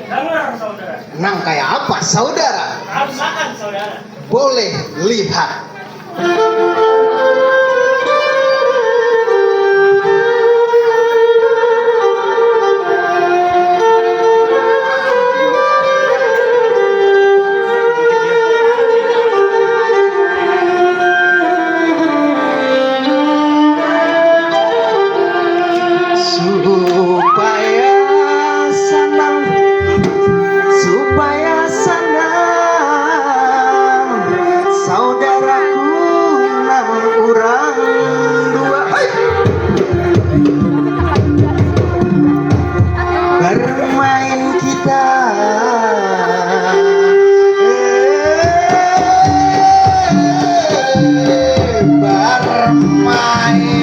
dengar saudara. Nang kayak apa saudara? Rasakan saudara. Boleh lihat. Supaya senang saudaraku enam orang dua bermain kita bermain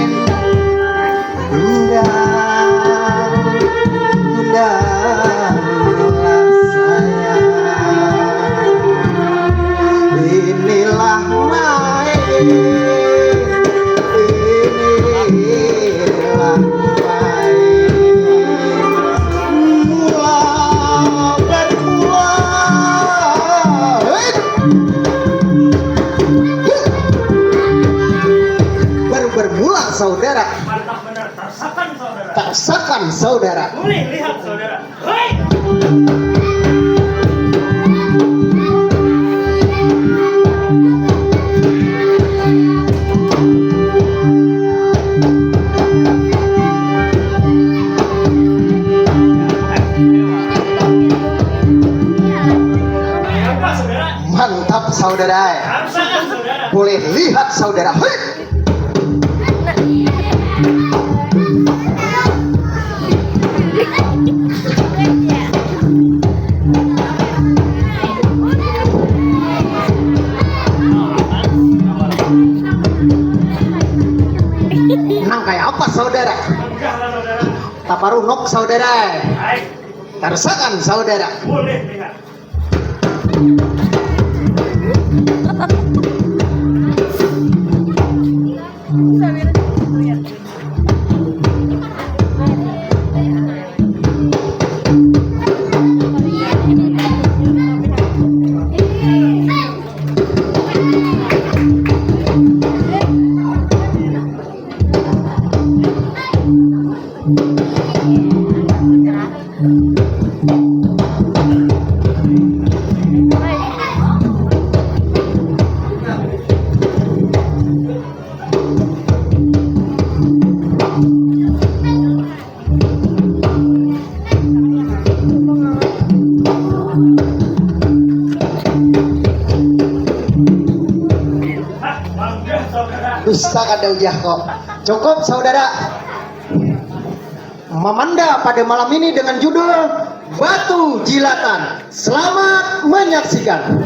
inilah main, mula bermula, baru bermula saudara. Mantap benar. Rasakan saudara. Rasakan saudara. Boleh lihat saudara. Hei. Apa saudara? Mantap saudara. Rasakan saudara. Boleh lihat saudara. Hei. Nang kayak apa saudara? Enggaklah saudara. Taparunok saudara. Baik. Rasakan saudara. Boleh lihat. Bangga saudara. Dusta kada ujah kok. Cukup saudara. Memanda pada malam ini dengan judul Batu Jilatan. Selamat menyaksikan.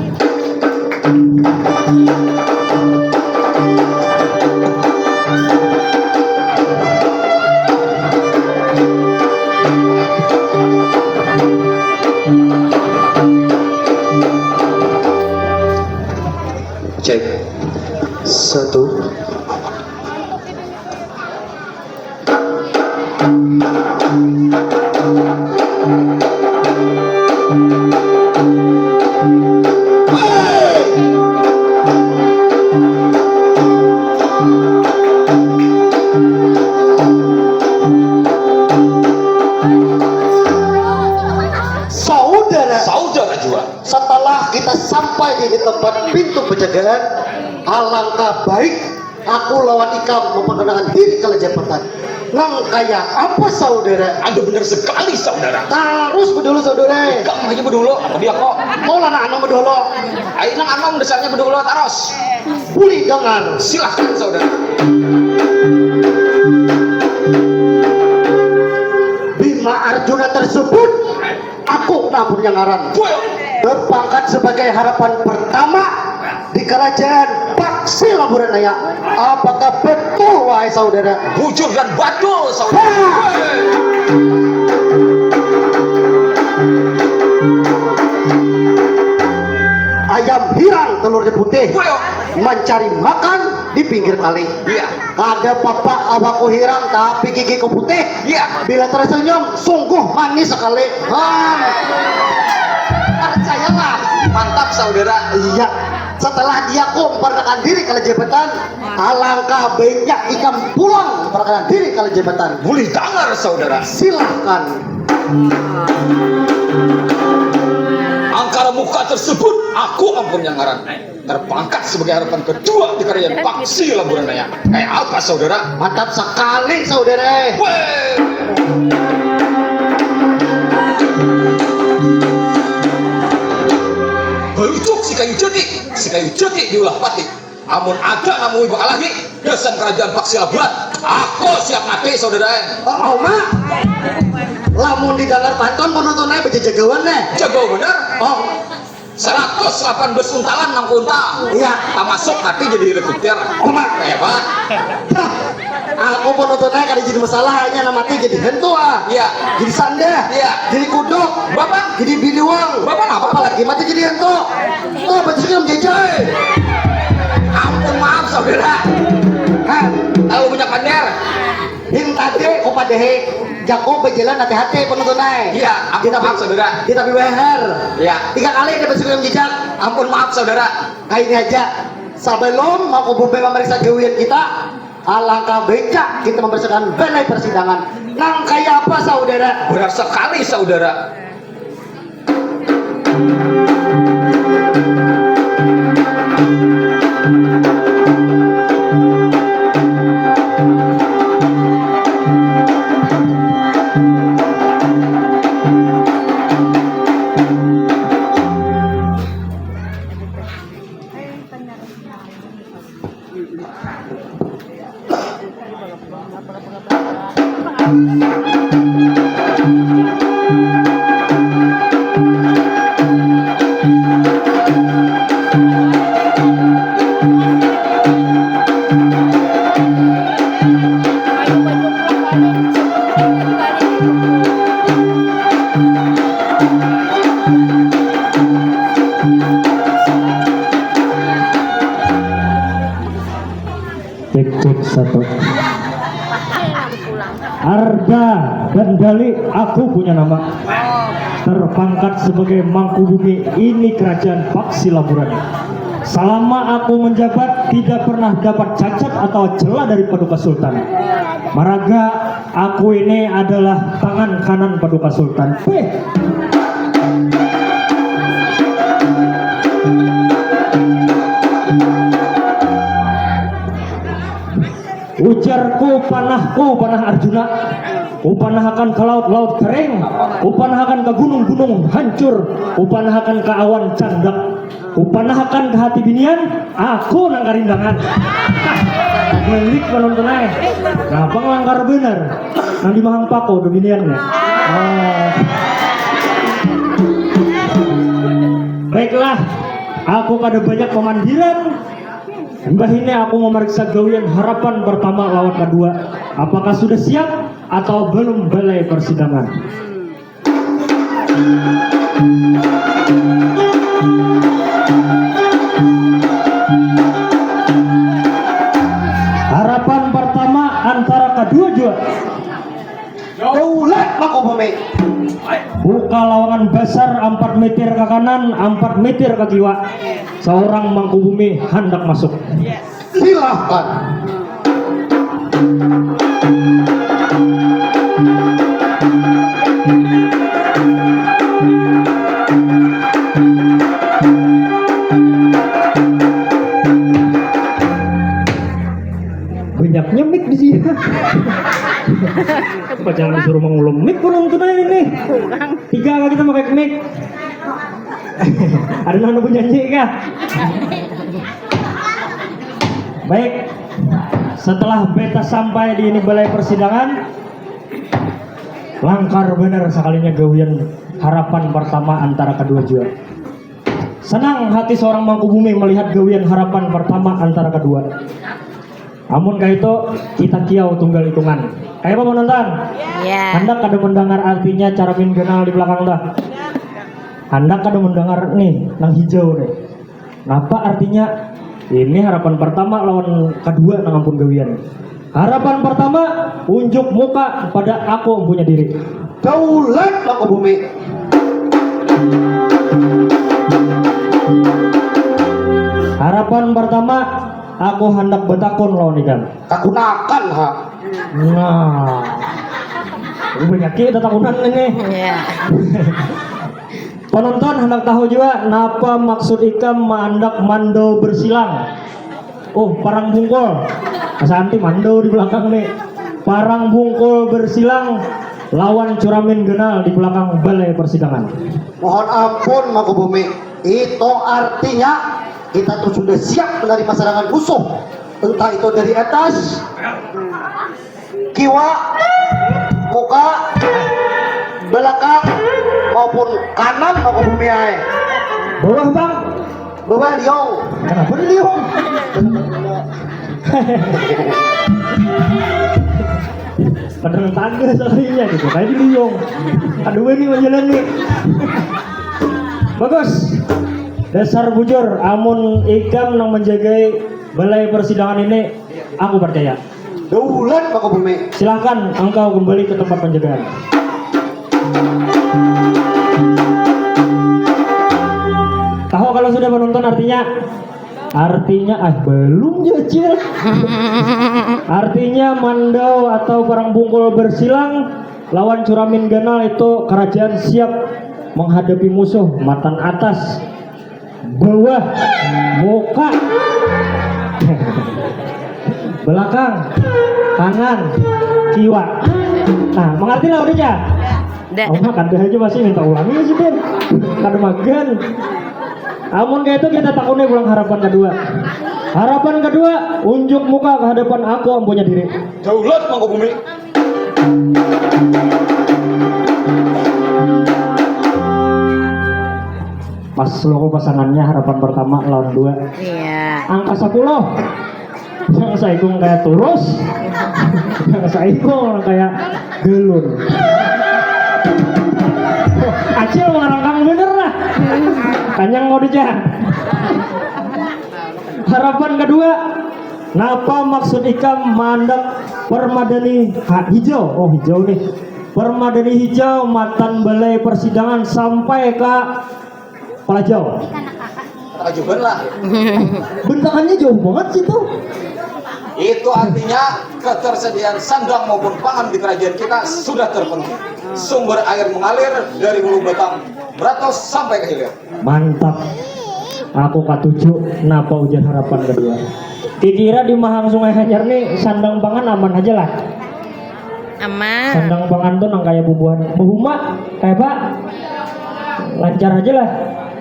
Cek. Satu. Saudara juga. Setelah kita sampai di tempat pintu penjagaan, alangkah baik aku lawan Ikam memperkenalkan diri ke Lejapatan. Nang kayak apa saudara? Aduh bener sekali saudara. Terus bedulu saudara. Kamu aja bedulu apa dia kok? Mau lana anak bedolo. Ayo nang anong desanya bedulu taros. Boleh dengar. Silahkan saudara. Bima Arjuna tersebut aku namun yang ngaran berpangkat sebagai harapan pertama di kerajaan Paksi Laburanaya. Apakah betul wahai saudara? Bujur dan betul saudara. Ayam hirang telurnya putih mencari makan di pinggir kali. Iya. Ada papa abaku hirang tapi gigiku putih. Iya. Bila tersenyum sungguh manis sekali. saudara. Iya, setelah dia memperkenalkan diri kalau jabatan, alangkah baiknya ikam pulang memperkenalkan diri kalau jabatan. Boleh dengar saudara. Silahkan. Angkara muka tersebut aku ampun yang ngaran. Terpangkat sebagai harapan kedua di kerajaan Paksi Laburanaya. Kayak apa saudara? Mantap sekali saudara. Weh. Berujuk si kayu jati diulah pati. Amun ada namu ibu alami desain kerajaan Paksi Laburan. Aku siap mati saudara. Oh, Mak. Lamun di dalam panton penontonnya berjagawan nih. Jago bener. Oh, 118 untalan nang kuntal. iya. Tak masuk tapi jadi rekruter. Oh, Mak. Hebat. Aku penontonnya kada jadi masalah, hanya namanya jadi hentu ah. Iya. Jadi sanda. Iya. Jadi kuduk. Bapak. Jadi biliwang. Bapak apa? Apalagi mati jadi hentu. Oh, baju sih menjejai. Ampun maaf saudara. Hah? Tahu punya pander. Yang tadi opa dehe jago berjalan hati-hati penontonnya. Iya, ampun maaf saudara. Kita weher. Iya. 3 kali dapat sebelum jejak. Ampun maaf saudara. Nah ini aja. Sebelum mau kumpulan memeriksa gawian kita, alangkah baiknya kita mempersiapkan balai persidangan. Nang kayak apa saudara? Benar sekali saudara. Cek satu. Arda Gandali, aku punya nama. Terpangkat sebagai Mangkubumi, ini kerajaan Paksi Laburan. Selama aku menjabat tidak pernah dapat cacat atau celah dari Paduka Sultan. Maraga, aku ini adalah tangan kanan Paduka Sultan. Ujarku panahku panah Arjuna, upanahakan ke laut-laut kering, upanahakan ke gunung-gunung hancur, upanahakan ke awan candak, upanahakan ke hati binian, aku nang karindangan. Melik penonton aja. Nah, pengelanggar bener. Nang di Mahang Pako dominiannya. Oh. Baiklah, aku kada banyak pemandiran. Mbah ini aku memeriksa gawian harapan pertama lawan kedua. Apakah sudah siap atau belum balai persidangan? Harapan pertama antara kedua juga. Daulat Mangkubumi. Buka lawangan besar 4 meter ke kanan, 4 meter ke kiri. Seorang Mangkubumi hendak masuk. Silahkan. Banyaknya mic di sini. Apa jangan disuruh mengulum mic penonton ini? 3 kali kita pakai mic. Ada nana punya nyanyi kah? Baik, setelah beta sampai di ini balai persidangan, langkar benar sekalinya gawian harapan pertama antara kedua juara. Senang hati seorang Mangkubumi melihat gawian harapan pertama antara kedua. Amun kayak itu kita kiau tunggal hitungan. Kayak apa menonton? Iya. Hendak kada mendengar artinya cara min kenal di belakang dah. Hendak kada mendengar nih nang hijau nih. Napa artinya? Ini harapan pertama lawan kedua nang ampun gawian. Harapan pertama unjuk muka pada aku punya diri. Daulat Mangkubumi. Harapan pertama, aku hendak betakon lawan ikam. Kagunakan ha. Nah, banyak kita takunan ini. Iya. Penonton hendak tahu juga napa maksud ikam mandak mando bersilang. Oh, parang bungkul. Asanti mando di belakang nih. Parang bungkul bersilang lawan curamin genal di belakang balai persidangan. Mohon ampun Mangkubumi. Itu artinya kita tuh sudah siap menerima serangan musuh. Entah itu dari atas, kiwa, muka, belakang maupun kanan Mangkubumi ae. Bawah bang, Bawah liong. kenapa di liung? Padahal tangga soalnya gitu, kayak di liung. Aduh ini menjalan nih. Bagus. Dasar bujur, amun ikam nang menjagai balai persidangan ini, aku percaya. Daulat Mangkubumi. Silahkan engkau kembali ke tempat penjagaan. Tahu kalau sudah menonton artinya belum jajil. Artinya mandau atau parang bungkul bersilang lawan curamin ganal itu kerajaan siap menghadapi musuh matan atas, bawah, muka, belakang, kanan, kiwa. Nah, mengerti lah udah ya? Oh, kan aja masih minta ulangi sih Den. Kada magan. Amun kayak itu kita takutnya pulang harapan kedua. Harapan kedua, unjuk muka ke hadapan aku yang punya diri. Daulat Mangkubumi. Pas logo pasangannya harapan pertama lawan 2. Iya. Angka 10. Yang saikung kayak turus. Yang saikung kayak gelun. Acil mengarangkan bener lah. Kanyang mau dijah. Harapan kedua, napa maksud ikam mandak permadani hijau? Oh hijau nih. Permadani hijau matan balai persidangan sampai ke Pelajau. Ajuban lah. Bentangannya jauh banget situ. Itu artinya ketersediaan sandang maupun pangan di kerajaan kita sudah terpenuhi. Sumber air mengalir dari hulu batang Beratos sampai ke hilir. Mantap. Aku katuju napa ujian harapan kedua. Kira di Mahang Sungai Hanyar nih sandang pangan aman aja lah. Aman. Sandang pangan tuh nang kayak bubuhan. Buhuma kayak Pak. Lancar aja lah.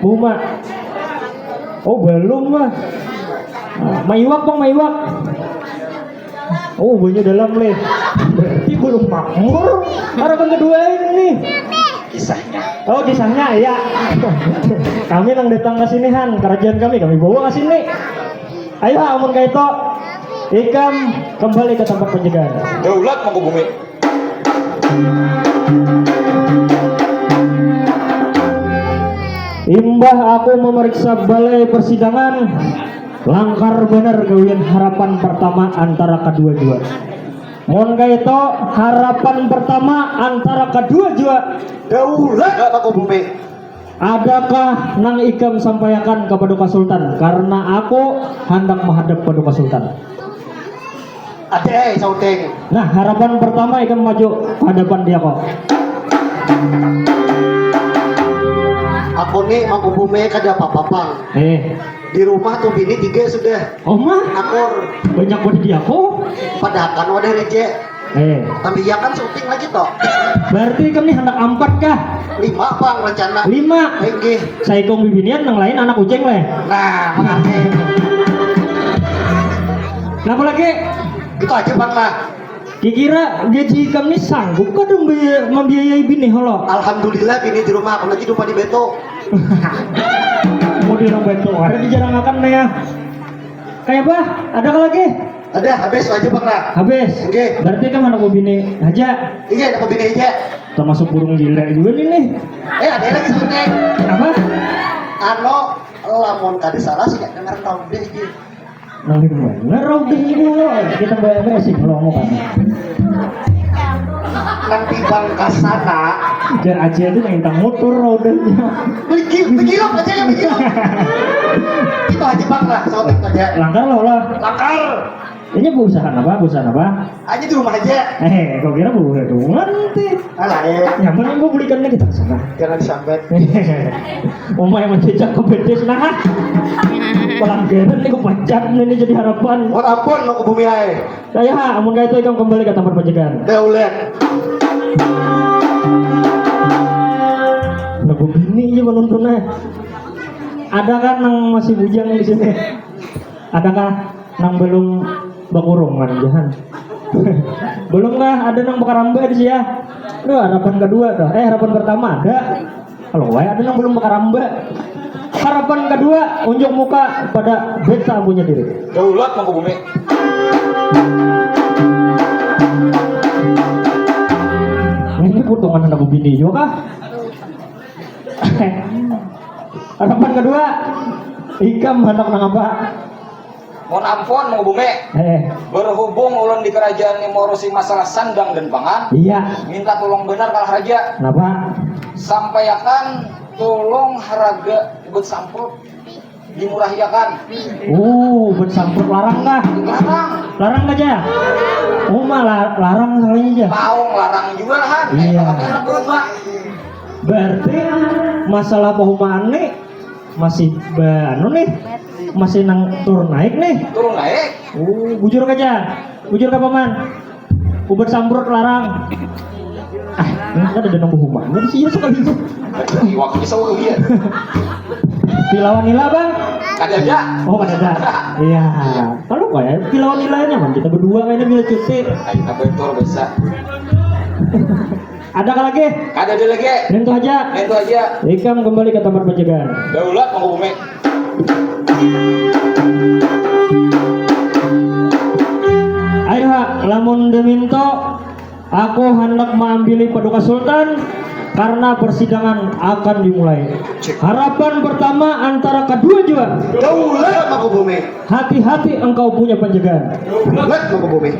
Buhuma. Oh belum mah. Maiwak bang maiwak. Oh banyak dalam leh. Berarti belum makmur. Harapan kedua ini. Kisahnya. Oh kisahnya ya. Kami nang datang ke sini Han, kerajaan kami bawa ke sini. Ayo amun kayak itu, ikam kembali ke tempat penjagaan. Daulat Mangkubumi. Imbah aku memeriksa balai persidangan, langkar bener gawian harapan pertama antara kedua-dua. Mon kayak itu harapan pertama antara kedua juga. Daulat Mangkubumi. Adakah nang ikam sampaikan ke Paduka Sultan? Karena aku hendak menghadap Paduka Sultan. Ade sauteng. Nah harapan pertama ikam maju ke hadapan dia kok. Aku nih Mangkubumi kada apa-apa. Di rumah tuh bini 3 sudah. Oma Akur banyak buat dia kok. padakan wadah rejek. Tapi ya kan syuting lagi toh. Berarti kami hendak 4 kah? 5 bang rencana. 5. Oke. Saya kong bibinian yang lain anak kucing leh. Nah makanya Kenapa lagi? itu aja bang lah. Kira gaji kami sanggup kah dong membiayai bini halo? Alhamdulillah bini di rumah aku lagi lupa di beto. Mau di orang beto, ada di jarang akan ya. Kayak apa? Ada kah lagi? Ada habis aja bang lah. Habis. Oke. Berarti kan anak bini aja. Iya aku bini aja. Termasuk burung gila juga nih. Ada lagi syuting. Apa? Ano lamun kada salah sih gak denger tahun deh iki. Nanti bener roding ini lo. Kita bayar sih kalau mau kan. Nanti bang kasana. Jar aja itu yang motor rodenya. Begilok aja ya begilok. Itu aja bang lah, sobat aja. Langkar lo lah. Langkar. Ini perusahaan apa? Perusahaan apa? Aja di rumah aja. Kau kira bukan nanti. Alah ya. Yang penting gue belikannya kita sana. Jangan disambet. Oma yang mencecak ke bedes nah. Pelanggaran nih gue pacat ini jadi harapan. Mohon ampun lo ke bumi ae. Saya amun kayak itu ikam kembali ke tempat pencegahan. Daulat. Nah gue bini aja menontonnya. Ada kan yang masih bujang di sini? Adakah yang belum berkurung kan jahan? Belum kah ada yang bekaramba di sini ya? Duh, harapan kedua dah. Harapan pertama ada. Kalau wae ada yang belum bekaramba. Harapan kedua unjuk muka pada beta punya diri. Daulat mau ke bumi. Ini potongan anak bini juga kah? Harapan kedua ikam hendak nang apa? Mohon ampun mau ke bumi. Berhubung ulun di kerajaan ini ngurusi masalah sandang dan pangan, Iya. minta tolong benar kalah raja. Kenapa? Sampaikan tolong harga bersampur dimurahyakan. Bersampur larang kah? Larang, Larang aja. Oh malah larang salahnya aja. mau larang juga lah. Iya. Enak berubah. Berarti masalah pahumaan nih masih banu nih, masih nang turun naik nih. Turun naik. Bujur aja, bujur ke paman. Bersampur larang. Ini kan ada nang pahumaan. Jadi sih sekali itu. Waktu bisa udah dia. Pilawan nila bang. Kada aja. Oh ada. Iya. Kalau kok ya pilawan nilainya man kita berdua kayaknya bila cuti. Ayo betul bisa. Ada kah lagi? Kada ada lagi. Nentu aja. Itu aja. Ikam kembali ke tempat pencegahan. Daulat mau ke bumi. Ayo ha, lamun deminto aku hendak mengambil paduka sultan karena persidangan akan dimulai. Harapan pertama antara kedua juga. Daulat mau ke bumi. Hati-hati engkau punya pencegahan. Daulat mau ke bumi.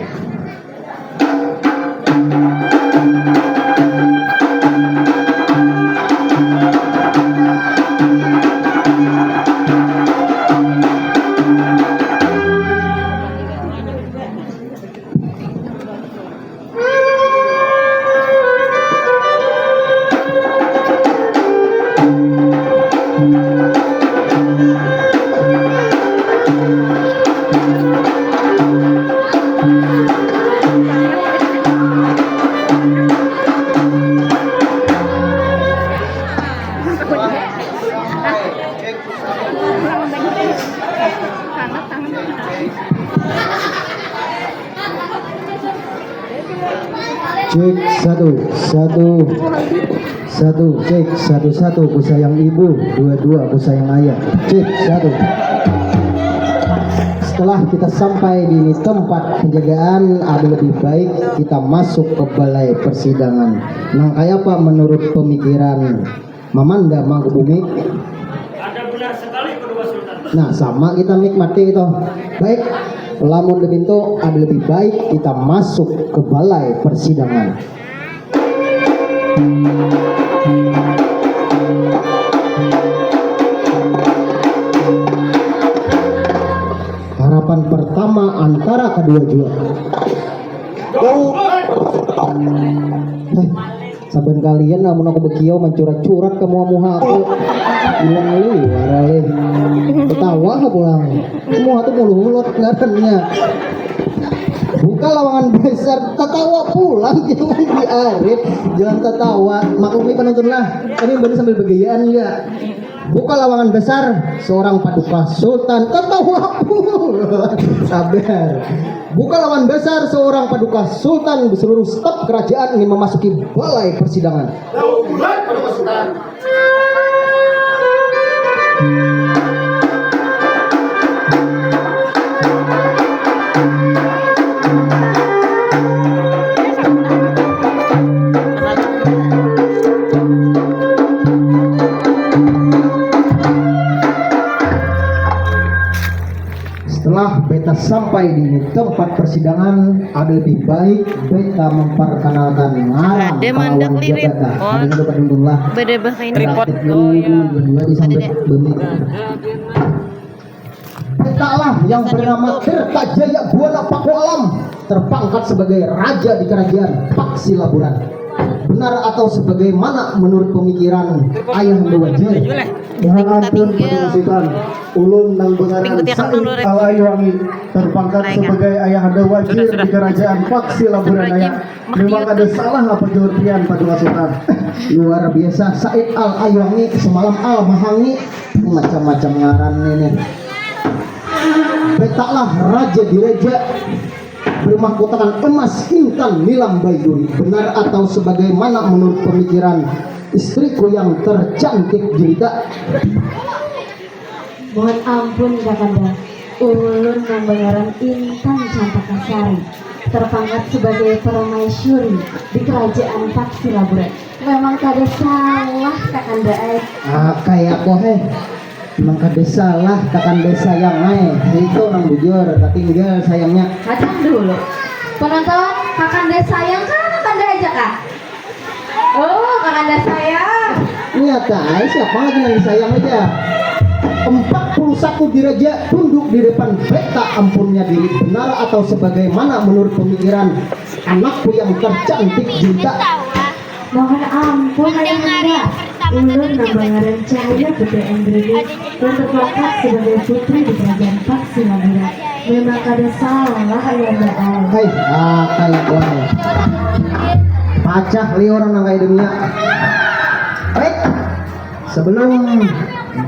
Cek satu cek satu ku sayang ibu, dua ku sayang ayah. Cek satu. Setelah kita sampai di tempat penjagaan, ada lebih baik kita masuk ke balai persidangan. Nang kayak apa menurut pemikiran Mamanda Mangkubumi? Ada benar sekali kedua sultan. Nah sama kita nikmati itu. Baik, lamun debinto ada lebih baik kita masuk ke balai persidangan. Harapan pertama antara kedua juara. Saben kalian namun aku bekiau mencurat-curat ke muha aku. Bilang lu, warale. Ketawa pulang. Semua tuh mulut kelihatannya. Buka lawangan besar, ketawa pulang jangan diarit, jangan ketawa. Maklumi penontonlah, kami bener sambil begayaan enggak. Buka lawangan besar, seorang paduka sultan, ketawa pulang. Sabar. Buka lawan besar, seorang paduka sultan, seluruh staf kerajaan ingin memasuki balai persidangan. Daulat paduka sultan. Setelah beta sampai di tempat persidangan, ada lebih baik beta memperkenalkan ngarang Ada mandak kawan lirik. jabatan. Oh. Ada yang dapat dundung lah. Beda bahasa ini. Repot. Oh ya. Berdua disambut Ada, Dek. bemik. Betalah yang bernama Tirta Jaya Buana Paku Alam terpangkat sebagai raja di kerajaan Paksi Laburan. Benar atau sebagaimana menurut pemikiran Ayahanda Wajir? Mohon ampun pengusikan ulun nang bengaran Said Al-Aywangi terpangkat sebagai ayahanda wajir di kerajaan Paksi Laburan Ayak. Memang ada salah apa jawaban pada masukan? Luar biasa. Said Al-Aywangi semalam Al-Mahangi, macam-macam ngaran ini. Betalah raja di reja bermahkotakan emas intan nilam baiduri. Benar atau sebagaimana menurut pemikiran istriku yang tercantik jelita? Mohon ampun Kakanda, ulun membayaran Intan Campakasari terpangkat sebagai permaisuri di kerajaan Paksi Laburan. Memang kada salah Kakanda Kayak kohe memang kada salah Kakanda sayang itu orang bujur tapi enggak sayangnya. Macam dulu penonton, Kakanda sayang kan Kakanda aja kah? Oh, Kakanda sayang. Nyata siapa lagi yang disayang aja. 41 diraja tunduk di depan beta ampunnya diri. Benar atau sebagaimana menurut pemikiran anakku yang tercantik juga? Mohon ampun Ayahanda, ulun membayaran Cahaya Putri Endredi dan terpangkat sebagai putri di kerajaan Paksi Laburan. Memang kada salah Ayahanda. Hai, kayak kohe pacah li orang nang kayak dunia. Baik, sebelum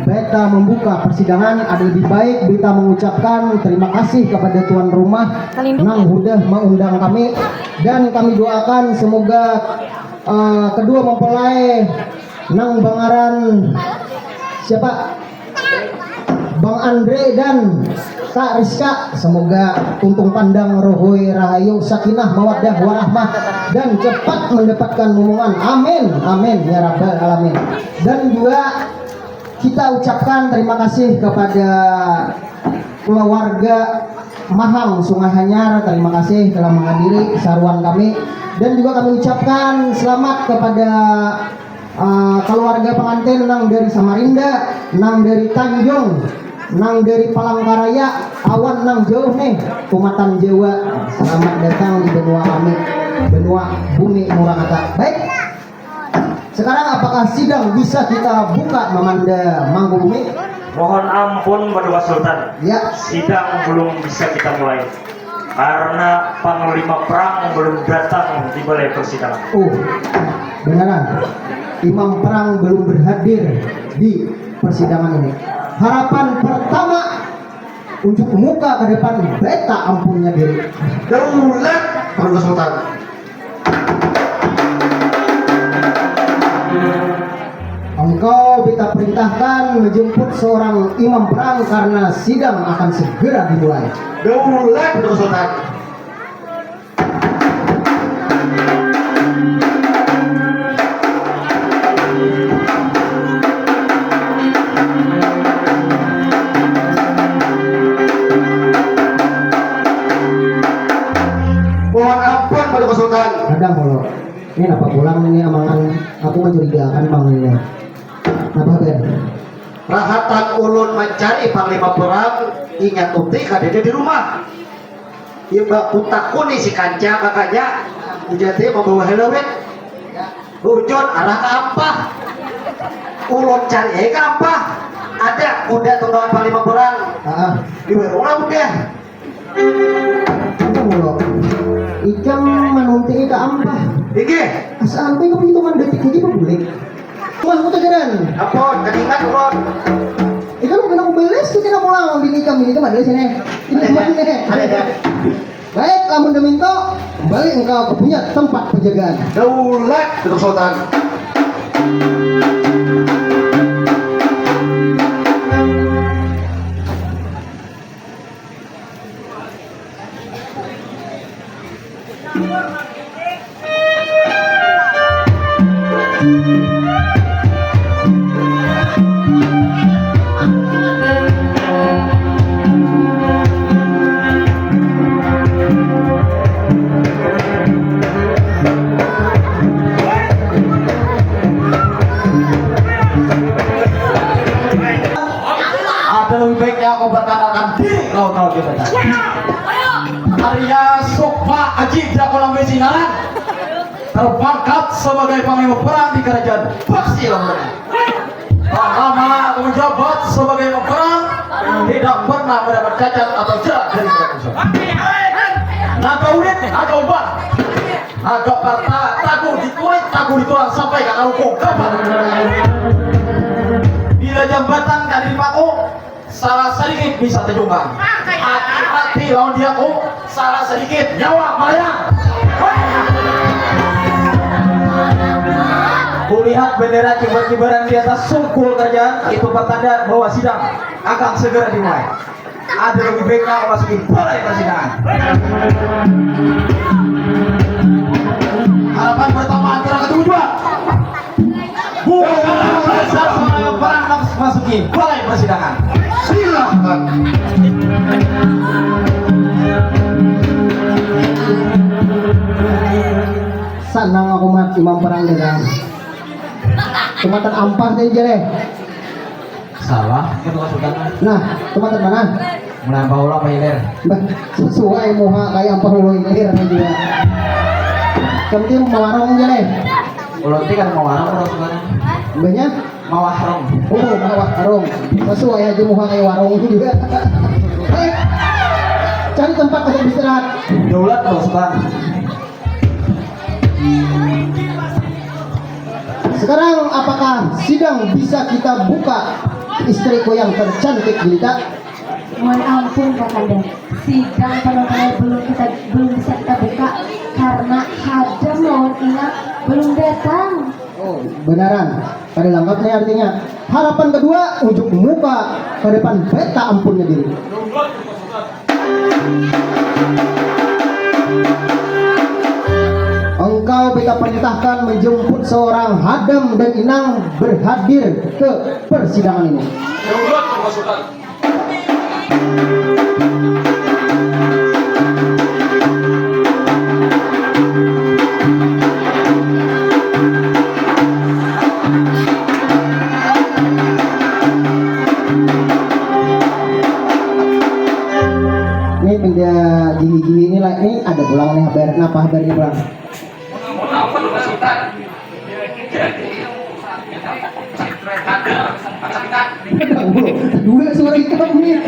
beta membuka persidangan, ada lebih baik beta mengucapkan terima kasih kepada tuan rumah nang sudah mengundang kami, dan kami doakan semoga kedua mempelai nang bangaran siapa Bang Andre dan Kak Rizka, semoga untung pandang rohoi rahayu sakinah mawaddah warahmah dan cepat mendapatkan momongan. Amin amin ya rabbal alamin. Dan juga kita ucapkan terima kasih kepada keluarga Mahang Sungai Hanyar, terima kasih telah menghadiri saruan kami. Dan juga kami ucapkan selamat kepada keluarga pengantin nang dari Samarinda, nang dari Tanjung, nang dari Palangkaraya, awan nang jauh nih Kumatan Jawa. Selamat datang di benua kami, benua bumi Murakata. Baik, sekarang apakah sidang bisa kita buka Mamanda Manggubumi? Mohon ampun Bapak Sultan. Ya. Sidang belum bisa kita mulai karena panglima perang belum datang di balai persidangan. Beneran imam perang belum berhadir di persidangan ini. Harapan pertama untuk muka ke depan beta ampunnya diri. Daulat Bapak Sultan. Engkau beta perintahkan menjemput seorang imam perang karena sidang akan segera dimulai. Daulat Bapak Sultan. Mohon ampun Bapak Sultan. Kadang kalau ini apa pulang ini amangan aku mencurigakan bang ini. Apa Ben? Rahatan ulun mencari panglima perang, ingat uti kadede di rumah. Iba kutakuni si kanca kakaknya jadi membawa helawet. Hujon arah ke apa? Ulun cari ke apa? Ada kuda tunggangan panglima perang. Di warung udah. Itu mulu. Ikang manunting ke ampah. Dike. Sampai ke perhitungan detik lagi boleh. Wah, aku tegeran. Apa? Ketingan ulun. Ikan mau kena kubeles, kita nak pulang bini kami ada sini. Ini mana? Ada. Baik, lamun deminto, balik engkau ke punya tempat penjagaan. Daulat Bapak Sultan. Ada lebih baiknya aku perkenalkan diri kau tahu kita. Arya Sukma Aji Jakola Mesinaran terpangkat sebagai panglima perang di kerajaan Paksi Laburan. Lama aku menjabat sebagai panglima perang, tidak pernah mendapat cacat atau jerat dari kerajaan. Naga ulit, naga ubah, naga parta, taku dikulit, taku ditulang sampai ke kalukung kapan. Bila jambatan kali dipaku, salah sedikit bisa terjungkang. Hati-hati lawan dia ku, salah sedikit nyawa melayang. Kulihat bendera kibar-kibaran di atas sungkul kerajaan, itu pertanda bahwa sidang akan segera dimulai. Ada lebih baiknya memasuki balai persidangan. Harapan pertama antara kedua. Bukan besar seorang perang memasuki balai persidangan. Silakan. Sanang aku mat imam perang dagang. Kematan ampah teh jere. Salah, ketua sultan. Nah, kematan mana? Melampau ulang hilir. Bah, sesuai muha kayak ampah ulo ilir dia. Kemti mau warung jere. Ulang kan mau warung ketua sultan. Banyak Mau warung. oh mau warung. Sesuai aja muha kayak warung juga. Cari tempat untuk istirahat. Daulat ketua sultan. Sekarang apakah sidang bisa kita buka? Istriku yang tercantik jelita. Mohon ampun Kakanda, sidang benar-benar belum bisa kita buka karena hadam lawan ingat belum datang. Oh, benaran. Pada lengkapnya artinya. Harapan kedua, ujuk muka ke depan beta ampunnya diri. Engkau beta perintahkan menjemput seorang hadam dan inang berhadir ke persidangan ini. Daulat ketua sultan. Ini benda gini-gini ini lah, ini ada pulang nih habar, kenapa habarnya pulang? Apa ketua sultan? Dua suara ikam nih,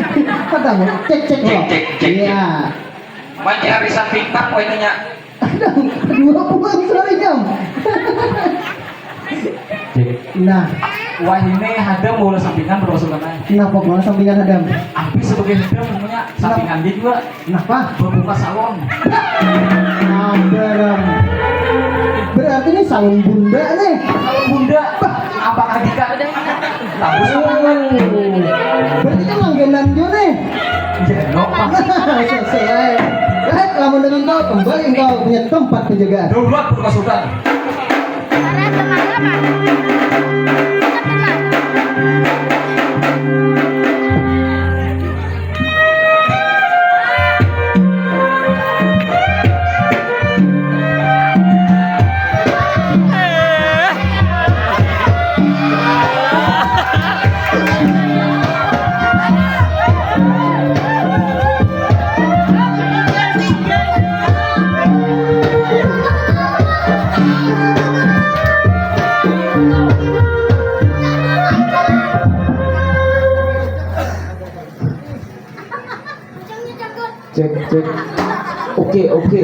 kadang cek loh. Iya, Macam arisan bintang kau ininya. kadang dua pulang suara ikam. Nah, Wah ini ada mulai sampingan ketua sultan. kenapa pulang sampingan hadam? Hampir sebagai hadam namanya sampingan dia juga Kenapa? berbuka salon. Habaram. Berarti ini salon bunda nih. Salon bunda. Apakah kita? Tahu semua. Berarti kan langganan dia nih. Jenok pak. Selesai. Baik, lamun dengan kau kembali engkau punya tempat penjagaan. Daulat ketua sultan. Cek. Oke.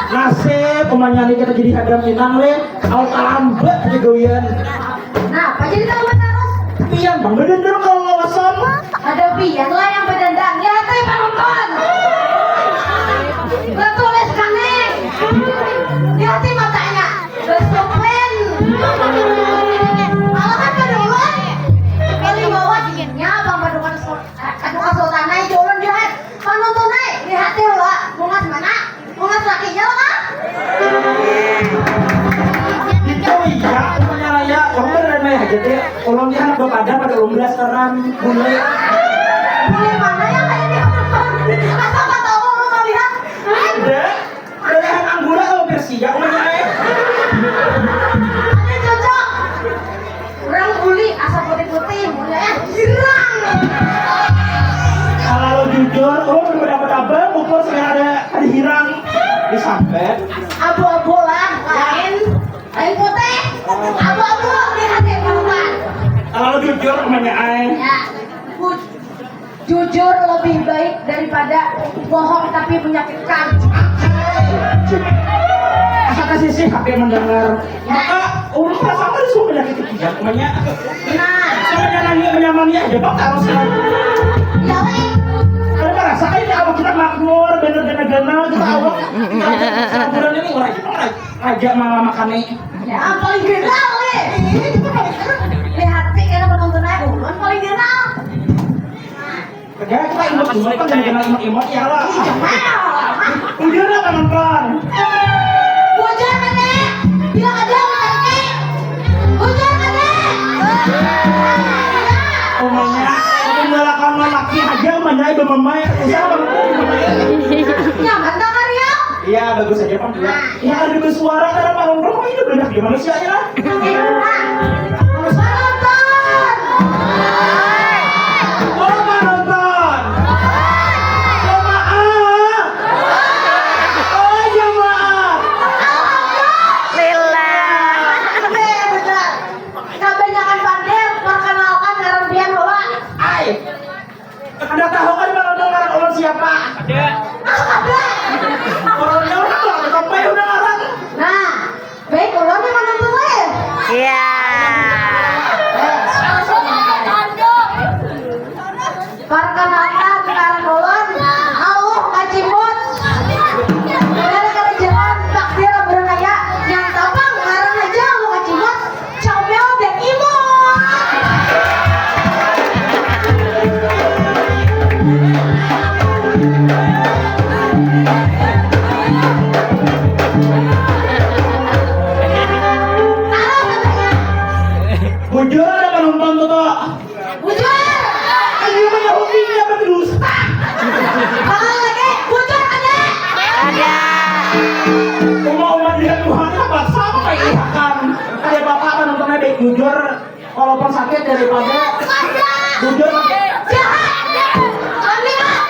Nasib umanya kita jadi hadam inang le, awal lambat aja gawian. Nah, apa jadi tahu terus? Pian bang bener kalau lawasan. Ada pian lah yang berdendang, ya teh penonton. Bertulis kan nih. Lihat matanya, bersuplin. Malahan keduluan. Kali bawa dinginnya bang Badungan Kadungan Sultan naik julun dia. Penonton naik, lihat deh lah. Mungas mana? Mungas lakinya lah kan? Oh iya, umanya raya, kamu beneran mah aja deh. Kalau dia anak bapak ada pada umblas sekarang bule. Bule mana yang kayak dia penonton? Asal nggak tahu lu nggak lihat? Deh, dari anggura kalau bersih ya umanya Ada cocok. Orang buli asal putih-putih, mulai girang. jujur, ulun berdapat-dapat, ukur sekarang ada hirang disampet. Abu-abu lah, lain putih. Abu-abu lihat yang kawan. Kalau jujur namanya ay. Ya, jujur lebih baik daripada bohong tapi menyakitkan. Asa kasih sih HP mendengar. Maka ulun merasa kan semua menyakiti kita. Namanya, Nah, namanya nanya menyamani aja bak harus. ya weh. Kalau merasa ini awak kita makmur, bener-bener kita awak. Bulan ini raja malah makannya. Ya, paling viral weh. Lihat sih karena penonton aja ulun paling viral. Kerja kita imut dulu kan jangan kenal imut ya lah. Udah lah penonton. Bujur kene, bilang aja kene. Bujur kene. Umumnya, menggalakan laki aja umumnya ibu mamai. Nyaman tak Arya? Iya bagus aja pak. Ya ada bersuara karena penonton kok hidup banyak di manusianya lah. Oh penonton. Jemaah. Oh jemaah. Kebanyakan pandai perkenalkan ngaran Hoa. Ay. Anda tahu kan penonton ngaran ulun siapa? Ada. Orangnya orang tuh ada sampai udah ngaran. Nah, baik ulun yang menonton lain. Iya. Perkenalkan ngaran ulun, Auh Kacimut. Dari kerajaan Takdir Berenaya yang tapang ngaran aja Auh Kacimut. Comel dan imut. Bujur ada penonton tuh toh. Bujur. Ayo punya hobinya berdusta. Bakal lagi, bujur ada. Ada. Umat dengan Tuhan apa sama kayak ihakan. Ada bapak penontonnya baik jujur. Walaupun sakit daripada jujur. Jahat. Kami jahat.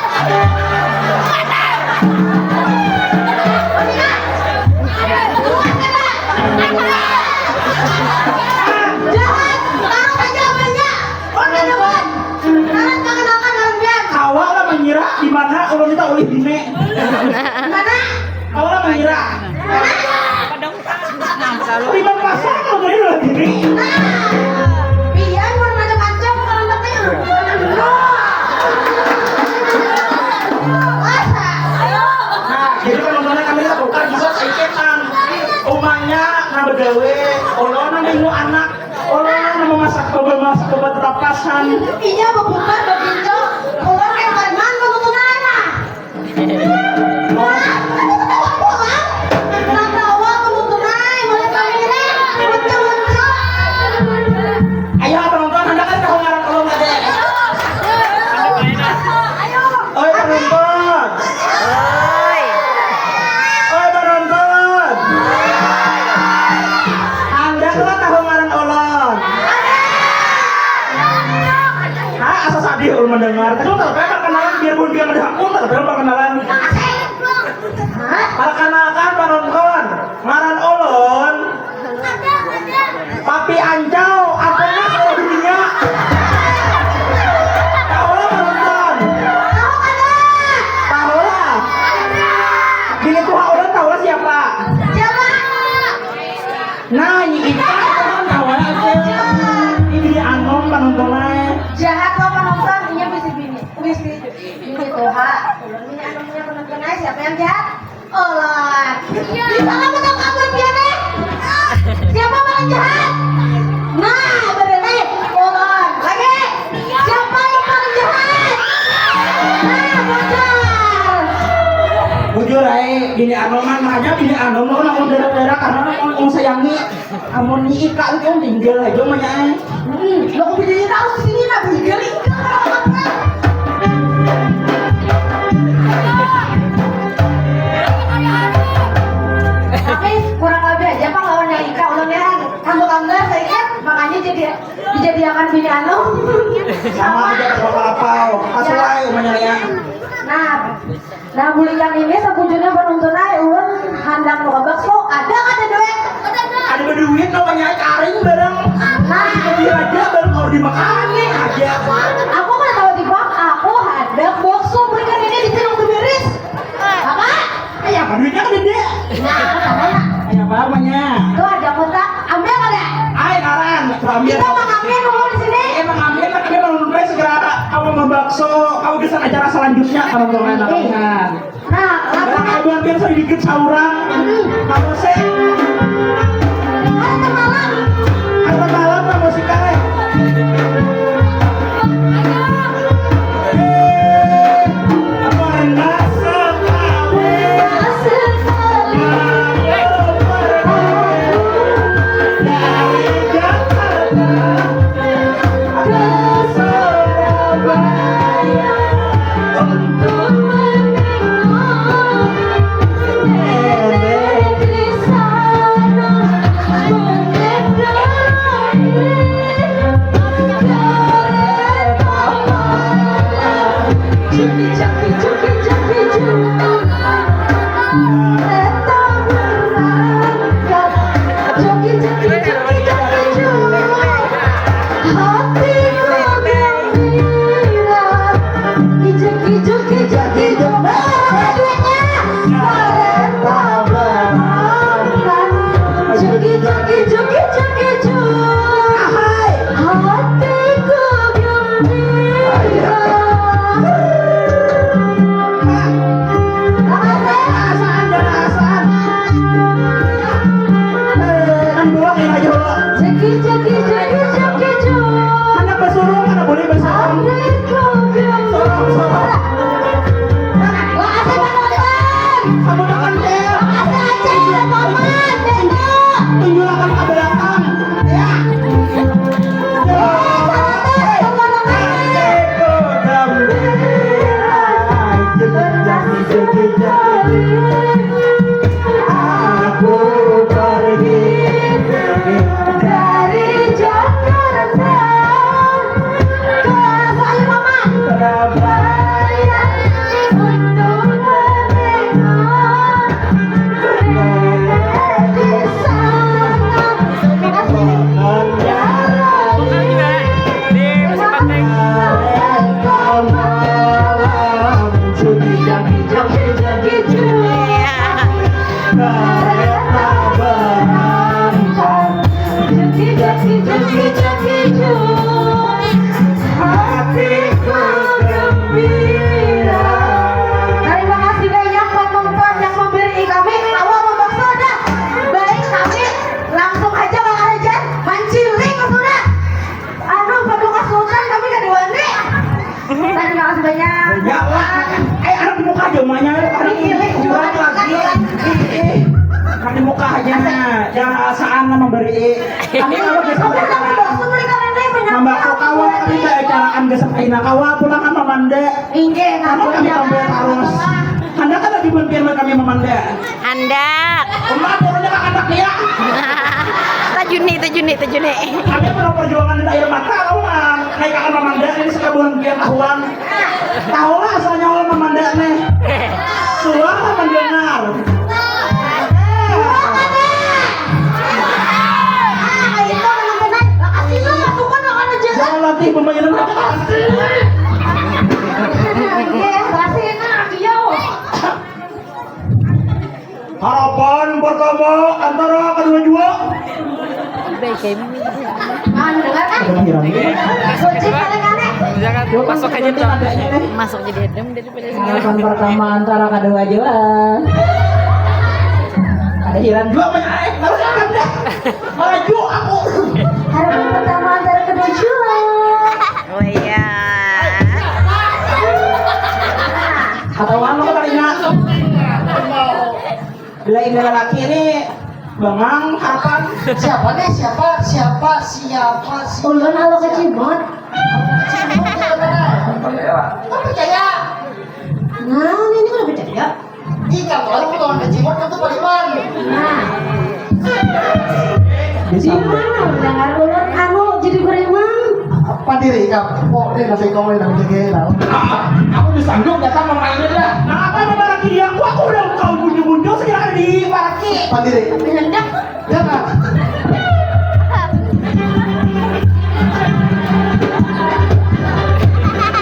Taruh aja banyak. Oke depan. Sekarang perkenalkan ngaran Awal lah mengira di mana kalau kita oleh dine. Mana? Awal lah mengira. Di mana pasar kalau dari oleh dine. Pian mau macam-macam kalau penting. Masa? Ayo. Nah, jadi penontonnya kami lakukan bisa saiketan. Umanya nggak begawe, olona minggu anak, olona memasak beberapa pasan. Iya bebukan beginjo. Ulun kayak Barman menonton anak. Wah, kamu ketawa pulang. Natawa menonton anak, mulai kamera, muncul-muncul. Ayo penonton, anda kan tahu ngaran kalau nggak ada. Ayo. Oi penonton, Oi. oi penonton. Anda kan tahu ngaran olon. Hah, asal sadih ulun mendengar. Tapi tak apa perkenalan biarpun dia mendahakun, tak apa perkenalan. Perkenalkan penonton, ngaran olon. Papi Ancau, apanya kalau dunia? Tahu lah penonton. Tahu lah. Bini tua ulun tahu lah siapa? Nah, ini kita kan tahu aja. Ini dia anom penontonnya. Jahat lo penonton, ini bisa bini Toha. Ulun ini anomnya penonton aja, siapa yang jahat? Ulun. Bisa kamu tahu kamu piane? Siapa paling jahat? Nah, bener Ulun. Lagi. Siapa yang paling jahat? Nah, bocor. Bujur aja, bini anoman makanya bini anom lo nak daerah-daerah karena mau sayangi. Amun ni ika itu tinggal aja makanya. Lo kok bisa tahu sini nak tinggal tapi kurang lebih aja pak lawan yang Ika ulunnya kambal-kambal saya kan makanya dijadikan bini anu Sama aja bapak lapau, asulai umanya ya. Nah bulikan ini sebujurnya beruntun aja ulun handang mau bakso ada nggak ada duit? Ada berduit namanya karing bareng. Nah Dia aja baru mau dimakan nih aja. aku kan tahu di bak aku handang bakso bulikan ini di sini beres. Apa? Ya duitnya kan gede. Nah katanya Ya apa namanya? tuh ada kotak ambil nggak ada? Ay karan, ambil. Kita mau ngambil dulu di sini. Emang ambil kan kami mau nunggu segera kamu mau bakso, kamu bisa acara selanjutnya kamu teman-teman. Nah Karena lapangan kamu hampir sedikit saurang. Kamu sih ada termalam. ada malam lah musiknya. Di muka aja, jangan asaan memberi. Kami kalau bisa membakso kawan kami ke acaraan gesek aina kawa pulang kan memanda. Inge Kamu kami tampil harus. Anda kan lagi bentir kami memanda. Handak. Umar turunnya ke anak dia. Tajuni. Kami pernah perjuangan di air mata, kamu naik akan memanda ini sekabuhan kian tahuan. Tahu lah asalnya orang memanda nih. Suara mendengar. Jangan latih pembayaran kasih. Harapan pertama antara kedua jua. Masuk aja tuh. Masuk jadi adem daripada Harapan pertama antara kedua jua. Ada hiran jua banyak. Harus akan deh. Maju aku. Harapan pertama antara kedua jua. Oh iya. Atau anu kali nak. Bila ini lelaki ini Bang harapan Siapa nih? Siapa? Ulun halo kecimot. Kau percaya? Nah ini udah percaya. Jika kalau potongan kecimot itu paliman. Nah di mana mendengar ulun anu jadi beriman? Apa Mandiri ikam. Oh, ini nasi kau yang menjaga. Aku disanggup datang memainnya dah. Nah, apa yang paraki dia? Aku udah kau bunyi-bunyi sekarang ada di paraki. Mandiri. Hendak. Jangan.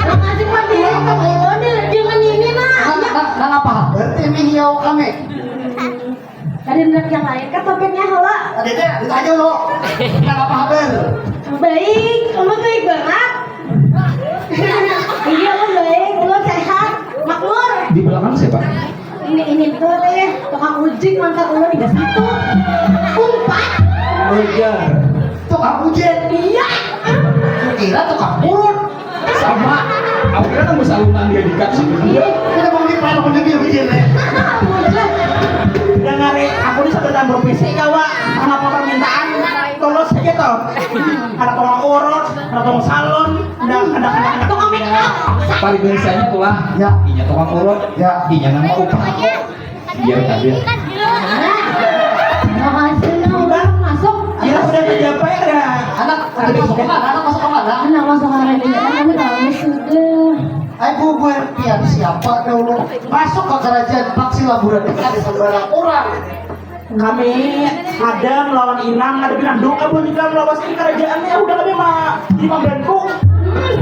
Makasih Pak dia. Jangan ini nak. Nang apa? Berarti mihio kami. Ada hendak yang lain kan topiknya hala. Adiknya ditanya lo. Nang apa kabar? Baik, kamu baik banget. Iya lo baik, lo sehat, makmur. Di belakang siapa? Ini tuh deh, tukang ujik mantap lo di situ. Umpat. Ujar. Tukang ujian. Iya. Kira tukang urut. Sama. Aku kira kan salunan dia dikat sebenarnya. Kita mau dipelok menjadi ujian nih. Dengar aku di satu tambur PC kawa. Apa permintaan? Tolong saja toh. Ada tolong urut, ada tolong salon, ada Tukang make up. Paling biasanya tuh lah. Ya. Inya tukang urut. Ya. Inya nama upah aku. Biar kabel. Makasih nah udah masuk. Ya sudah tercapai ya. Anak masuk kemana? Anak masuk kemana? Anak masuk kamar dia, kamu tahu sudah. Aku berpian siapa dulu masuk ke kerajaan Paksi Laburan dekat di sembarang orang. Kami ada melawan Inang, ada bilang doa kamu juga melawan ini kerajaannya. Udah kami mah di pembantu.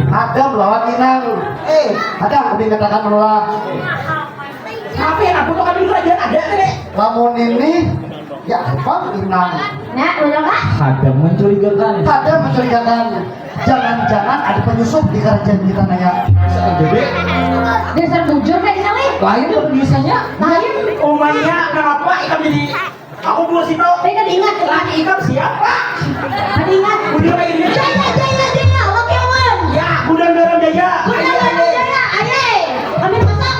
Ada melawan Inang. Ada yang dikatakan menolak. Tapi aku tuh kami di kerajaan ada nih. Lamun ini ya apa Inang? Nah, udah kah? Ada mencurigakan. Ada mencurigakan. Jangan-jangan ada penyusup di kerajaan kita nanya. Jadi Dasar bujur kayak gini. lain tuh biasanya. Lain. Umanya kenapa ikan jadi aku dulu sih tau. Tapi kan ingat kan? Laki ikan siapa? Kan ingat. Udah kayak gini. Jaya, oke wan. Ya, udah garam jaya. Ayo. Kami masak.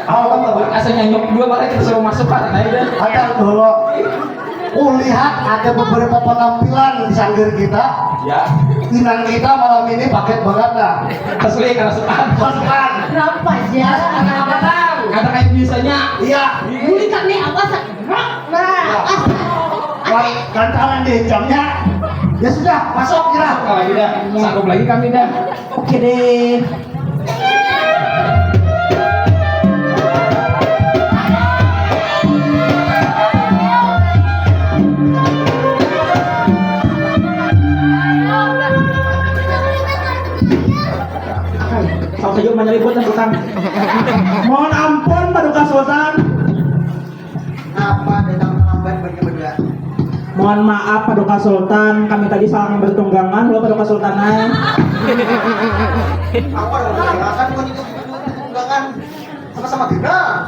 Oh, kamu asalnya nyok dua malah kita suruh masuk kan. Nah, itu. Ada dulu. Lihat ada beberapa penampilan di sanggar kita. Ya. Inang kita malam ini paket banget dah. Asli karena sukaan. Pasukan. Kenapa aja? Kata kayak biasanya. Iya. Ini kami apa sih? Wah, kantaran deh jamnya. Ya sudah, masuk kira. Kalau lagi dah, sanggup lagi kami dah. Oke deh. Kau sejuk menyeliput dan Sultan. Mohon ampun Paduka Sultan. Apa datang terlambat bagi berdua? Mohon maaf Paduka Sultan, kami tadi salah ngambil tunggangan, lo Paduka Sultan. Apa dong? Kan kau itu tunggangan sama-sama gina.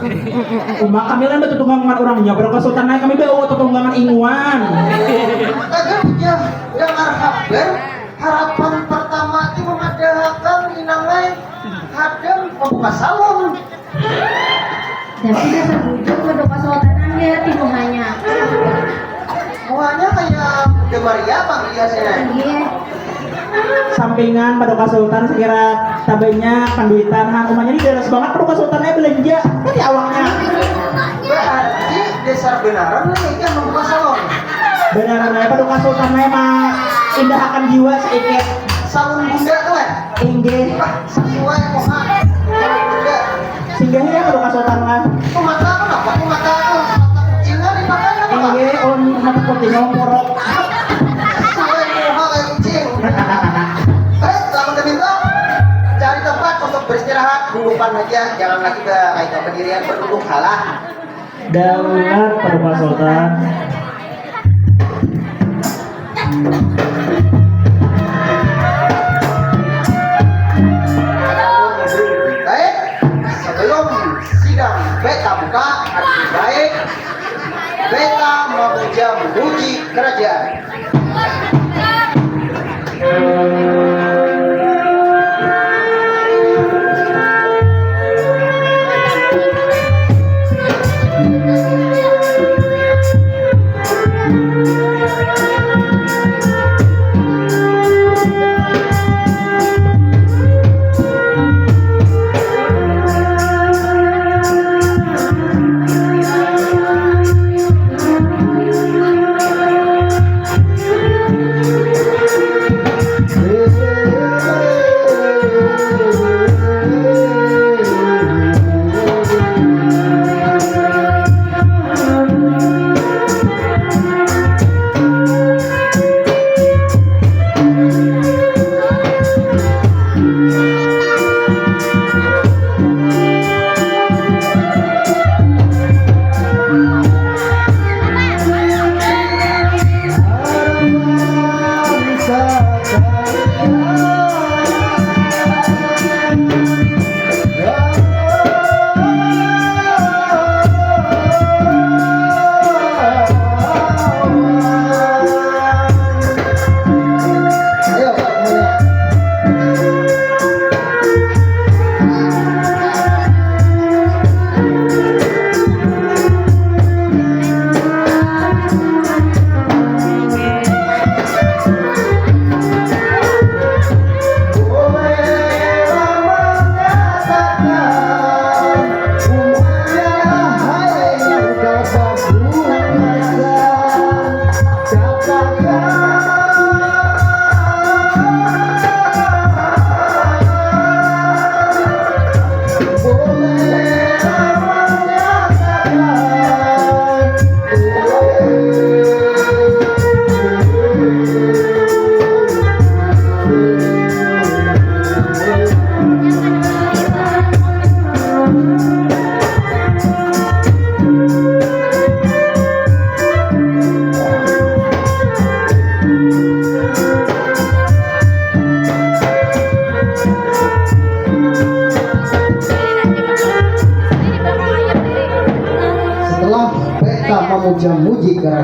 Umak kami kan betul tunggangan orangnya, Paduka Sultan kami bawa tunggangan inguan. Agar ya dengar kabar harapan pertama itu mengadakan inangai hadam pembuka salon. Tapi dasar bujur berdoa sultanannya timuhannya. Semuanya kayak De Maria bang biasanya. Iya. Sampingan Paduka Sultan sekira tabenya panduitan, rumahnya ini deras banget Paduka Sultannya belanja. Tadi awalnya. Berarti dasar benaran ini yang membuka salon. Beneran ya Paduka Sultannya mah indah akan jiwa sedikit. Salon bunda tuh ya. Inggih. Sesuai moha. Salon bunda. Singgahnya Paduka Sultan kan. Tuh mata kenapa? Tuh mata tuh. Mata kucingnya dipakai apa? Inggih on mata putih ngomporok. Sesuai moha kayak kucing. Selamat diminta. Cari tempat untuk beristirahat. Dudukan aja. Jangan lagi ke kayak pendirian berduduk halah. Daulat Paduka Sultan. Baik, sebelum sidang beta buka, lebih baik beta memuja memuji kerajaan.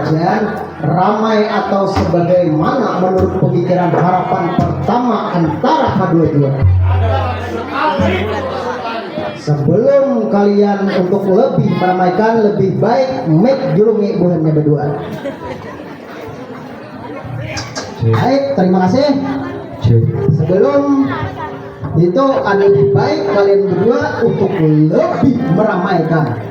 kerajaan ramai atau sebagaimana menurut pemikiran harapan pertama antara kedua-dua. Sebelum kalian untuk lebih meramaikan, lebih baik make julungi bulannya berdua. Baik, terima kasih. Sebelum itu ada lebih baik kalian berdua untuk lebih meramaikan.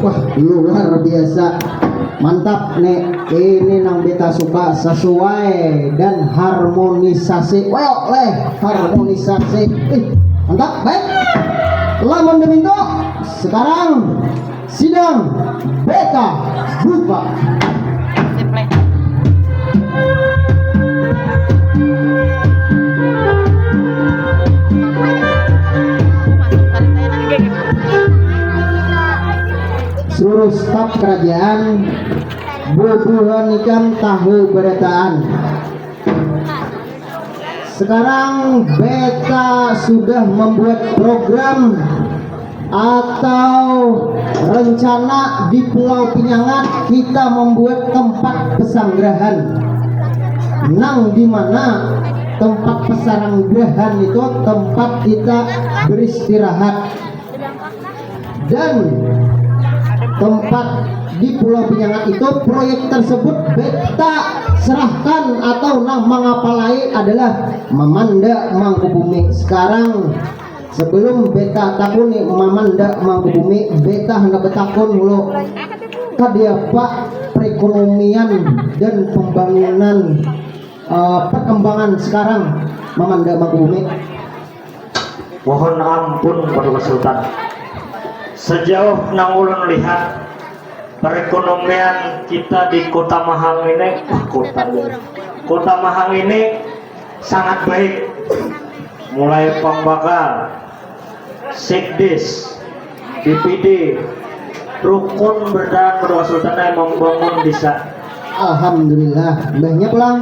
Wah, luar biasa, mantap nih. Ini nang beta suka, sesuai dan harmonisasi. Well, harmonisasi. Mantap, baik. Lamun demikian, sekarang sidang beta buka. Seluruh staf kerajaan bubuhan ikan tahu beretaan. Sekarang beta sudah membuat program atau rencana di Pulau Pinyangat kita membuat tempat pesanggerahan. Nang dimana tempat pesanggerahan itu tempat kita beristirahat, dan tempat di Pulau Pinyangat itu proyek tersebut beta serahkan atau nang mengapalai adalah Mamanda Mangkubumi. Sekarang sebelum beta takuni Mamanda Mangkubumi, beta hendak betakun dulu kadia Pak perekonomian dan pembangunan perkembangan sekarang Mamanda Mangkubumi. Mohon ampun pada Sultan. Sejauh nang ulun lihat perekonomian kita di Kota Mahang ini, Kota Mahang ini sangat baik. Mulai pembakar, sekdes, BPD, rukun berdan pada Sultan yang membangun desa. Alhamdulillah, mbahnya pulang.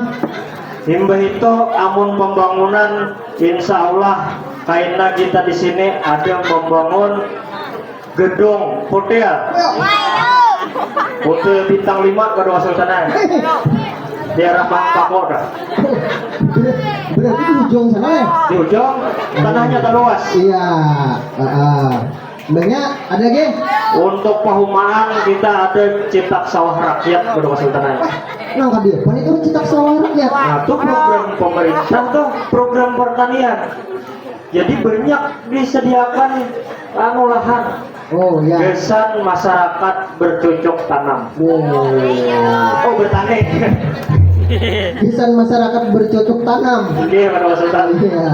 Himbah itu amun pembangunan, insya Allah karena kita di sini ada membangun gedung hotel bintang 5 kedua Sultan daerah Bangpako dah. Berarti di ujung sana ya? Di ujung tanahnya terluas. Iya. Mbaknya ada lagi? Untuk perumahan kita ada cetak sawah rakyat kedua Sultan. Nang kadir, pan itu cetak sawah rakyat. Nah, itu program pemerintah tuh, program pertanian. Jadi banyak disediakan lahan. Oh ya. Desain masyarakat bercocok tanam. Oh bertani. Desain masyarakat bercocok tanam. Iya, pada Sultan. Iya.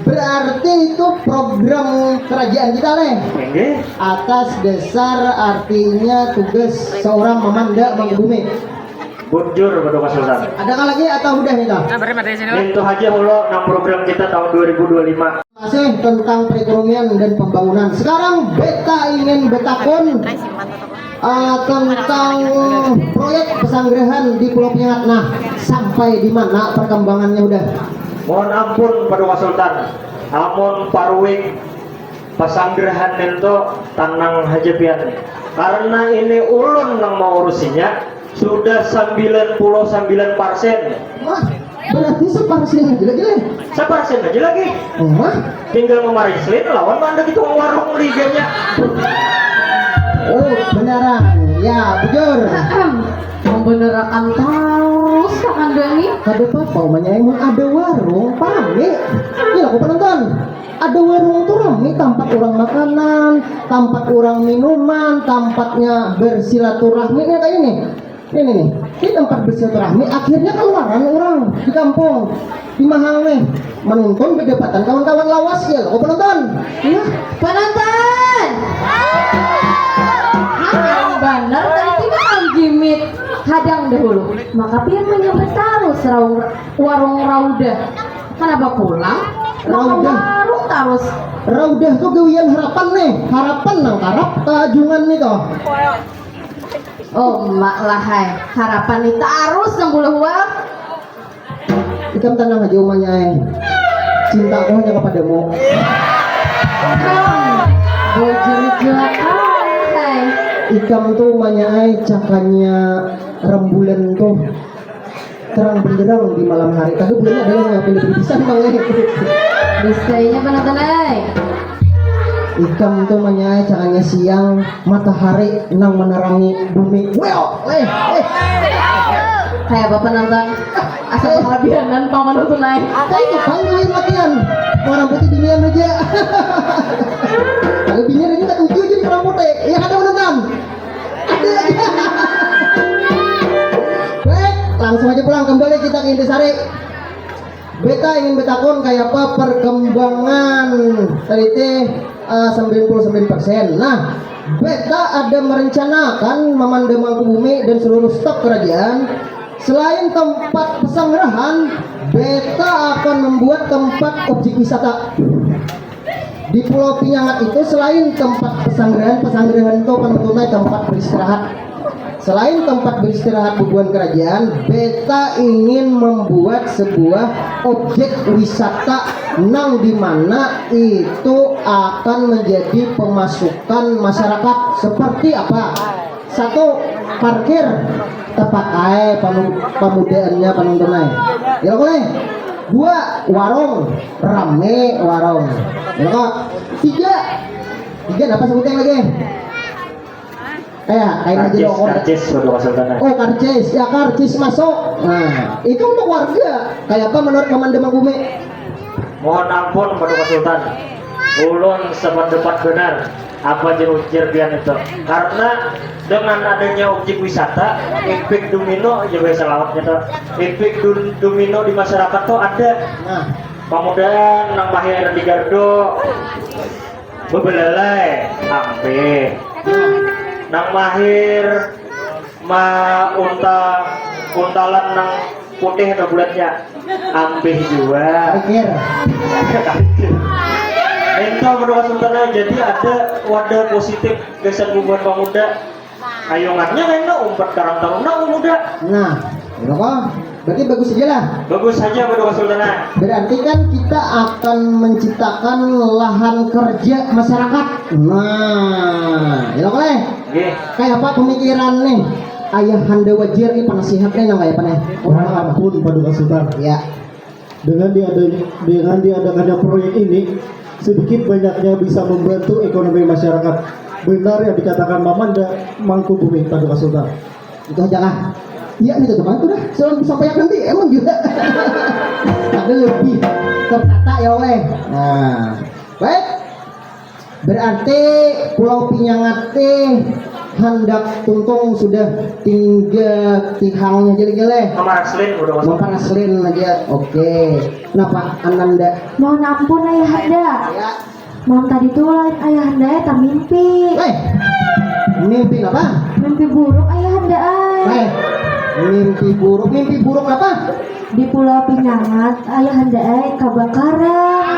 Berarti itu program kerajaan kita leh. Nggih. Atas dasar artinya tugas seorang Mamanda Mangkubumi. Bujur pada Sultan. Adakah lagi atau udah nih kak? Itu aja holo nang program kita tahun 2025. Masih tentang perekonomian dan pembangunan. Sekarang beta ingin betakun tentang proyek pesanggerahan di Pulau Pinyangat. Nah, sampai di mana perkembangannya udah? Mohon ampun pada Sultan. Amun parwing pasanggrahan itu tanang hajapian. Karena ini ulun yang mau urusinya sudah 99%. Wah, berarti separsen aja lagi leh. Sepersen aja lagi. Wah, Tinggal memarislin lawan mana gitu warung liganya. oh beneran, ya bujur. Membenerakan terus Kakanda nih. Ada apa umanya emang ada warung rame. Gila aku penonton. Ada warung tuh rame, tempat orang makanan, tempat orang minuman, tempatnya bersilaturahmi kayak ini. Ini nih, ini tempat bersilaturahmi. Akhirnya keluaran orang di kampung, di Mahang nih, menonton berdebatan kawan-kawan lawas ya. Aku penonton. Ya, Penonton. Yang benar tadi tidak gimmick hadang dahulu. Maka pian menyambut terus warung Raudah. Kenapa pulang? Raudah. Warung terus. Raudah tuh gawian harapan nih, harapan nang karap kajungan nih toh. Oh mak lahai, harapan itu terus yang boleh uang. Ikam tenang aja umanya cinta aku hanya kepadamu. Bojol jelek. Ikam tuh umanya cakanya rembulan tuh terang benderang di malam hari. Tapi bulannya adalah ngapain lebih bisa bang. Bisanya penonton Ikam tuh umanya cakanya siang matahari nang menerangi bumi. Well, kayak apa penonton? Asal kelebihanan paman nonton naik. Kayak panggilin latihan. Orang putih dinian aja. Kalau binian ini tak uji jadi orang putih. Ya ada menonton. Baik, langsung aja pulang. Kembali kita ke Intisari. Beta ingin betakon kayak apa perkembangan tadi teh 99%. Nah, beta ada merencanakan memandang Mangkubumi dan seluruh staf kerajaan. Selain tempat pesanggrahan, beta akan membuat tempat objek wisata di Pulau Pinyangat itu. Selain tempat pesanggrahan itu penentunya tempat beristirahat. Selain tempat beristirahat bubuan kerajaan, beta ingin membuat sebuah objek wisata nang dimana itu akan menjadi pemasukan masyarakat. Seperti apa? Satu, parkir tepat pemudaannya penontonnya. Ya boleh. Dua, warung rame warung. Ya kok. Tiga apa sebutnya lagi? Kayak Karcis untuk Sultan. Oh karcis, ya karcis masuk. Nah itu untuk warga. Kayak apa menurut Kamanda Mangkubumi? Mohon ampun Paduka Sultan. Ulun sependapat benar apa jerukir pian itu. Karena dengan adanya objek wisata, efek domino juga selawatnya tuh. Efek domino di masyarakat tuh ada. Nah, Pemudaan nang mahir di Gardo bebelalai ampe nang mahir untalan nang putih atau bulatnya ampe juga parkir. Minta Paduka Sultan. Jadi ada wadah positif geser bubuan pemuda ayungannya kayaknya umpat karang taruna pemuda. Nah, ya kok. Berarti bagus aja lah. Bagus saja Paduka Sultan. Berarti kan kita akan menciptakan lahan kerja masyarakat. Nah, ya boleh. Nggih. Kayak apa pemikiran nih? Ayah Handa Wajir ini penasihatnya nang kayak apa nih? Ampun Paduka Sultan. Ya. Dengan diadakannya proyek ini, sedikit banyaknya bisa membantu ekonomi masyarakat. Benar yang dikatakan Mamanda Mangkubumi Paduka Sultan. Itu aja lah. Iya nih teman tuh dah. Selalu sampai nanti emang juga. Ada lebih tertata ya oleh. Nah, baik. Berarti Pulau Pinyangat hendak tuntung sudah tinggal tihangnya jadi Memaraslin Paduka Sultan. Memparaslin aja. Oke. Kenapa Ananda? Mohon ampun Ayahanda. Ya. Mam tadi tuh lain Ayahanda tak mimpi. Mimpi apa? Mimpi buruk Ayahanda Mimpi buruk apa? Di Pulau Pinyangat Ayahanda kebakaran.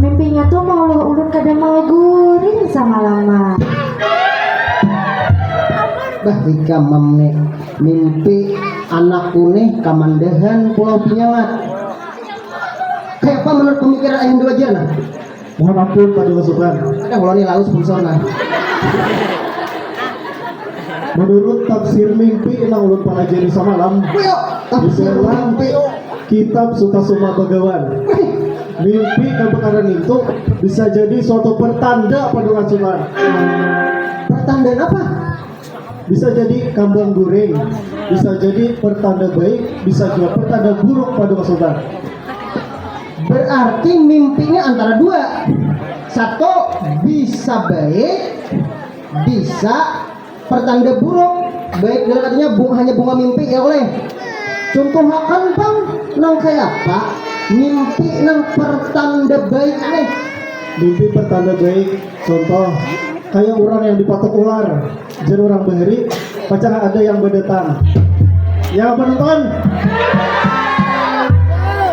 Mimpinya tuh mau ulun kada mau guring sama lama. Bah jika mimpi anakku nih kamandahan Pulau Pinyangat. Kayak apa menurut pemikiran aing dua aja nah? Mohon ampun pada Sukan. Ada uloni lalu sponsorna. Menurut tafsir mimpi yang ulun pelajari samalam, Ayo, tafsir mimpi. kitab Sutasoma Bagawan. Mimpi kebakaran itu bisa jadi suatu pertanda pada Sukan. Pertanda apa? Bisa jadi kambang goreng, bisa jadi pertanda baik, bisa juga pertanda buruk pada Sukan. Berarti mimpinya antara dua. Satu bisa baik, bisa pertanda buruk. Baik dalam artinya hanya bunga mimpi ya oleh. Contoh akan bang, nang kayak apa? Mimpi nang pertanda baik nih. Mimpi pertanda baik, contoh kayak orang yang dipatok ular, jadi orang bahari, pacar ada yang berdatang. Yang menonton,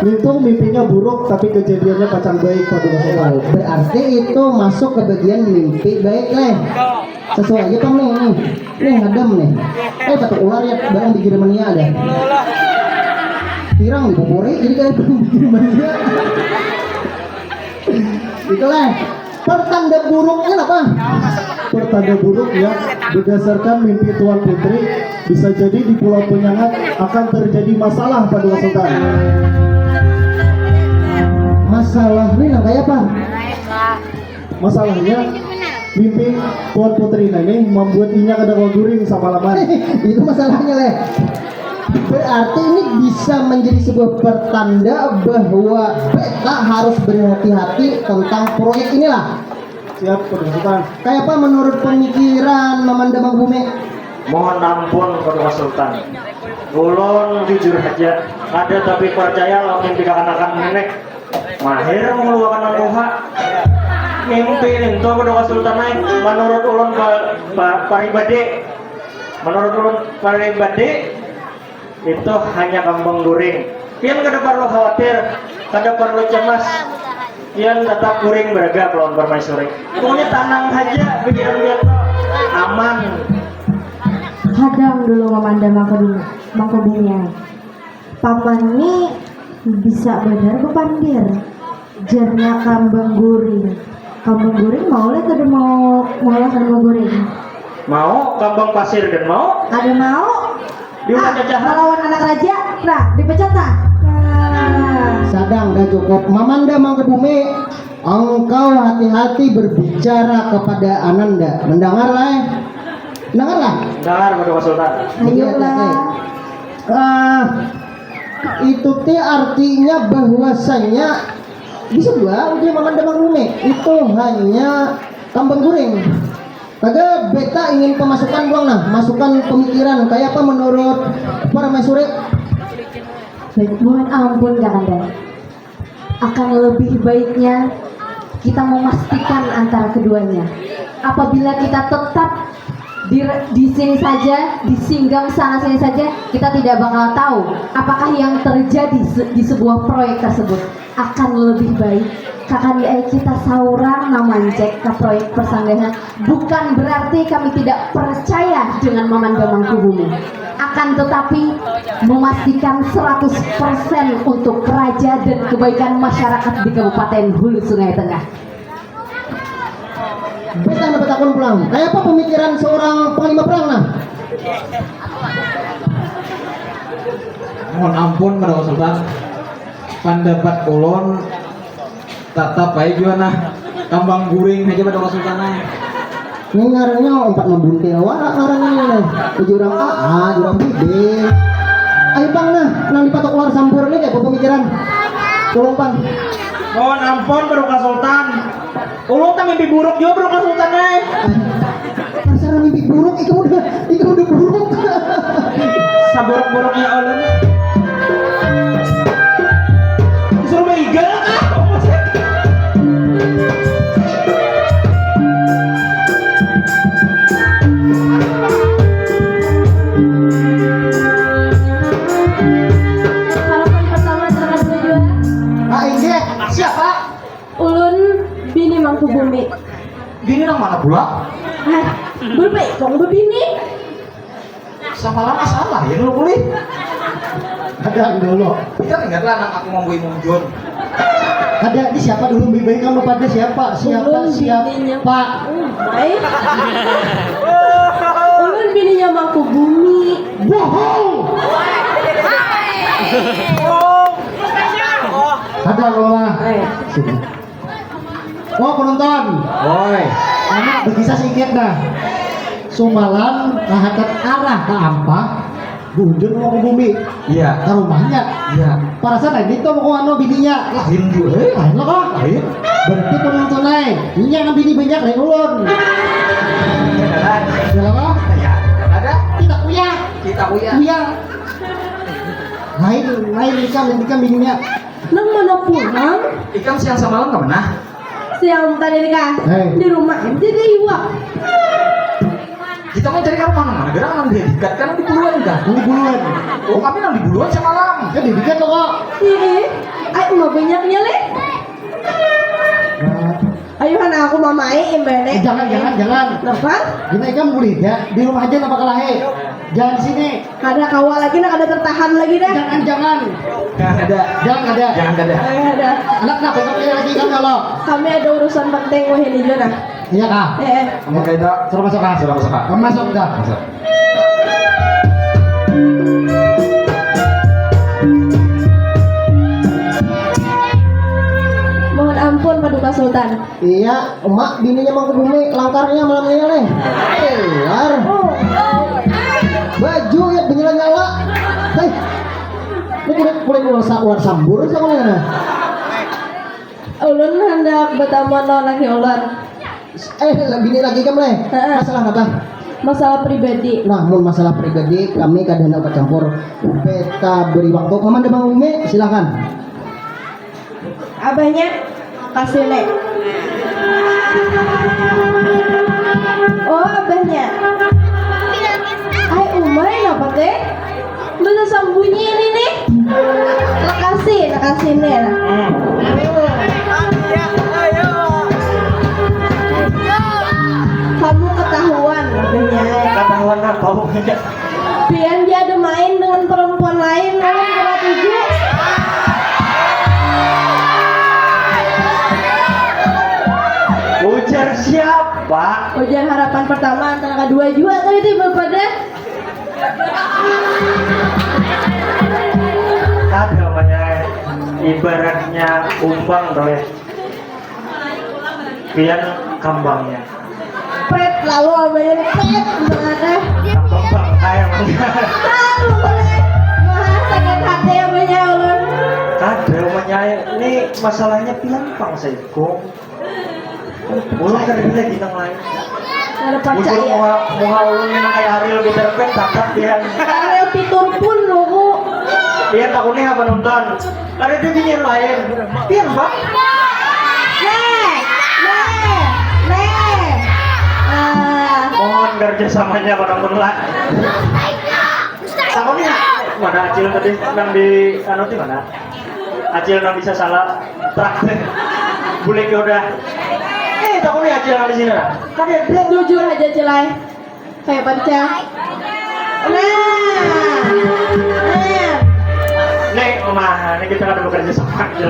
itu mimpinya buruk tapi kejadiannya pacar baik pada Sukan. Berarti itu masuk ke bagian mimpi baik nih. Sesuai aja bang nih. Nih ngadem nih. Patok ular ya, barang di Jermania ada. Pirang dipopori jadi kayak bikin mania. Itulah pertanda buruknya apa? Pertanda buruk ya, berdasarkan mimpi Tuan Putri, bisa jadi di Pulau Penyengat akan terjadi masalah pada Sukan. Masalah ini nang kayak apa? Masalahnya mimpi Tuan Putri ini membuat Inya kada guring sama laman. Itu masalahnya leh. Berarti ini bisa menjadi sebuah pertanda bahwa beta harus berhati-hati tentang proyek inilah. Siap pada Sukan. Kayak apa menurut pemikiran Mamanda Bumi? Mohon ampun pada Sultan. Ulun jujur aja, ada tapi percaya lo mimpi akan nenek. Mahir mengeluarkan angkuha. Mimpi itu pada Sultan naik. Menurut ulun paribadi, menurut ulun paribadi itu hanya kambang goreng. Pian kada perlu khawatir, kada perlu cemas. Pian tetap goreng beragam lawan permaisuri. Pokoknya tenang aja, pikiran pian aman. Hadang dulu Mamanda Mangko Bumi. Paman ini bisa benar bepandir. Jernya kambang goreng. Kambang goreng mau lah kada mau lah kambang goreng. Mau kambang pasir dan mau Ada mau? Melawan anak raja, nah dipecat nah. Sadang dah cukup. Mamanda Mangko Bumi, engkau hati-hati berbicara kepada Ananda. Mendengarlah. Mendengarlah. dengar pada Sultan. Ayolah. Itu teh artinya bahwasanya bisa dua udah Mamanda Mangko Bumi itu hanya kambang goreng. Kagak beta ingin pemasukan uang nah, masukan pemikiran kayak apa menurut para maisuri? Baik, mohon ampun Kakanda. Akan lebih baiknya kita memastikan antara keduanya. Apabila kita tetap di sini saja, disinggam sana sini saja, kita tidak bakal tahu apakah yang terjadi di sebuah proyek tersebut. Akan lebih baik kakanda kita saurang namancek ke proyek persanggahan. Bukan berarti kami tidak percaya dengan Mamanda Mangko Bumi, akan tetapi memastikan 100% untuk raja dan kebaikan masyarakat di Kabupaten Hulu Sungai Tengah. Beta dapat takun pulang. Kayak apa pemikiran seorang panglima perang nah? Mohon ampun pada Sultan. Pendapat ulun tetap baik juga nah. Kambang guring aja pada Sultan nah. Ini ngarannya empat membuntil warak ngarannya nih. Jurang A, jurang B. Ayo bang nah, nang dipatok ular sampur ini kayak apa pemikiran? Tolong bang. Mohon ampun pada Sultan. Ulun tak mimpi buruk juga pada Sultan nih. Pasar mimpi buruk, itu udah buruk. Saburuk-buruknya ulun. Disuruh begal ah. Harapan pertama terhadap dua. Iya, siapa? Ulun bini Mangko Bumi. Gini nang mana pula? Berbaik kong bebini. Sama lama salah ya dulu boleh. Ada dulu. Kita ingatlah anak aku mau munjun. Ada ini siapa dulu baik kamu pada siapa? Siapa? Baik. Ulun bininya Mangku Bumi. Bohong. Ada lola. Oh penonton. Woi. Anak berkisah sedikit dah. Sumalan ngahakat arah ke Ampah. Bujur mau ke Bumi. Iya. Ke rumahnya. Iya. Para sana itu mau anu bininya. Lain juga. Lain lo kok. Lain. Berarti penonton naik. Ini yang bini banyak lain ulun. Ya lo kok. Ya. Ada. Kita punya. Kita punya. Punya. Lain nikah bininya. Nang mana pulang? Ikam siang semalam kemana? Siang tadi nikah. Di rumah aja di Iwa. Kita mau cari kamu mana? Gerak nang didikat kan di Buluan kan? Ini buluan. Oh kami nang di Buluan semalam. Kan didikat lo kok. Ih, ayo mah banyaknya le. Ayo kan aku mamai embene. Jangan. Kenapa? Gini kan boleh ya. Di rumah aja apa kalahe. Jangan di sini. Ada kawal lagi, nak ada tertahan lagi dah. Jangan. Jangan ada. Jangan ada. Ada. Anak kenapa kamu lagi kan kalau? Kami ada urusan penting wah ini juga nah. Iya kak. Kamu kayak Suruh masuk kak. Kamu masuk dah. Masuk. Mohon ampun Paduka Sultan. Iya, emak bininya mau ke Bumi, langkarnya malam ini nih. Keluar. Baju ya bininya nyala. Hei. Ini kulit ular sambur sama mana? Ulun hendak bertamu lagi ular. Bini lagi kamu nih. Masalah apa? Masalah pribadi. Nah, mau masalah pribadi kami kadang hendak campur. Beta beri waktu. Kamu ada Bang Umi, silakan. Abahnya kasih nek. Oh abahnya. Ay umay apa teh? Bisa sambunyi ini nih. Nakasih nih. Kamu ketahuan abahnya. Ketahuan apa pokoknya? Biar dia ada main dengan perempuan lain malam kelas 7. Ujar siapa? Ujian harapan pertama antara kedua juga tadi itu bapak deh. Ada namanya ibaratnya umpang tuh ya. Pian kambangnya. Pret lalu abahnya pret gimana? Kambang kayak mana? Lalu boleh mahal sakit hati abahnya ulun. Ada namanya ini masalahnya pilampang Seko. Ulun kan lagi nang lain. Ada Udah percaya. mau ulun nang kayak hari lebih terpen tatap pian. Karena pitur pun logo. Pian tak unih apa nonton. Ada dia bingung lain. Pian bang. Mohon kerjasamanya pada menolak. Tak unih mana Acil tadi nang di anu di mana? Acil nang bisa salah traktir. Boleh ke udah. Tak unih Acil nang di sini lah. Kan dia Jujur aja Cilai. Kayak baca. Nek, mah, ini kita ada bekerja sama Acil.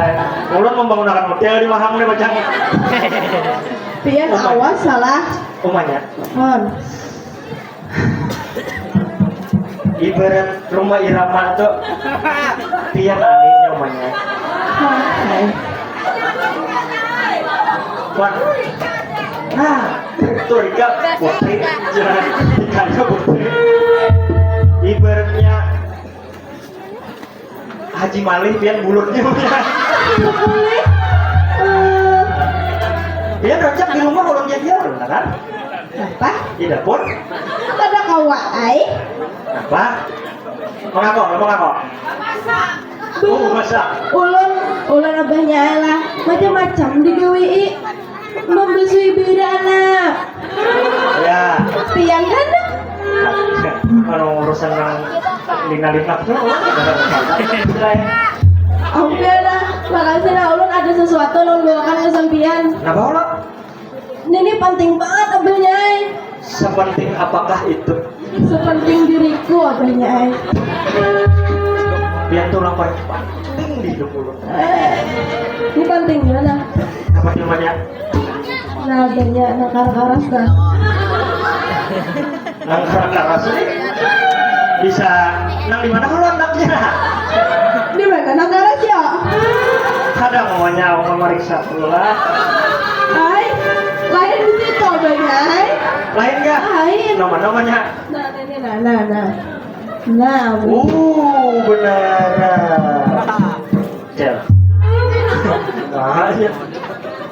Ulun membangunkan hotel di Mahang nih bacaan. Pian awas salah. Umanya. Mon. Ibarat rumah irama itu pian anehnya umanya. Wan. Nah, itu Rika putri, jangan Rika putri. Ibaratnya Haji Malih pian bulutnya. Boleh. Pian rancak di rumah orang dia kan? Apa? Di dapur. Ada kawai. Apa? Mengako. Oh, masak. Ulun abahnya lah macam-macam di GWI membesui beda anak. Ya. Pian kan? Kalau urusan yang lina-lina tuh, Oke lah, makasih lah ulun ada sesuatu ulun bawakan ke sampian. Kenapa lo? Ini penting banget abahnya. Sepenting apakah itu? Sepenting diriku abahnya. Biar tulang paling penting di hidup lo. Ini penting gimana? Apa namanya? Nah, adanya nakar karas dah. Langkah karas ini bisa nang di mana kalau anaknya? Di mana nakar karas ya? Ada maunya mau meriksa pula. Hai, lain di situ adanya. Hai, Lain nggak? lain. Namanya? Nah, ini nah. Nah, Beneran. Cel. Nah, ya.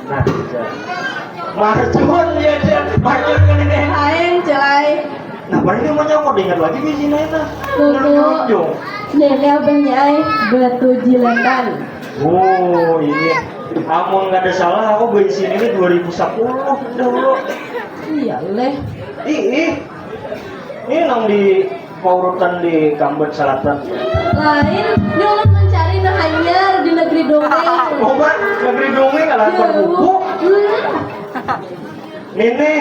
Nah, Cel. Marcon ya, Cel. Marcon kan ini. lain celai. Nah, paling dia mau nyokot ingat lagi di sini itu. Tutu. Nenek abahnya batu jiletan. Oh, ini. Amun nggak ada salah, aku beli sini ini 2010 dahulu. Iya leh. Ini nang di paurutan di Kambet Selatan. Lain, dia orang mencari hanyar di negeri dongeng. Oh, Bang, negeri dongeng nggak lapar buku. Ini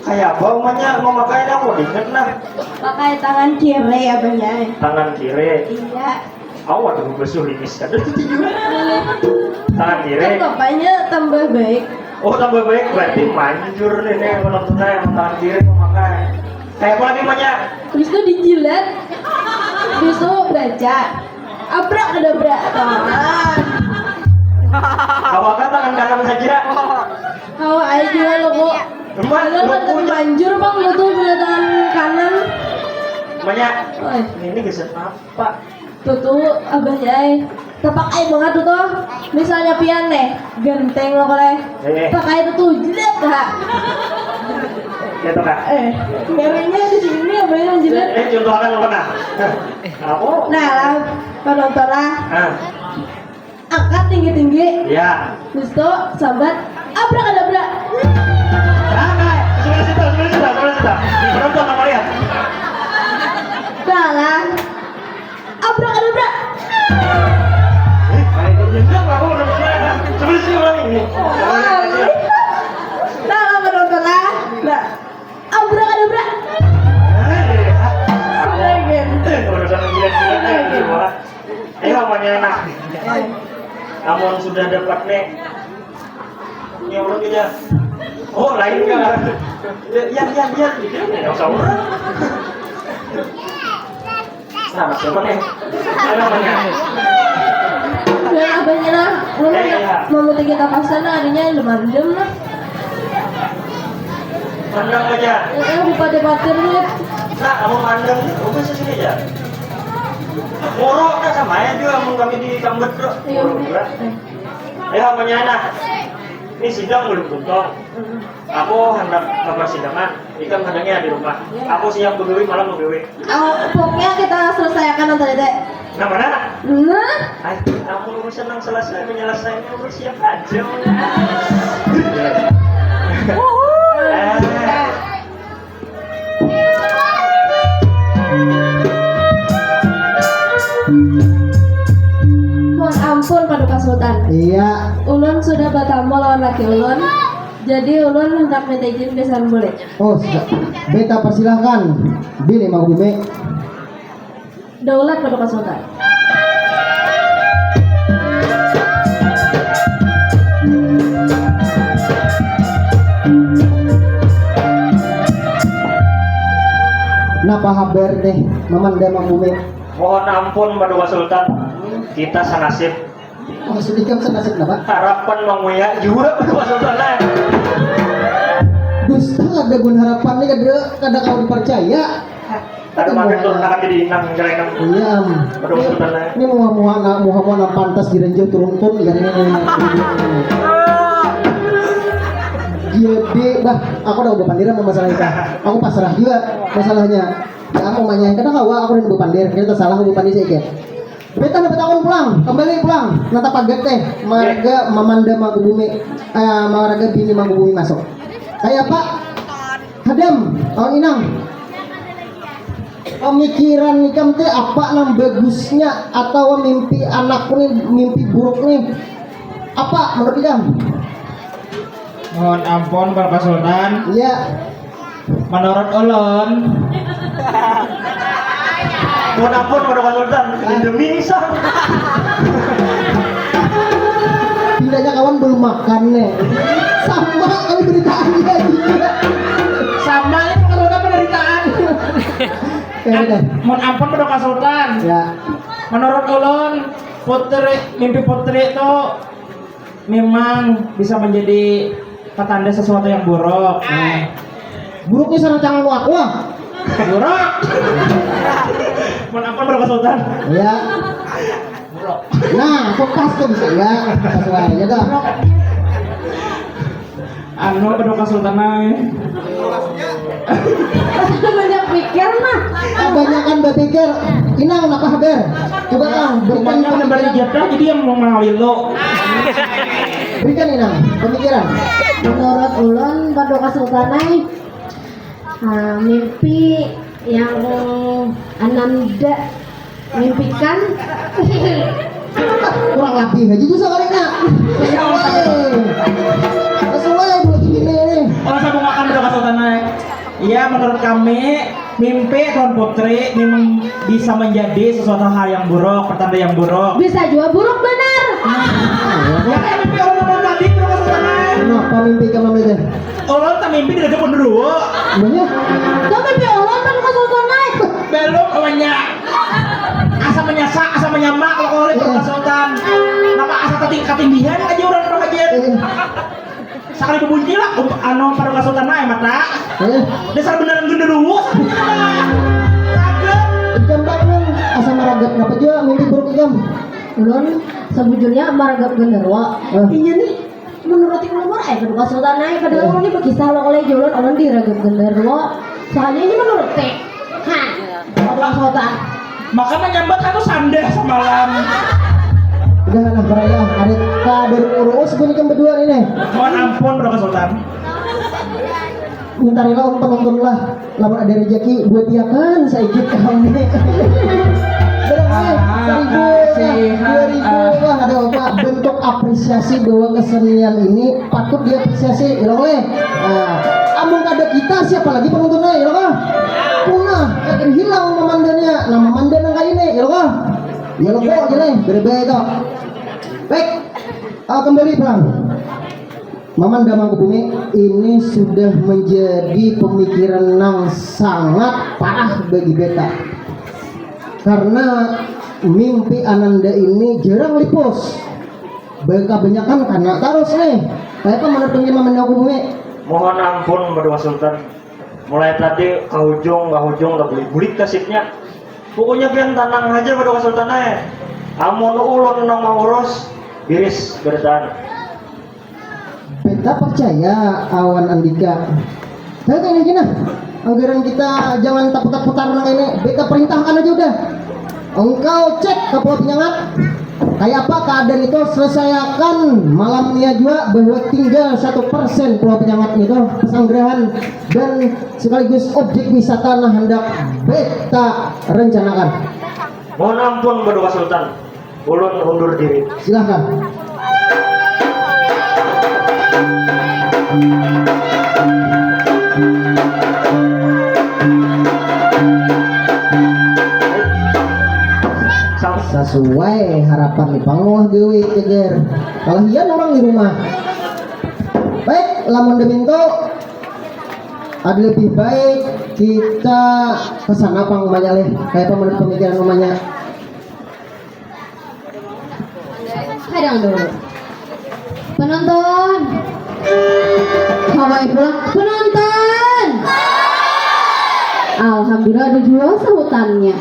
kayak apa umumnya memakai aku inget nah. Pakai tangan kiri abahnya. Tangan kiri. Iya. Awas aku besuh limis kan itu juga. Tangan Kan kiri. bapaknya tambah baik. Oh, tambah baik berarti manjur nih menontonnya yang tangan kiri memakai. Kayak apa nih banyak? Habis itu dijilat. Habis itu baca. Abrakadabra. Awaknya tangan kanan saja. Awak aja lo kok. Emang Kalau kan tapi manjur bang lo tuh bila tangan kanan. banyak. Oi, Ini geser apa? tuh abahnya tepak air banget tuh. Misalnya pian nih, genteng lo koleh. Pakai itu tuh jilat kak. Gitu kak. Merahnya di sini abahnya jilat. Contoh akan lo pernah. Aku. Nah lah, penonton lah. Angkat tinggi-tinggi. Ya. Terus tuh sambat abrakadabra. Sebelah situ. Penonton nama lihat. Nah lah, abrakadabra. Sebelah sini orang ini. Nah lah penonton lah. Nah, abrakadabra. Ayo namanya enak. Namun sudah dapat nih. Ini orang aja. Oh lain kan? Ya. Nggak usah orang. Nah, siapa nih? Namanya. Dan abahnya lah, mau kita pasang harinya lemandem lah. Mandang aja. Dipatir-patir nih. Nah, kamu mandang nih, kamu bisa sini aja. Moro kan sama ya juga, mau kami di Kambet bro. Ayo apanya enak? Ini sidang belum tuntung. Aku hendak ke persidangan, ikan handangnya di rumah. Aku siang begawi, malam begawi. Pokoknya kita selesaikan nanti deh. Nah mana? Nah, Aku senang selesai menyelesaikan, aku siap aja. mohon ampun Paduka Sultan. Iya. Ulun sudah bertamu lawan laki ulun. Jadi ulun hendak minta izin besan boleh. Oh, beta persilahkan. Bini mau bumi. Daulat Paduka Sultan. Napa haber deh, memanda mau bumi. Mohon ampun Paduka Sultan, kita sanasib. Oh, sedikit senasib napa? Harapan menguyak juga Paduka Sultan. Dusta ada gun harapan nih kada kau dipercaya. Ada makin turun akan jadi inang jelengan. Iya. Paduka Sultan. Ini muha pantas direnjau turun-turun ya ini. Jadi, bah, aku udah bepandir sama masalah itu. Aku pasrah juga masalahnya. Ya, aku manyain karena aku udah bepandir. Kita salah aku bepandir sih kayak. Beta dapat aku pulang, kembali pulang. Nata paget teh, marga mamanda magubumi, marga bini magubumi masuk. Kayak Pak Hadam, tahun inang. Pemikiran nikam teh apa nang bagusnya atau mimpi anakku nih, mimpi buruk nih? Apa menurut ikam? Mohon ampun Bapak Sultan. Iya. Menurut ulun, Mohon ampun Paduka Sultan, demi sang. makan nih. Sama kali beritaannya juga. Sama ini pengasutan penderitaan. Kayak gitu. Mohon ampun pada Sultan. Ya. Menurut ulun mimpi putri itu memang bisa menjadi petanda sesuatu yang buruk. Buruknya sarang tangan aku ah. Buruk. Mohon ampun pada Sultan. Ya. Buruk. Nah, aku custom bisa ya. Sesuai aja dah. Anu pada Sultan naik. Banyak pikir mah. Kebanyakan berpikir, inang nak haber. Coba kang berikan Rumahnya udah bari pemikiran. jatah jadi yang mau ngawin lo. Berikan inang pemikiran. Menurut ulun pada kesultanan mimpi yang Ananda mimpikan Kurang lebih aja juga kali nak. Sesuai dulu gini nih. Oh, saya mau makan pada Sultan naik. Iya, menurut kami mimpi Tuan Putri memang bisa menjadi sesuatu hal yang buruk, pertanda yang buruk. bisa juga buruk benar. Ya kayak mimpi orang tadi pada Sultan naik. Kenapa mimpi kamu itu? Orang tak mimpi tidak ada dulu. Banyak. Kau mimpi ulun pada kesultanan. Belum banyak. Asa menyasak, asa menyamak kalau oleh pada Sultan. Nama asa ketindihan aja orang kajian. Sekali berbunyi lah, anu pada Sultan naik mata. Dasar beneran genderuwo. Kagak. Jambak nang asam maragat kenapa juga mimpi buruk ikam? Ulun sebujurnya maragap genderwa. Iya nih. Menurut ulun pada kesultanan padahal ulun ini berkisah lo oleh julun ulun diragap genderwa. Soalnya ini menurut teh. Hah. Pada kesultanan. Makanya nyambat kan tuh sandah semalam. Udah anak beraya, ada kader urus gue nikam berdua ini. Mohon ampun pada Sultan. Minta rela om penonton lah. Lamun ada rezeki buat dia kan saya ikut kamu nih. Berapa? 1.000 lah, 2.000 lah. Ada apa? Bentuk apresiasi bahwa kesenian ini patut diapresiasi. Ya oleh. Amun ada kita siapa lagi penontonnya? Ya kah? Punah, akan hilang memandannya. Nah memandan yang kayak ini, ya kah? Ya lo kok aja nih, beda-beda itu. Baik, kembali pulang. Maman Damang ke Bumi ini sudah menjadi pemikiran yang sangat parah bagi beta. Karena mimpi Ananda ini jarang lipus. Kebanyakan karena terus nih. Kayak apa menurut Maman Damang ke Bumi? Mohon ampun pada Sultan. Mulai tadi ke ujung gak beli bulik kasihnya. Pokoknya pian tanang aja pada Sultan aja. Amun ulun nang mau urus iris berdan. Beta percaya awan Andika. Saya kayak gini nah. Anggaran kita jangan putar-putar nang ini. Beta perintahkan aja udah. Engkau cek ke Pulau Penyengat. Kayak apa keadaan itu selesaikan malamnya juga bahwa tinggal 1% Pulau Penyengat itu pesanggerahan dan sekaligus objek wisata nah hendak beta rencanakan. Mohon ampun pada Sultan. Ulun undur diri. Silahkan. Sesuai harapan di panguah dewi ceger. Kalau hian orang di rumah. Baik, lamun deminto ada lebih baik kita kesana pang umanya leh. Kayak apa menurut pemikiran umanya? Kadang dulu. Penonton. Kawai pulang. Penonton. Alhamdulillah ada juga sahutannya.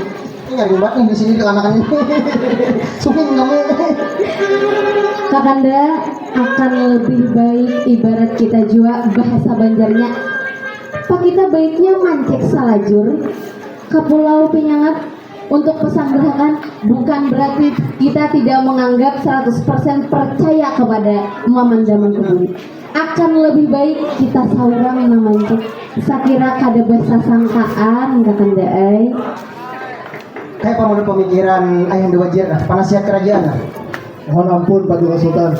Ini nyari banget nih di sini kelanakan ini. Suping kamu. Kakanda akan lebih baik ibarat kita juga bahasa Banjarnya. Pak kita baiknya mancek salajur ke Pulau Penyengat untuk pesanggerahan, bukan berarti kita tidak menganggap 100% percaya kepada Maman Damang ke Bumi. Akan lebih baik kita saurang memancing. Sakira kada bersasangkaan kakanda ai. Kayak apa menurut pemikiran ayah Dewajir penasihat kerajaan? Mohon ampun Pak Dua Sultan.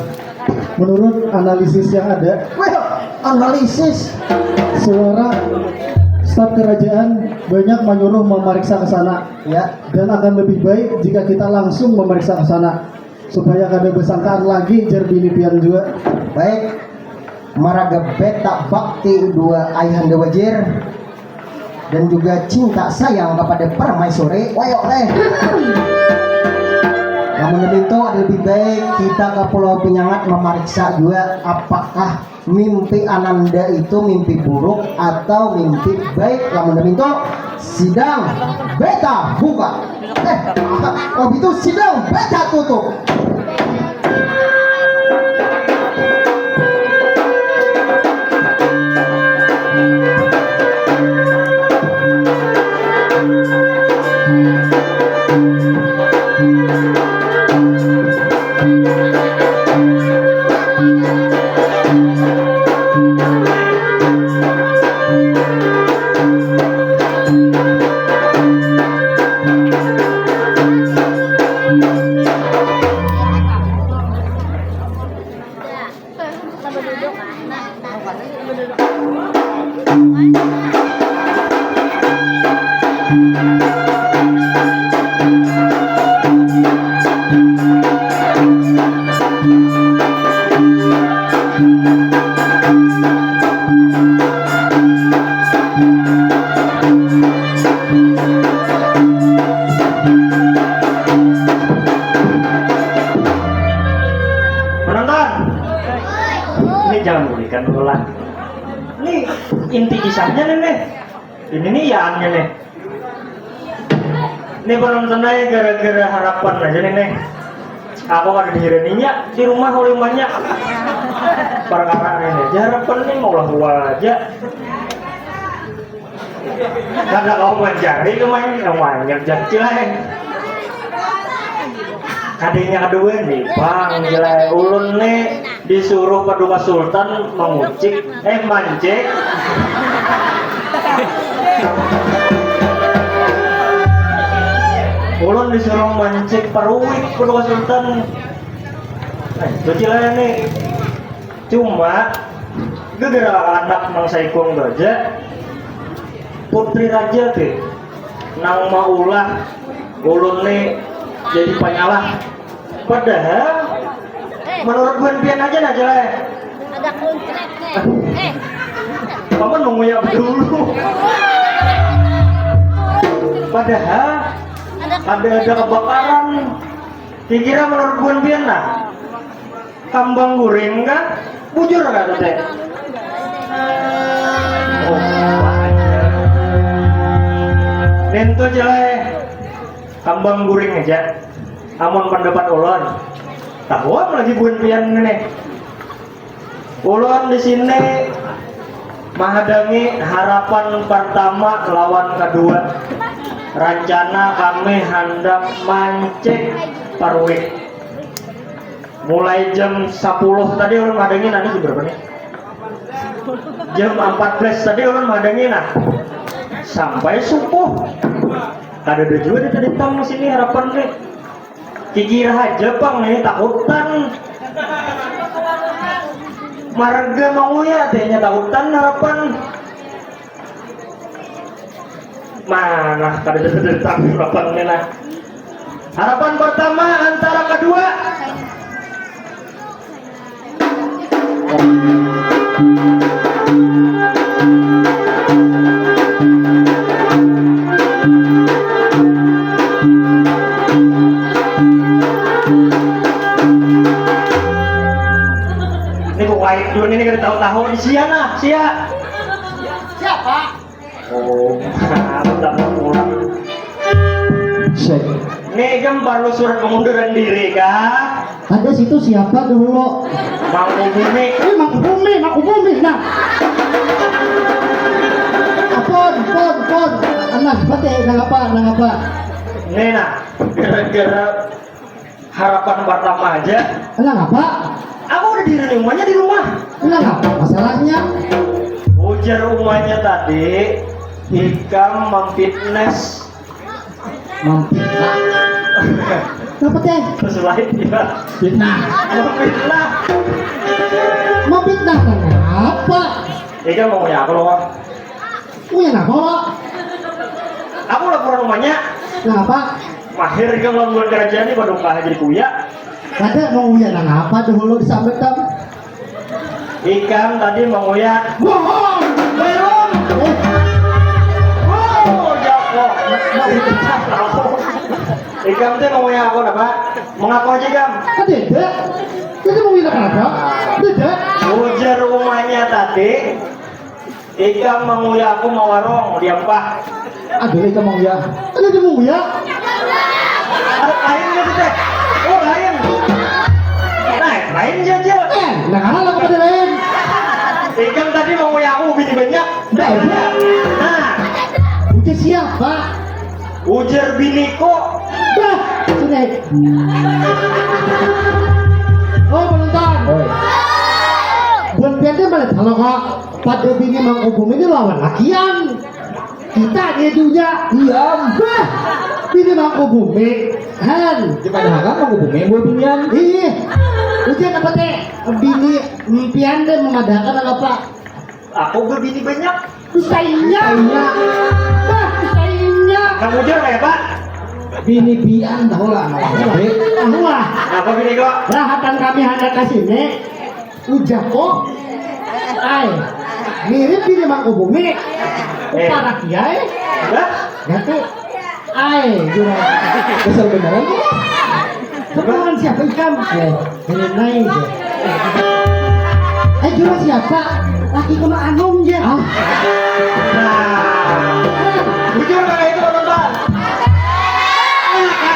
Menurut analisis yang ada, Analisis. suara staf kerajaan banyak menyuruh memeriksa ke sana, Ya. dan akan lebih baik jika kita langsung memeriksa ke sana supaya kada bersangkaan lagi jar bilipian juga. baik maraga beta bakti dua ayahanda wajir dan juga cinta sayang kepada permaisuri. Wayo leh. Namun itu lebih baik kita ke Pulau Penyengat memeriksa juga apakah mimpi Ananda itu mimpi buruk atau mimpi baik. Namun itu sidang beta buka. Oh itu sidang beta tutup. Jangan berikan ulang. Ini inti kisahnya nih. Ini nih yaannya nih. Ini penontonnya gara-gara harapan aja nih. Aku ada di Hiraninya di rumah oleh banyak perkara ini. Harapan nih mau lah aja. Karena kau mencari kemarin banyak jacilai. Adiknya kedua nih, Bang Jelai ulun nih disuruh Paduka Sultan mancing. Ulun disuruh mancing Paruwik Paduka Sultan. Nah, itu Jelai nih. Cuma gara anak Mang Saikong aja putri raja tuh nang maulah ulun nih jadi penyalah. Padahal menurut Buan aja nah Jelai. Ada kuncretnya. Kamu nunggu ya dulu. Padahal ada kebakaran. Kira menurut Buan nah kambang guring kan bujur kan teh. Oh, Nento Jelai kambang guring aja. Amun pendapat ulun, tahu apa lagi Buan nih? Ulun di sini menghadapi harapan pertama lawan kedua. Rencana kami hendak mancing Paruwik. Mulai jam 10 tadi ulun menghadapi nanti jam berapa nih? Jam 14 tadi ulun menghadapi sampai subuh. Ada juga tadi tamu sini harapan nih. Kikir aja Bang nih takutan. Marga mau ya tehnya takutan harapan. Mana kada datang harapan nih. Harapan pertama antara kedua. Dulu ini kita tahu-tahu di Siana, Siapa? Oh, aku tak mau pulang. Ini kan baru surat pengunduran diri kah? Ada situ siapa dulu? Mang Bumi. Nah. Pon. Anak, bate, nang apa? Nih nah, gara-gara harapan pertama aja. Nang apa? Aku udah di rumah. Nang apa masalahnya? Ujar rumahnya tadi, Ikam memfitness. Mampirlah. Apa teh? Selain dia Fitnah. Memfitnah kenapa? Ikam mau ya aku loh. Punya apa lo? Aku laporan rumahnya. Kenapa? Mahir Ikam laporan kerajaan ini pada jadi kuya. Ada mau uya nang apa dulu disampaikan? Ikam tadi menguyak. Bohong. Belum. Oh, jauh. Ikam teh menguyak aku apa? Mengaku aja Ikam. Tidak. Jadi mau bilang apa? Tidak. Ujar rumahnya tadi. Ikam menguyak aku mau warung dia apa? Aduh, itu mau ya. Ada di mau ya. Lain gitu teh. Oh lain. Lain jajal. Nah, kalau kepada lain. Ikam tadi menguyak aku bini banyak. Nah, Nah, itu siapa? ujar biniku. Bah, sudah. Oh, penonton. Buat biarnya balik kalau kok pada bini Mang Obum ini lawan lakian. Kita dia juga. Iya. Bah, bini Mang Obum Han. Di padahal Mang Obum buat binian. Ih, ujian apa teh? Bini impian deh mengadakan apa? Aku berbini banyak. Ustainya. Bah, ustainya. Kamu ujar kayak Pak? Bini pian tahu lah namanya. Wah, Apa bini kok? rahatan kami hendak kasih nih. Ujah kok. Ay, mirip bini Mang Obum ini. Upara kiai. Hah? Ganti. Ay, jura. Besar beneran kok. Sekarang siapa ikan? Ini naik. Jura siapa? Laki kena anum ya. Nah, ujar kayak itu penonton.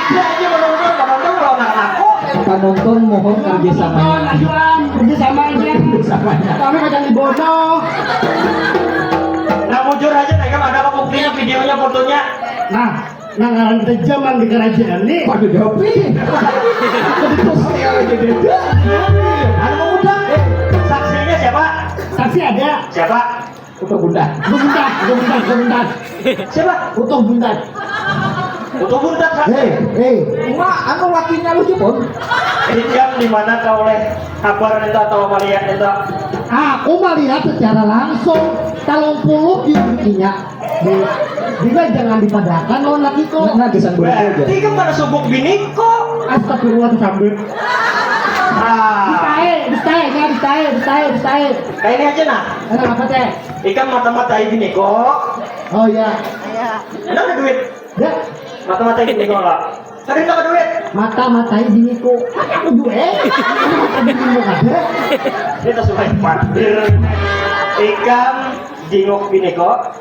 Ada aja penonton kalau nggak laku. Penonton mohon kerjasamanya. Kerjasamanya. Kami kadang dibono. Nah, mujur aja nih kan ada buktinya, videonya, fotonya. Nah, ngaran kita zaman di kerajaan nih. Waduh dopi. Ada pemuda. Saksinya siapa? Saksi ada. Siapa? Untuk bunda. Buntat. Siapa? Utuh buntat. Untuk buntat. Kak. Hei. Mak, anu lakinya lu Jepun. Jam di mana kau oleh kabar itu atau melihat itu? Aku melihat secara langsung. Talong puluh bikinnya. Juga jangan dipadakan lawan laki kok. Nah, kesan gue aja. Berarti kan pada subuk bini kok. Astagfirullah disambut. Ah, Distae. kayak ini aja nah. Enak apa teh? Ikan mata-matai bini kok. Oh ya. Ada ada duit. Ya. Mata-matai bini kok lah. Tadi nggak ada duit. Mata-matai biniku. Aku duit. Mata binimu ada. Kita suka parkir. Ikan jingok bini kok.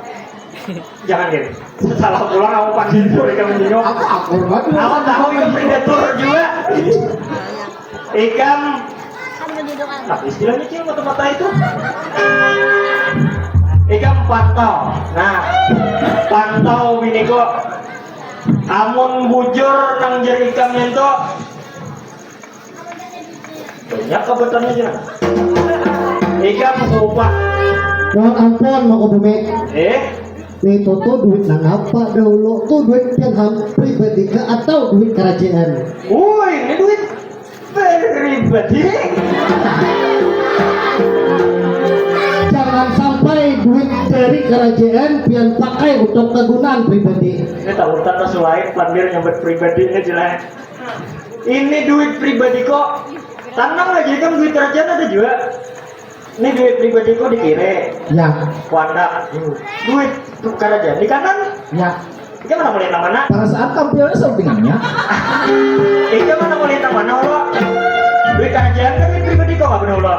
Jangan deh. Salah pulang aku panggil ikan menjingok. Aku banget. Aku tahu itu predator juga. Ikan. Nah, istilahnya cil mata-mata itu. Ikan pantau. Nah, pantau bini kok. Amun bujur nang jari ikannya itu banyak kebetulannya aja. Ikan sumpah. Mohon ampun mau bumi. Nih tuh duit nang apa dahulu tuh duit yang pribadi ke atau duit kerajaan? Woi, ini duit pribadi. Jangan sampai duit dari kerajaan pian pakai untuk kegunaan pribadi. Ini tahu tanda sulai planir nyambut pribadinya jelek. Ini duit pribadi kok. Tenang aja kan duit kerajaan ada juga. Ini duit pribadi kok dikira. Ya, Wanda. Duit kerajaan di kanan. ya. Ika mana mulai mana? Pada saat tampilnya sampingannya. Ika mana mulai mana Allah? Duit kerajaan kan duit pribadi kok nggak benar Allah.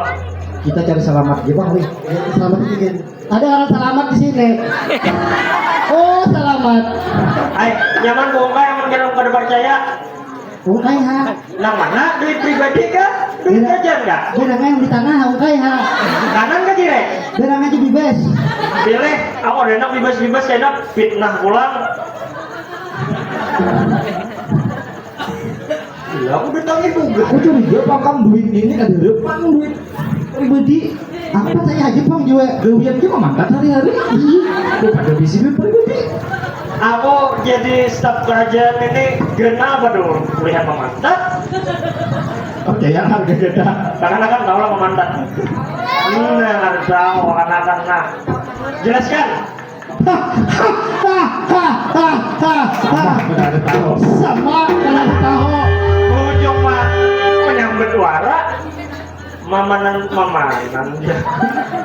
Kita cari selamat aja bang. Selamat bikin. Ada orang selamat di sini. Oh, selamat. Ay, nyaman bongkar yang mengenal pada percaya. Ungkai ha. Nang mana duit pribadi kah? Duit kerajaan kah? Berang yang di tanah ungkai ha. Kanan kah kiri? Berang aja bebas. Pilih, aku ada enak bebas-bebas enak fitnah pulang. Iya, aku ditangin juga. Aku curiga pangkam duit ini kan depan duit pribadi. Apa saya aja pang juga. Gawian kita mangkat hari-hari. Daripada di sini pribadi. Aku jadi staf kerajaan ini gena apa dulu? Melihat memantat. Oke, yang harga gede. Karena kan tahu lah memantat. Harus tahu anak-anak. Nah, jelaskan. Benar tahu. Sama kalau tahu. Ujung mah menyambut wara.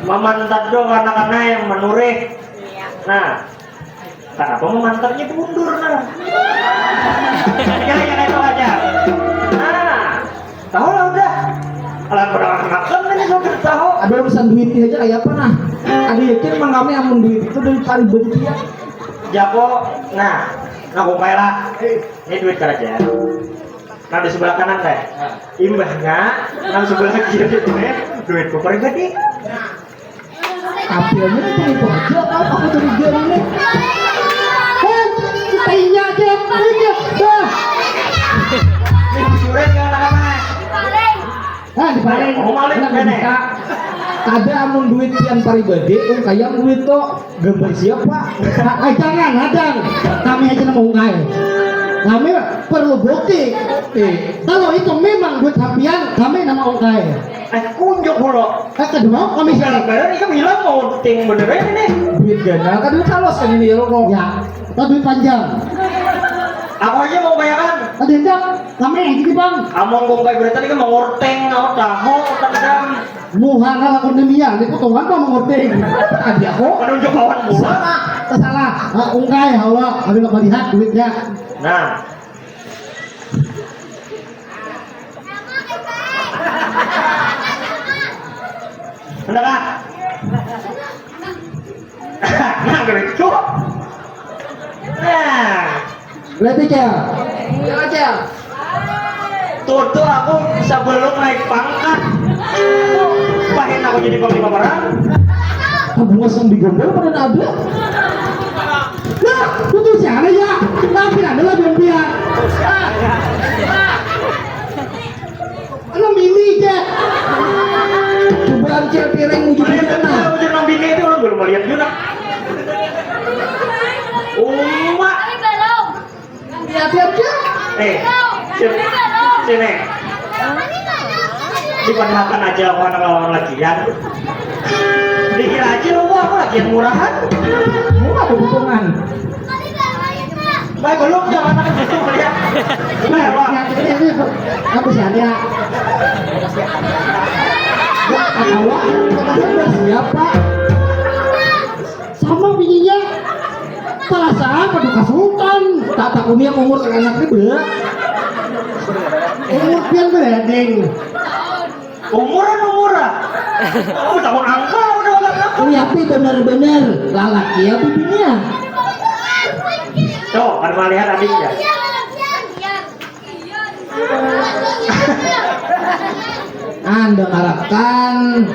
Mamantat dong anak-anak yang menurih. Nah, kenapa memantatnya mundur nah? Kira-kira itu aja. Nah, tahu lah udah. Kalau makan ini sudah tahu. Ada urusan duit aja kayak apa nah? Ada yakin emang kami amun duit itu dari kali begitu ya? Jago, nah kumpul lah. Ini duit kerja. Nah di sebelah kanan teh, imbahnya. Nah sebelah kiri ini duit kumpul gede. Ambilnya itu aja apa curiga ini? Tanya aja, tanya. Ini surat ke anak-anak. Dibalik. Mau maling kene. Ada amun duit pian paribadi, kayak duit tuh gambar siapa? Jangan, hadang. Kami aja mau ngai. Kami perlu bukti. Kalau itu memang duit hapian, kami nama ongkai. Kunjuk dulu. Kedua kami Misalnya badan ini kan bilang mau ting beneran ini. Duit gana kan duit halos kan ini ya lo. Ya, kalau duit panjang. Aku aja mau bayarkan. Ada hendak, kami yang gini bang. Among gongkai berita ini kan mau ngorteng, mau tahu, tandang. Muhana lakon demian, di potongan kok mengerti. Ada kok. Menunjuk kawan bola. Salah, ongkai Allah, kami nggak melihat duitnya. Nah, hendak ah. Nah, gitu. Nah, Berarti ya. Ya aja. tuh aku sebelum naik pangkat. Pahin aku jadi panglima perang. Kamu langsung digombol pada ada. Nah, itu siapa ya? Tapi ada lah biar. Ano mimi aja. Coba ancil piring ujung Melihat sana. aku jadi nang bini itu orang belum melihat juga. Umak. Lihat-lihat ya. Sini. Dipadahkan aja lawan lawan lagian. Dikira aja lu aku lagian murahan. Murah kebutuhan. Baik belum jangan akan gitu melihat. Mewah. Ini apa sih ada? Awak kita siapa? Sama bininya. Perasaan paduka sultan. Tak takunya umur anak ini bener. Umur pian bereding. Umuran. Kamu tahun angka udah aku. Tapi bener-bener lalaki ya bibinya. Tuh, kan lihat adiknya. Anda harapkan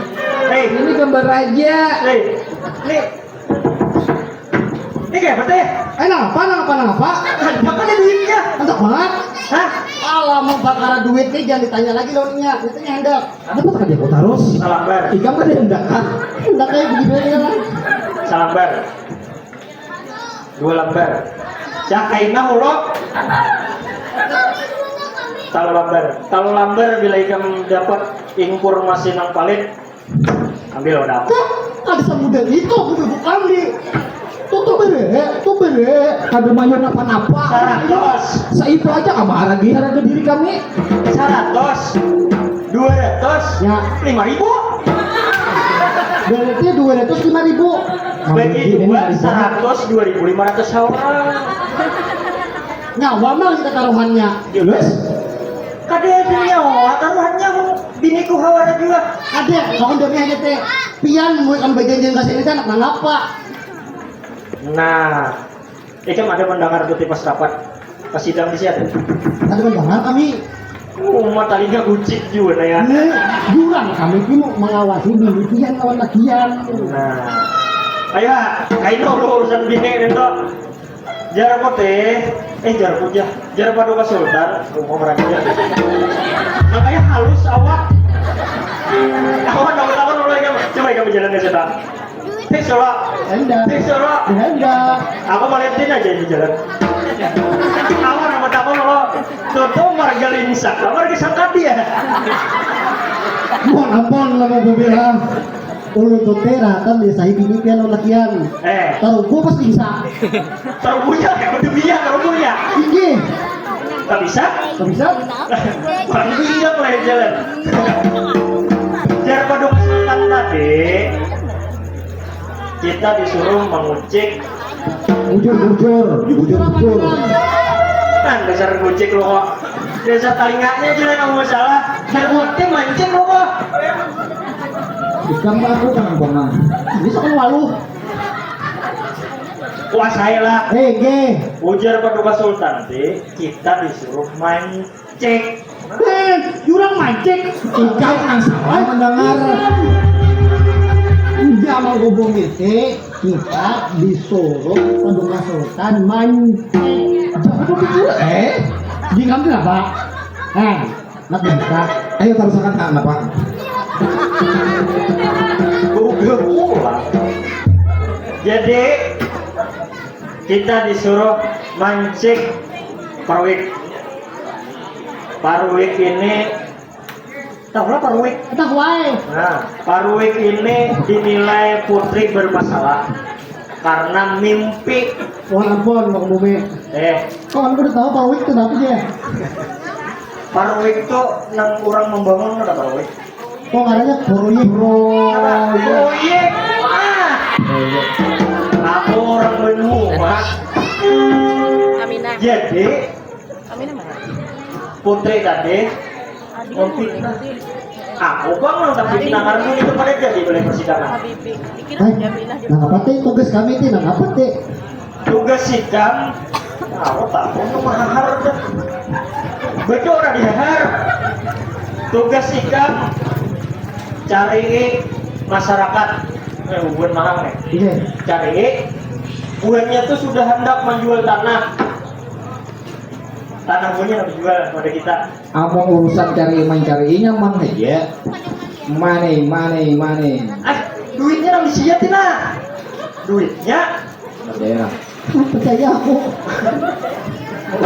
ini gambar aja. Ini kayak apa teh? Apa? Apa nih duitnya? Untuk banget. Hah? Allah mau bakar duit nih jangan ditanya lagi loannya. Duitnya hendak. Ada apa tadi aku taruh? Salam bar. Ikan kan hendak kan? Hendak kayak begini ya lah. Salam bar. 2 lembar. Cakaina hulok. Talu lambar bila ikam dapat informasi nang palit ambil udah. Ada semudah itu bukan kami. Tuh bere. Kado mayon apa-apa. 100. Saipu aja kamar lagi harga diri kami. 100. 200. Ya. 5.000. Berarti 205.000. Bagi 2 100 2.500 orang. Nyawa mah kita taruhannya. Jelas. Kadang nyawa taruhannya biniku hawara juga. Ada, kalau demi aja teh. Pian mau kan bagian kasih ini anak apa? Nah, ikam ada mendengar tuh pas rapat pas sidang di situ. Ada pandangan kami. Umat tadinya kucing juga ya. Jurang kami ini mau mengawasi bini pian lawan lagian. Nah, ayo, kain urusan bini itu. Jar putih, jar pujah, jar paduka sultan, ngomong aja. Makanya halus awak. Awak tahu dulu ya, coba kamu jalan ke sana. Tisora. Aku mau liatin aja di jalan. Awak nama tahu lo, Toto Margalinsa, marga sangkat dia. Ampun lah mau bilang. Ulun tutera kan biasa bini pian lawan lagian. Taruh gua pas bisa. Taruhnya, udah biar taruhnya. Tinggi. Tak bisa? Tak bisa? Paling biar lah jalan. kita disuruh mengucik. Bujur. Kan dasar ngucik lo kok. Dasar telinganya aja yang kamu salah. Terbukti mancing lo kok. Ikan aku kan bang. Bisa kan walu. Kuasailah. Ge. Ujar Paduka Sultan teh, kita disuruh mancing. Jurang mancing. Ikan yang salah mendengar. Jangan hubungi teh, kita disuruh Paduka Sultan mancing. Di kamu apa? Nak bisa. Ayo taruhkan tangan apa? Google pulang. Jadi kita disuruh mancing parwik. Parwik ini tahu lah parwik. Tahu wae. Nah, parwik ini dinilai putri bermasalah karena mimpi. Mohon ampun, Bang Bumi. Kawan gue udah tahu parwik itu apa dia? Parwik itu nang orang membangun ada parwik. Oh, adanya proyek. Proyek. Aku orang benua. Aminah. Jadi Aminah mana? putri tadi memfitnah. Aku bangun tapi fitnah karena itu pada jadi oleh persidangan. Habibi. Bikin Aminah di Nah, apa teh tugas kami teh? Nah, apa teh? Tugas sidang. Aku tak mau mahar dah. Betul orang dihar. Tugas sidang cari masyarakat. Bukan mahal nih. Iya. Cari buahnya tuh sudah hendak menjual tanah. Tanah buahnya harus dijual pada kita. Apa urusan carinya mana ya? Mana. Duitnya harus disiapin lah. Duitnya Ya. Percaya aku.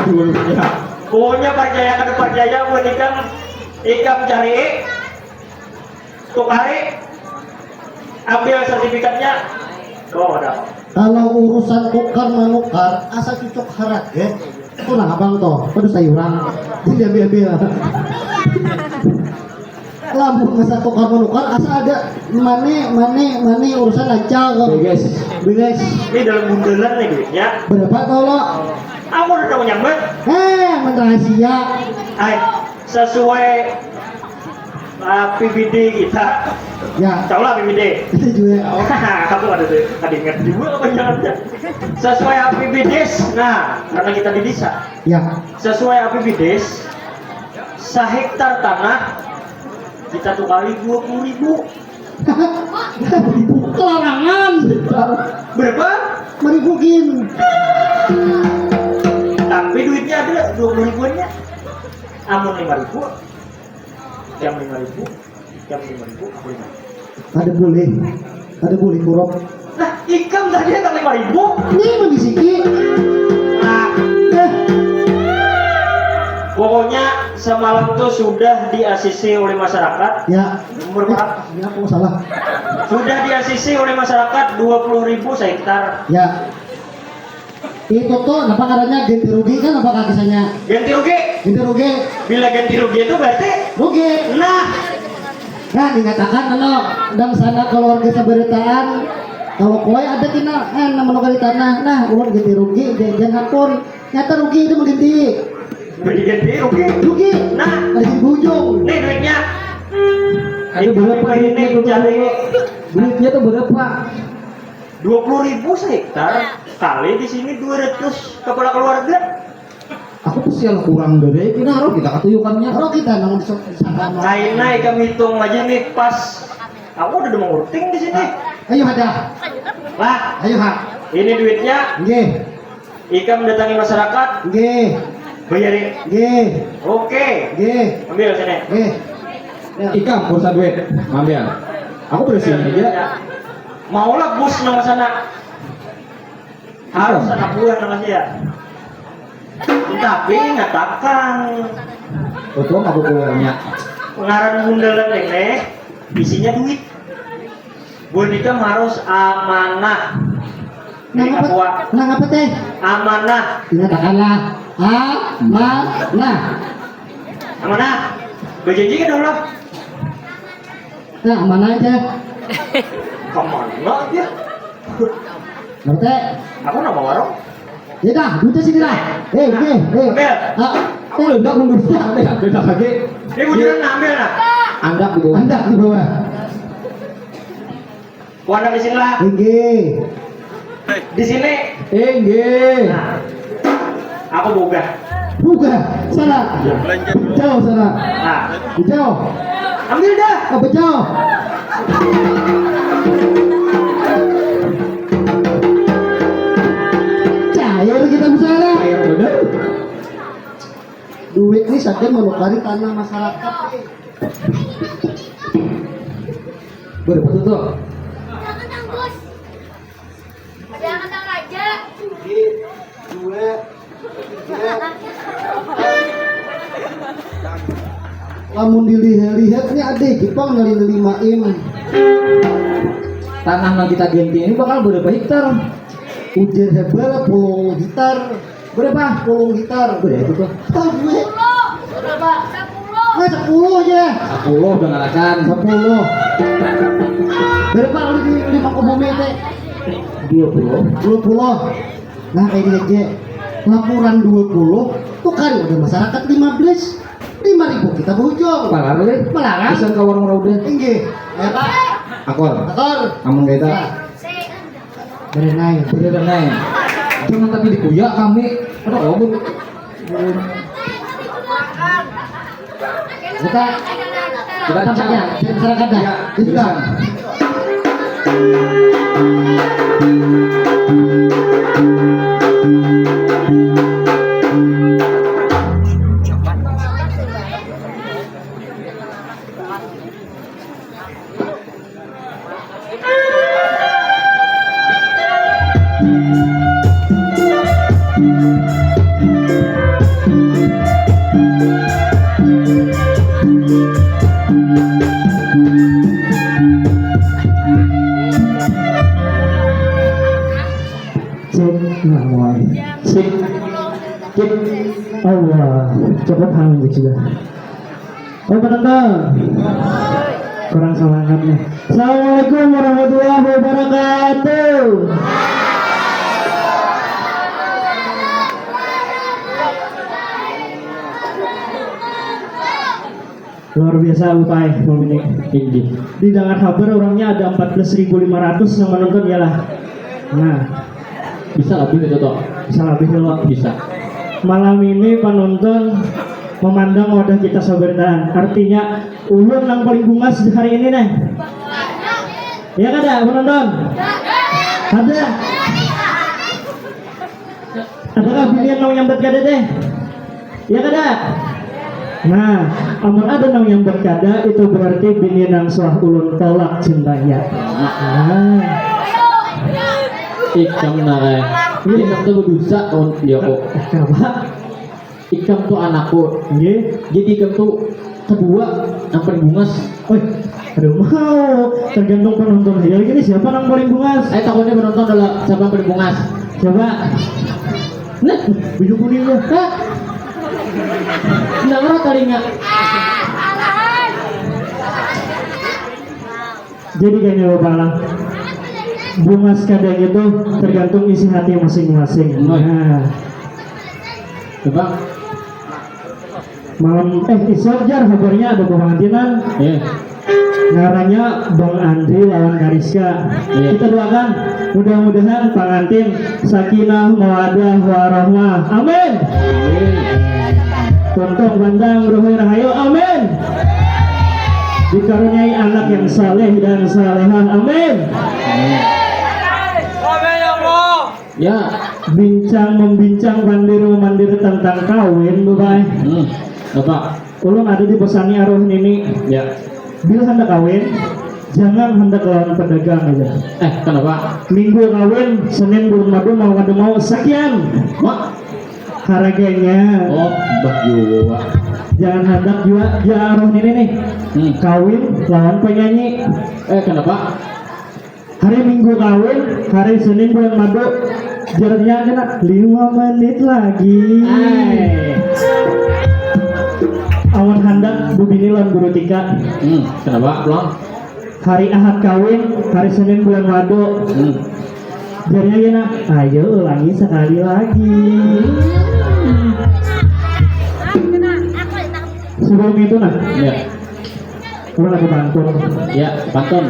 Dulunya. pokoknya percaya ke percaya buat ikam cari tukari ambil sertifikatnya. Oh ada. Kalau urusan tukar menukar, asa cocok harga. Itu nah abang toh, pada sayuran. Dia ambil. Lamun masa tukar menukar, asa ada mana urusan lancar kok. Beres. Ini dalam bundelan nih duitnya. Berapa tau lo? Aku udah tahu nyambat. Rahasia. Sesuai PBD kita. Ya, Tahu lah PBD. itu juga. Kamu ada tuh, ada ingat juga apa jangan? Sesuai APBDes. Nah, karena kita di desa. Ya. Sesuai APBDes, sehektar tanah kita tukari 20.000. Kelarangan. Berapa? Meribukin. Tapi duitnya ada 20.000-nya. Amun 5.000, jam 5.000, jam 5.000, aku 5.000. Ada boleh kurang. Nah, ikam tadi tak 5.000. Ini mengisiki. Nah, pokoknya semalam tuh sudah diasisi oleh masyarakat. Ya. Berapa? Ya, aku salah. Sudah diasisi oleh masyarakat 20.000 sehektar. Ya. Itu tuh, apa karena ganti rugi kan apa kisahnya? Ganti rugi. Ganti rugi. Bila ganti rugi itu berarti Rugi. nah Nah, dikatakan kalau dan sana keluarga saberitaan kalau kue ada tina nama lokal tanah nah ulun ganti rugi jangan pun nyata rugi itu mengganti ganti rugi nah ada di bujung nih duitnya. Ada berapa ini cari duitnya tuh berapa? 20.000 sehektar kali di sini 200 kepala keluarga. Aku tuh sial kurang dari ini harus kita katuyukannya. kalau kita nang disangka Kaina ikam hitung aja nih pas. Aku udah mau ngurting di sini. ayo ada Lah, ayo ha ini duitnya. nggih Ikam datangi masyarakat, nggih bayarin. nggih Oke, nggih ambil sini. nggih ya Ikam pulsa duit, ambil. Aku bersihin aja. Maulah bus nang sana. Harus anak buah nang ya. Tapi ngatakan Betul aku punya. pengaran bundelan ini isinya duit. Buat ikam harus amanah. nang Ini apa kapua nang apa teh amanah. dikatakanlah Amanah. Berjanji kan Allah. nah mana aja Kemana aja? Ngerti? Aku nama warung. Ya dah, duitnya sini lah. Ambil. Enggak mundur dah. Beda lagi. Ini bujuran ambil nah. Andak di bawah. Anda di bawah. Warna di sini lah. Nggih. Di sini. Nggih. Nah, aku boga. Buka sana. Jauh sana. Nah, Jauh. ambil dah. Apa jauh? Cair kita bicara. Air bener. Duit ini saja menukari tanah masyarakat. Berapa tuh? Jangan Gus. Jangan aja. Dua, tiga. Lamun dilihat-lihat ini adik Jepang dari 5 im. Tanah yang kita ganti ini bakal berapa hektar? Ujar hebel pulung gitar. Berapa? Pulung gitar. Berapa itu tuh? Tahu gue. Berapa? 10. 10 aja. 10 udah ngalakan. 10. Berapa di 5 bumi teh? 20. 20. Nah kayak gini aja. Laporan 20 tuh kan udah masyarakat 15. 5.000 kita berujung. Palar deh. Melarang. Bisa ke warung raudah. Tinggi. Ya Pak. Akor. Akor. Amun kita. Berenai. Udah naik. Jangan tapi dikuyak kami. Ada obor. Kita tampaknya masyarakat dah. Ya, Itu dah. Nah, mulai. Sip. Cip. Allah, cukup hang gitu juga. Oh, penonton. Kurang semangat nih. Assalamualaikum warahmatullahi wabarakatuh. Luar biasa upaya ini. Di Dangar Haber orangnya ada 14.500 yang menonton ialah. Nah, Bisa lebih itu toh. bisa lebih loh. Bisa. Malam ini penonton memandang wadah kita sabarataan. Artinya ulun yang paling bungas di hari ini nih. Ya kan ada penonton? Ada. Adakah pilihan mau nyambat kada deh? Ya kan ada. Nah, amun ada nang yang berkada itu berarti bini nang suah ulun tolak cintanya. Nah. Ikam narai. Ikam tuh berdosa on dia kok. Kenapa? Ikam tuh anakku. Nggih. Jadi ikam tuh kedua yang paling bungas. Woi, aduh mau tergantung penonton ya gini siapa nang paling bungas? Saya takutnya penonton adalah siapa yang paling bungas. Coba. Nah, baju kuningnya. Hah? Nggak ngerti kalinya. Jadi gini loh Balang. Bungas kadang itu tergantung isi hati masing-masing. Nah, Coba. malam Iswajar kabarnya ada pengantinan. Iya. Ngaranya Bang Andri lawan Kariska. Iya. Kita doakan mudah-mudahan pengantin sakinah mawadah warahmah. Amin. Tuntung bandang rohai rahayu. Amin. Dikaruniai anak yang saleh dan salehah. Amin. Ya. Bincang-membincang mandir tentang kawin, Bapak. Bapak. Ulun ada di pesani aruh ini. Ya. Bila hendak kawin, jangan hendak lawan pedagang aja. Kenapa? Minggu kawin, Senin belum mau sekian. Mak. Harganya. Oh, Mbak Jawa. Jangan hendak juga ya aruh ini nih. Kawin lawan penyanyi. Kenapa? Hari Minggu kawin, hari Senin bulan madu. Jaraknya kena 5 menit lagi. Awan hendak bubini lawan guru tika. Kenapa? Pulang. Hari Ahad kawin, hari Senin bulan madu. Jadinya gini, ayo ulangi sekali lagi. Sebelum itu nah, Ya. ulang aku pantun. Ya, pantun.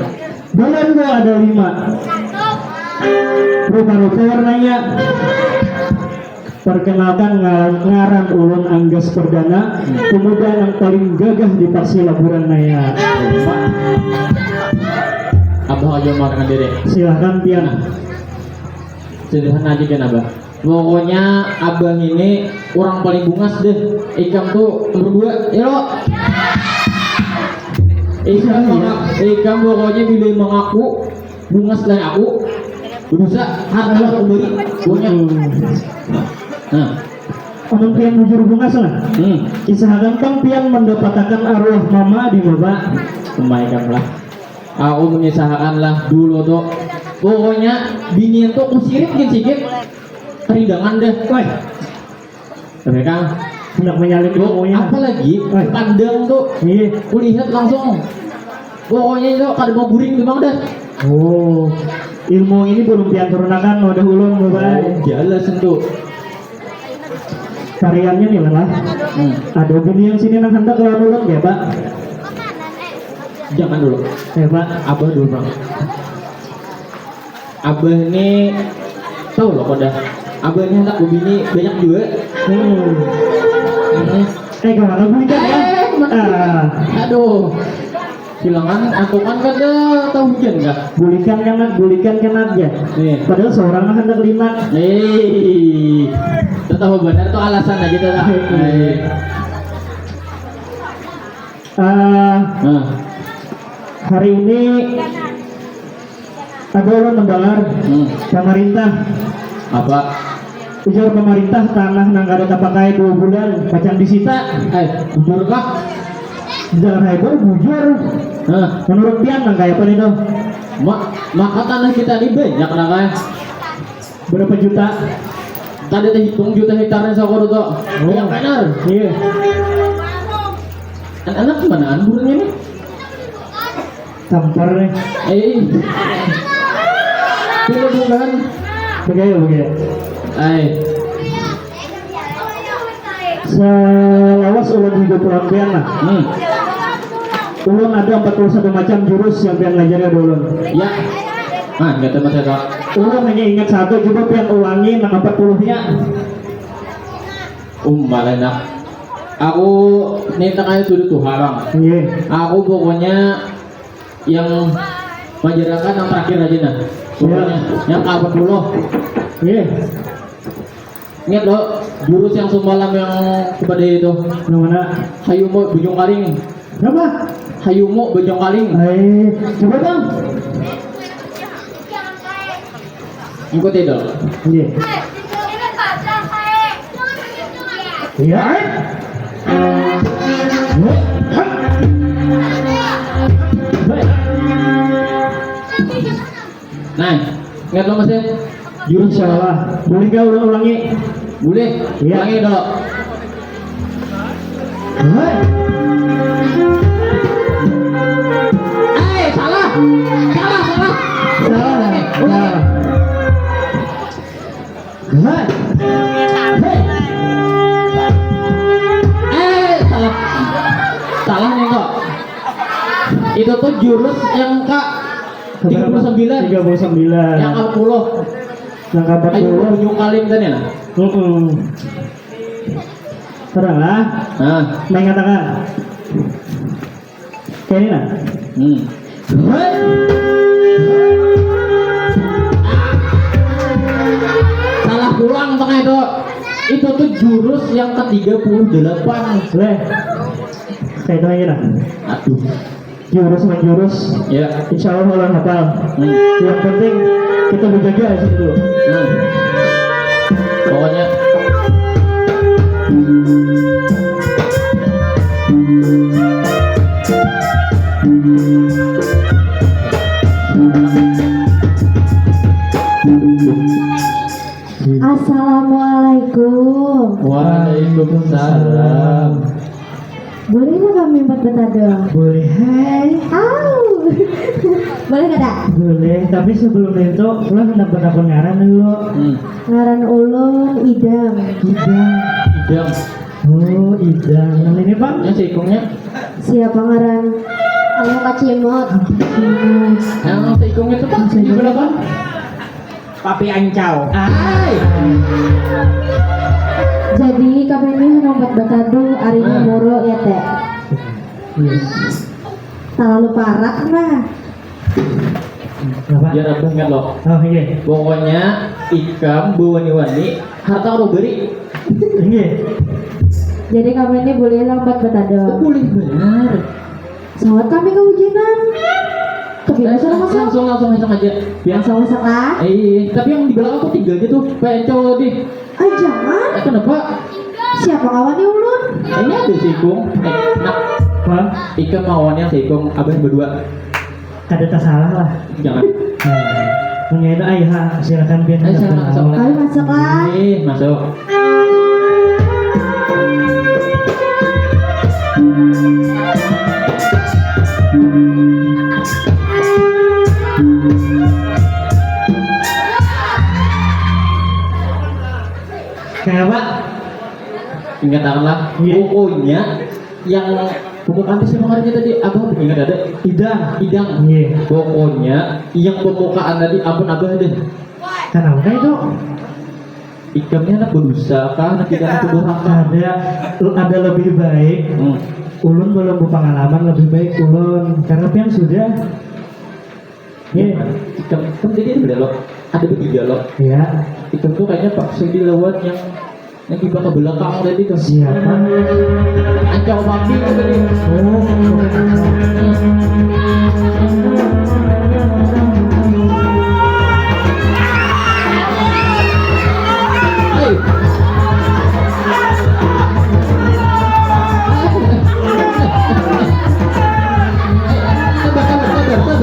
Bulan gua ada 5. Rupa-rupa warnanya. Perkenalkan ngaran ulun Anggas Perdana, pemuda yang paling gagah di Paksilaburan Naya. Pak. Abah aja makan diri. Silahkan Pian. Sederhana aja kan abah. Pokoknya abang ini orang paling bungas deh. Ikam tuh nomor 2. Ya lo. Ikam pokoknya bila mengaku bungas dari aku, berusaha harta aku beri. Pokoknya. Nah. Omong Pian bujur bungas lah. Isahakan Kang Pian mendapatkan arwah mama di bawah. Kembaikan lah. Aku menyisakan lah dulu tuh. Pokoknya bini itu kusirit sikit keridangan deh. Woi, Tapi Kang, hendak menyalin ilmunya. apalagi pandang tuh, Iya. kulihat langsung. Pokoknya itu kada mau guring memang dah. Oh, ilmu ini belum Pian turunakan udah ulun bapak. Jelas itu. Tariannya nih lah. Ada bini yang sini nang hendak lawan ulun ya pak. Jangan dulu. Ya pak. Abah dulu bang. Abah ini tahu loh pada. Abah ini hendak bini banyak juga. Kemana bulikan ya? Aduh. Silangan aku kan kada tahu hujan enggak? Bulikan kan aja. Nih. Padahal seorang hendak 5. Itu tahu benar tuh alasan aja tuh. Nah, Hari ini ada orang membalar pemerintah. apa? Ujar pemerintah tanah nang kada pakai 2 bulan pacang disita. Bujur kah? Jangan heboh bujur. Menurut Pian nang kayak apa itu? Maka tanah kita ini banyak lah kan? Berapa juta? Tadi kita hitung juta hektarnya sakor tuh. Banyak benar. Iya. Anak kemanaan burungnya nih? Tampar nih. Pilih bukan? Begitu. Selawas ulun hidup ulang Pian lah. Ulun ada 41 macam jurus yang Pian ngajari ada ulun. Ya. Nggak tahu mas Eka. Ulun hanya ingat satu, coba Pian ulangi nang 40-nya. Enak. Aku minta kayak sudut tuh haram. Iya. Aku pokoknya yang menjarakan yang terakhir aja nah. Pokoknya yang ke-40. Iya. Ingat lo jurus yang semalam yang kepada itu. Yang mana? Hayumo bujung kaling. Apa? Hayumo bujung kaling. Coba dong. Ikut itu. Iya. Iya. Nah, ingat lo masih Jurus salah. Boleh gak ulangi? boleh. Iya. Ulangi dong. Salah. Salah. Salah nih kok. Itu tuh jurus yang ke 39. 39. Yang ke-40. Yang Ayo ke-40. ujung kalim kan ya? Terang lah. Mengatakan. Kayak ini lah. Salah pulang tengah itu. Itu tuh jurus yang ke-38. Leh. Kayak itu aja lah. Aduh. Jurus menjurus. Ya. Insya Allah ulang hafal. Yang penting kita berjaga di situ. Pokoknya Assalamualaikum. Waalaikumsalam. Boleh nggak kami buat betado? Boleh. Hai. Au. Boleh kada? Boleh, tapi sebelum itu ulah hendak bertakon ngaran dulu. Ngaran ulun Idam. Idam. Oh, Idam. Yang ini bang? Yang seikungnya? Siapa ngaran? Anu kacimot. Yang seikungnya itu bang? Seikung berapa? Papi Ancau. Jadi kami ini nombat batadu arinya moro ya teh. Terlalu parah nah. Apa? Biar abang ingat loh. Oh iya. Pokoknya ikam wani-wani harta orang beri. Iya. Jadi kami ini boleh lambat batadu. Boleh benar. Sawat kami kehujanan. Kebiasaan Langsung aja. Biasa. Masak lah. Tapi yang di belakang tuh 3 aja tuh. Pencol deh. Jangan. Kenapa? Siapa kawannya ulun? Ini ada seikung. Nak. Bang, Ikam mawannya seikung abang berdua. kada tak salah lah. Jangan. Mengenai ayah, silakan biar Ayo, silakan. Kami masak lah. Masuk. Kenapa? Ingatkanlah. Pokoknya yang pembukaan sih kemarin tadi abang ingat ada idang. Iya. Pokoknya yang pembukaan tadi abang deh. Kenapa itu? Ikamnya anak berusaha kah anak tidak anak durhaka. Ada lebih baik. Ulun belum berpengalaman, lebih baik ulun karena pian sudah. Iya. Ikam kan jadi beda loh. Ada bertiga loh. Iya. Ikam tuh kayaknya Pak Sudi lewat yang di belakang belakang tadi tuh. Siapa? Ancau mati tuh tadi.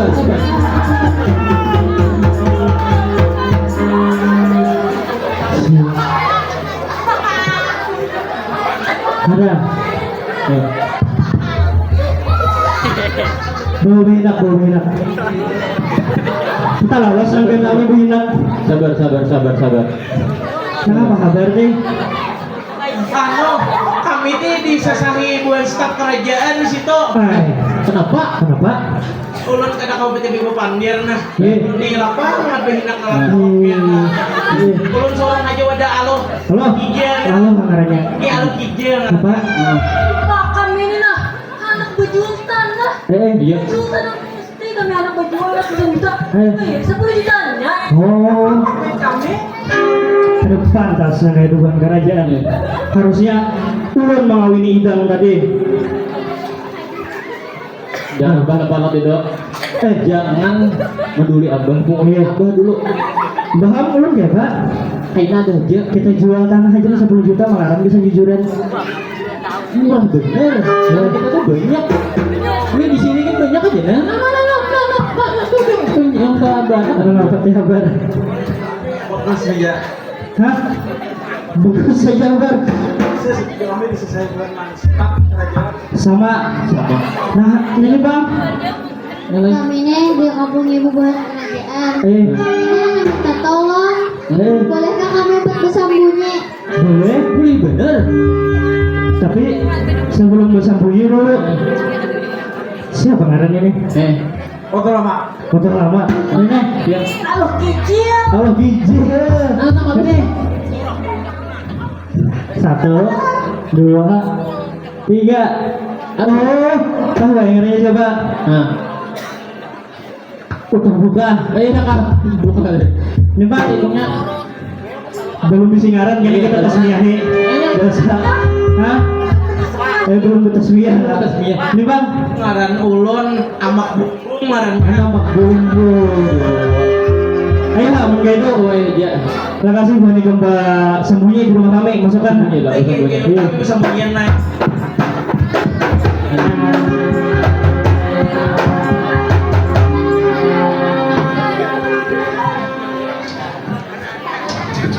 Sabar. Ada. Bawa minak. Kita lawas sampai kami minak. Sabar. Kenapa kabar nih? Kami ini disasangi buat staf kerajaan di situ. Kenapa? Ulun kada kau bete minggu pandir nah. Iya. Ini lapang ngapain nak ngelakuin. Ulun seorang aja wadah alo. Halo. Kijel. Halo mangaranya. Ini alo kijel. Apa? Pak kami ini nah anak bejutan lah. Iya. Bejutan mesti kami anak bejutan 10 juta. 10 jutanya. Oh. Kami Ada pantas na kehidupan kerajaan. Harusnya ulun mengawini idang tadi. Jangan balap-balap itu. Jangan peduli abang. Pokoknya abah dulu. Baham ulun ya pak. Kayaknya ada aja. Kita jual tanah aja 10 juta malarang bisa jujuran. Murah bener. Kita tuh banyak. Ini di sini kan banyak aja nah. Yang sabar. Ada ngapa kabar? fokus saja. Hah? Bukan saja bar. Kami diselesaikan staf kerajaan. Sama. Nah ini bang. Kami ini di kampung ibu buat kerajaan. Kami ini minta tolong. Bolehkah kami bersembunyi? Boleh bener. Tapi sebelum bersembunyi dulu. Siapa ngarannya nih? Foto lama. Kotor lama. Ini Biar. Halo kecil. kalau biji. Anak apa nih? 1, 2, 3. Tahu gak yang ini coba? Nah. Udah buka. Kan. Bukan. Ini pak, Hitungnya. belum disingaran jadi kita tasmiahi. Dosa. Hah? Belum bertasmiyah. Ini bang. Ngaran ulun amak bukung ngaran. Nama bumbu. Ayo lah, mungkin itu. Dia. Terima kasih buat gempa sembunyi di rumah kami. Masukkan. Kami bisa bagian naik.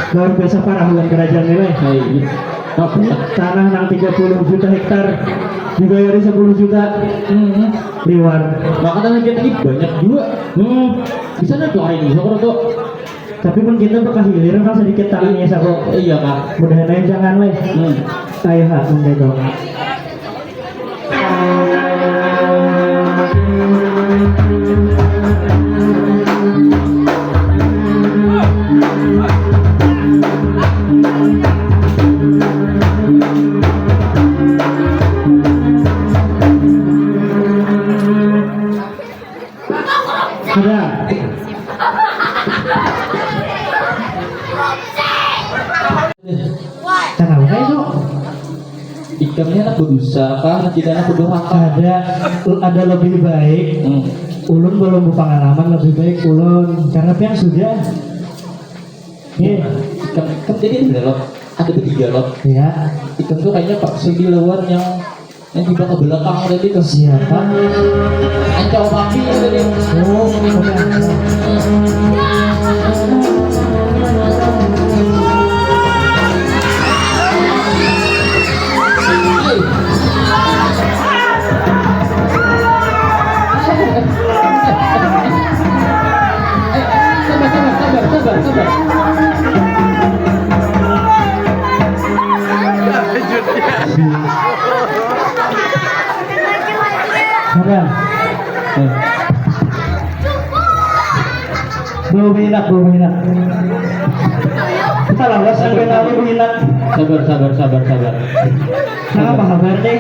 Luar biasa parah bukan kerajaan ini. tanah nang 30 juta hektar dibayari 10 juta liwar. Maka tanah kita ini banyak juga. Bisa nih tuh hari ini, soalnya tuh. Tapi pun kita bakal hilir kan sedikit tanahnya sako. Iya kak. Mudah-mudahan jangan leh. Ayo hak mendego. Ada. Kenapa itu? Ikannya anak berusaha kah? Tidak anak berdurhaka. Ada lebih baik. Ulun belum berpengalaman, lebih baik ulun karena yang sudah. Ikan jadi ada lot, ada bertiga lot. Ya. Ikan tuh kayaknya pak di luar yang di belakang belakang tadi tuh. Siapa? Ancau mati tadi. Oh, Ada. Belum enak. Kita lawas sampai lalu enak. Sabar. Nah, apa kabar deh?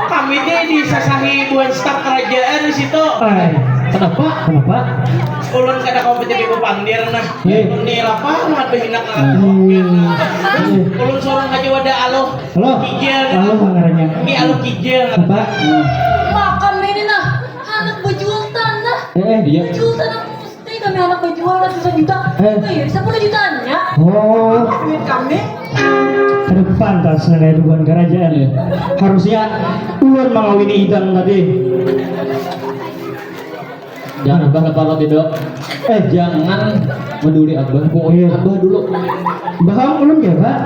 Kami ini disasahi buat staf kerajaan di situ. Kenapa? Ulun kada kompetisi ku pandir nah. Ini apa? Numat behinak Ulun sorong aja wadah aloh. Halo. Kijel. Halo pangarannya. Ini aloh kijel. Apa? Makan ini nah, anak berjual tanah. Iya. Berjual tanah mesti kami anak berjual ratusan juta. Iya, 10 jutaan ya. Oh, Duit kami. ada pantas nilai dukungan kerajaan. Harusnya ulun mengawini idang tadi. Jangan abah lo tidak. Jangan peduli abah. Pokoknya abah dulu. Bahkan ulun ya pak.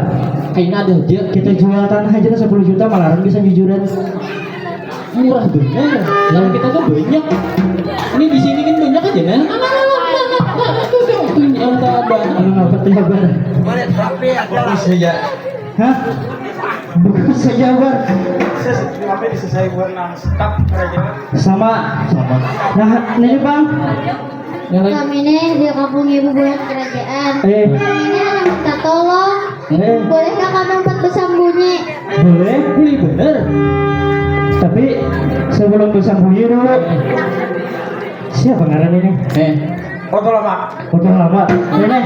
Kayaknya ada aja. Kita jual tanah aja 10 juta malah bisa jujuran. Murah bener. Lalu kita tuh banyak. Ini di sini kan banyak aja nah. Yang tak ada. Apa tuh kabar? Bagus saja. Hah? Bagus saja bar. Tapi diselesai buat nang staf kerajaan. Sama. Nah, ini bang. Kami ini di kampung ibu buat kerajaan. Eh. Kami ini anak minta tolong. Bolehkah kami empat bersembunyi? Boleh bener. Tapi sebelum bersambungi dulu. Siapa ngaran ini? Foto lama. Foto lama. Ini.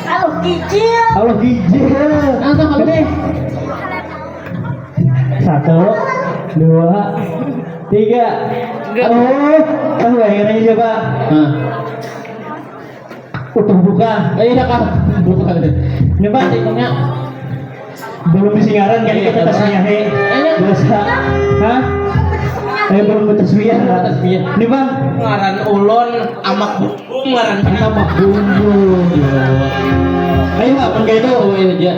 Halo kicil. Allah gijil. Ini. 1, 2, 3. Oh, tahu akhirnya siapa? Utuh buka. Iya kak. Bukan. Ini pak, ciknya belum disingaran kan kita tasmiyahe. Biasa. Hah? Belum bertasmiyah. Ini bang. Ngaran ulon amak bumbu ngaran Amak bumbu. Ayo pak, pengkai itu. Oh iya aja.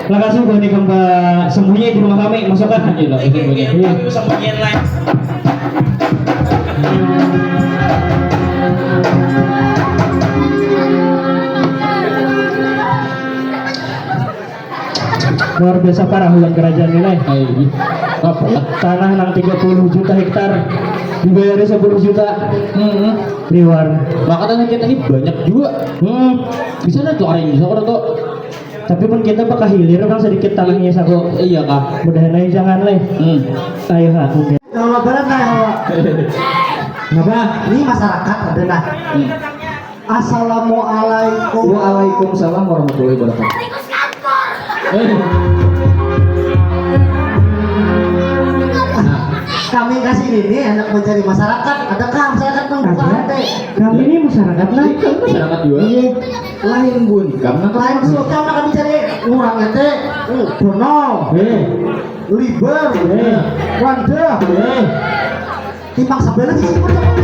Langsung gue nih kembali sembunyi di rumah kami, masukkan. Iya lah, itu boleh. Kami bisa sembunyian lain. Luar biasa parah hujan kerajaan nilai. Tanah nang 30 juta hektar dibayari 10 juta liwar. Maka tanah kita ini banyak juga. Bisa nih tuh hari ini, soalnya tuh. Tapi pun kita bakal hilir kan sedikit tanahnya sako. Iya kak. Mudah-mudahan jangan leh. Ayo hak mungkin. Kalau berat nah, Kenapa? ini masyarakat ada nah. Assalamualaikum. Waalaikumsalam warahmatullahi wabarakatuh. Kami kasih ini anak mencari masyarakat. Adakah masyarakat membuka hati? Kami ini masyarakat lah. Masyarakat juga. Lain bun. Karena Lain sultan kami cari ngurang ete, dono, liber, wanda, timbang sebelah sih sebenarnya.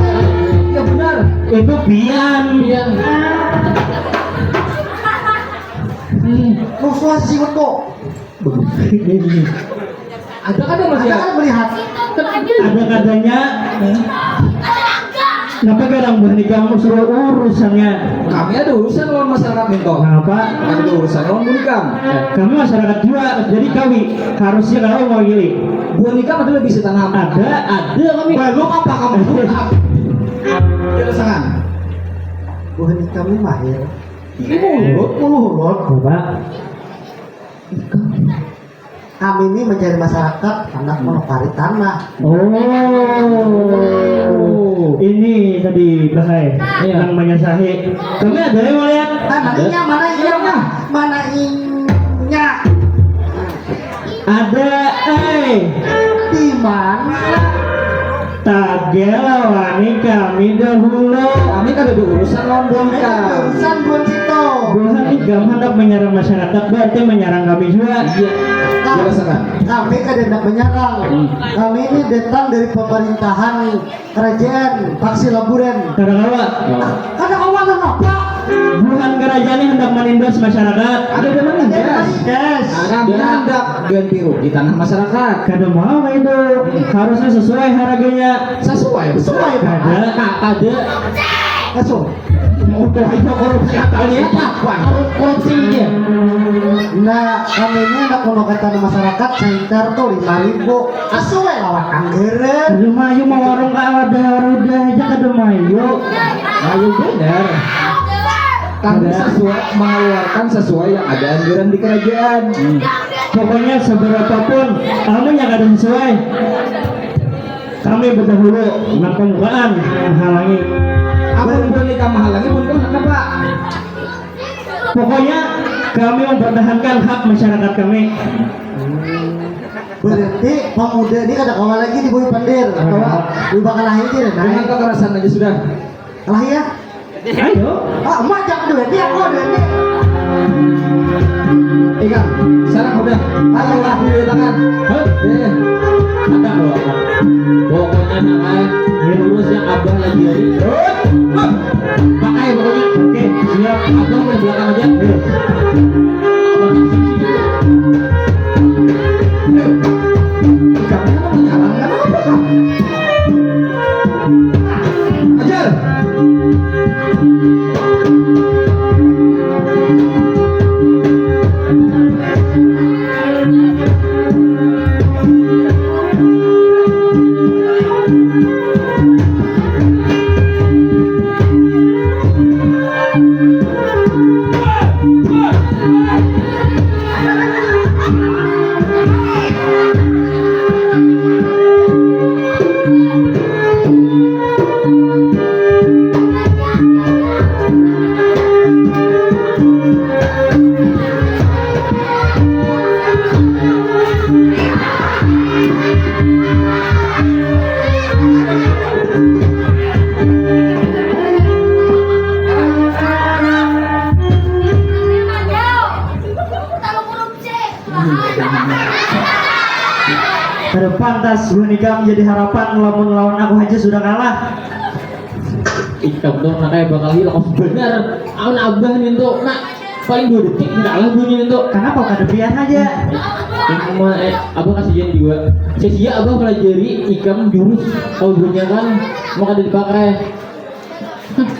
iya benar. Itu pian. Musuh si Weko. Ada kan yang masih Anda kan melihat. Ada katanya kenapa kadang berani kamu suruh urusannya? kami ada urusan lawan masyarakat Minto. Kenapa? Kami ada urusan lawan Bu Nikam. Kami masyarakat juga, jadi kami harusnya kalau mau gili. Bu Nikam adalah bisa tanam. Ada kami. Belum apa kamu? Jelasan. Bu kami mahir. Mulut. Bapak, Kami ini mencari masyarakat hendak menukari tanah. oh, ini tadi bahaya yang menyesahi. Kami ada yang mau lihat? Mana inya? Ada, Di mana? Tagel wani kami dahulu. Kami kan ada urusan lawan Bu Nikam. Urusan Bu Cito. Bukan Nikam hendak menyerang masyarakat, berarti menyerang kami juga. Jelasan. Kami kan hendak menyerang. Kami ini datang dari pemerintahan kerajaan Paksi Laburen. Kadang-kadang Karena kawanan apa? bukan kerajaan yang hendak menindas masyarakat. Ada yang menindas. Yes. Kami hendak ganti rugi tanah masyarakat. Kada mau itu, harusnya sesuai harganya. Sesuai. Ada. Masuk. Udah itu korupsi kali apa? Korupsi dia. Nah, kami ini hendak menukar tanah masyarakat sekitar tuh 5.000. Sesuai lawan anggaran. Lumayu mau warung udah aja kada mayu. Ayo benar. Kami sesuai mengeluarkan sesuai yang ada anggaran di kerajaan. Pokoknya seberapapun kamu yang ada sesuai. Kami berdahulu pembukaan menghalangi. Apa yang boleh kamu halangi pun kenapa? Pokoknya kami mempertahankan hak masyarakat kami. Berarti pemuda ini kada kawan lagi di Boy Pandir. Di bakal lahir dia Dengan naik. kekerasan aja sudah. Lahir ya? Ayo. Ah, emak jangan duit dia, aku duit. Ikan, sekarang udah. Ayo lah di tangan. Ada loh. Pokoknya namanya lulus yang abah lagi hari. Pakai pokoknya. Oke, siap. Abah boleh belakang aja. Ikannya mau menyalahkan apa kamu? Ajar. Kada pantas Bu Nikam menjadi harapan lawan aku aja sudah kalah. Ikam dong makanya bakal hilang benar. Aun abah nih tuh nak paling 2 detik nggak lah bunyi nih tuh. Kenapa kada biar aja? Cuma abah kasih jen juga. Sia-sia abah pelajari ikam jurus kalau bunyinya kan mau kada dipakai.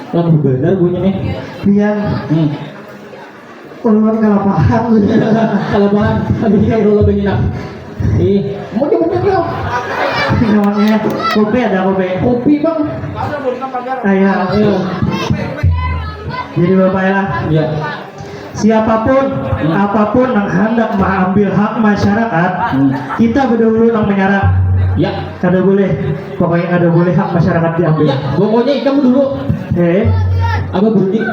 Lama benar bunyinya nih. Biar ulun kalau paham. Kalau bahan habis ini kalau bunyi nak. Mau coba kau. Namanya kopi ada kopi. Kopi bang. Ayo. Jadi bapak ya. Ya. Siapapun, apapun yang hendak mengambil hak masyarakat, kita berdahulu yang menyerang. Ya. Kada boleh, pokoknya kada boleh hak masyarakat diambil. Ya. Pokoknya ikam dulu. Abah berunding.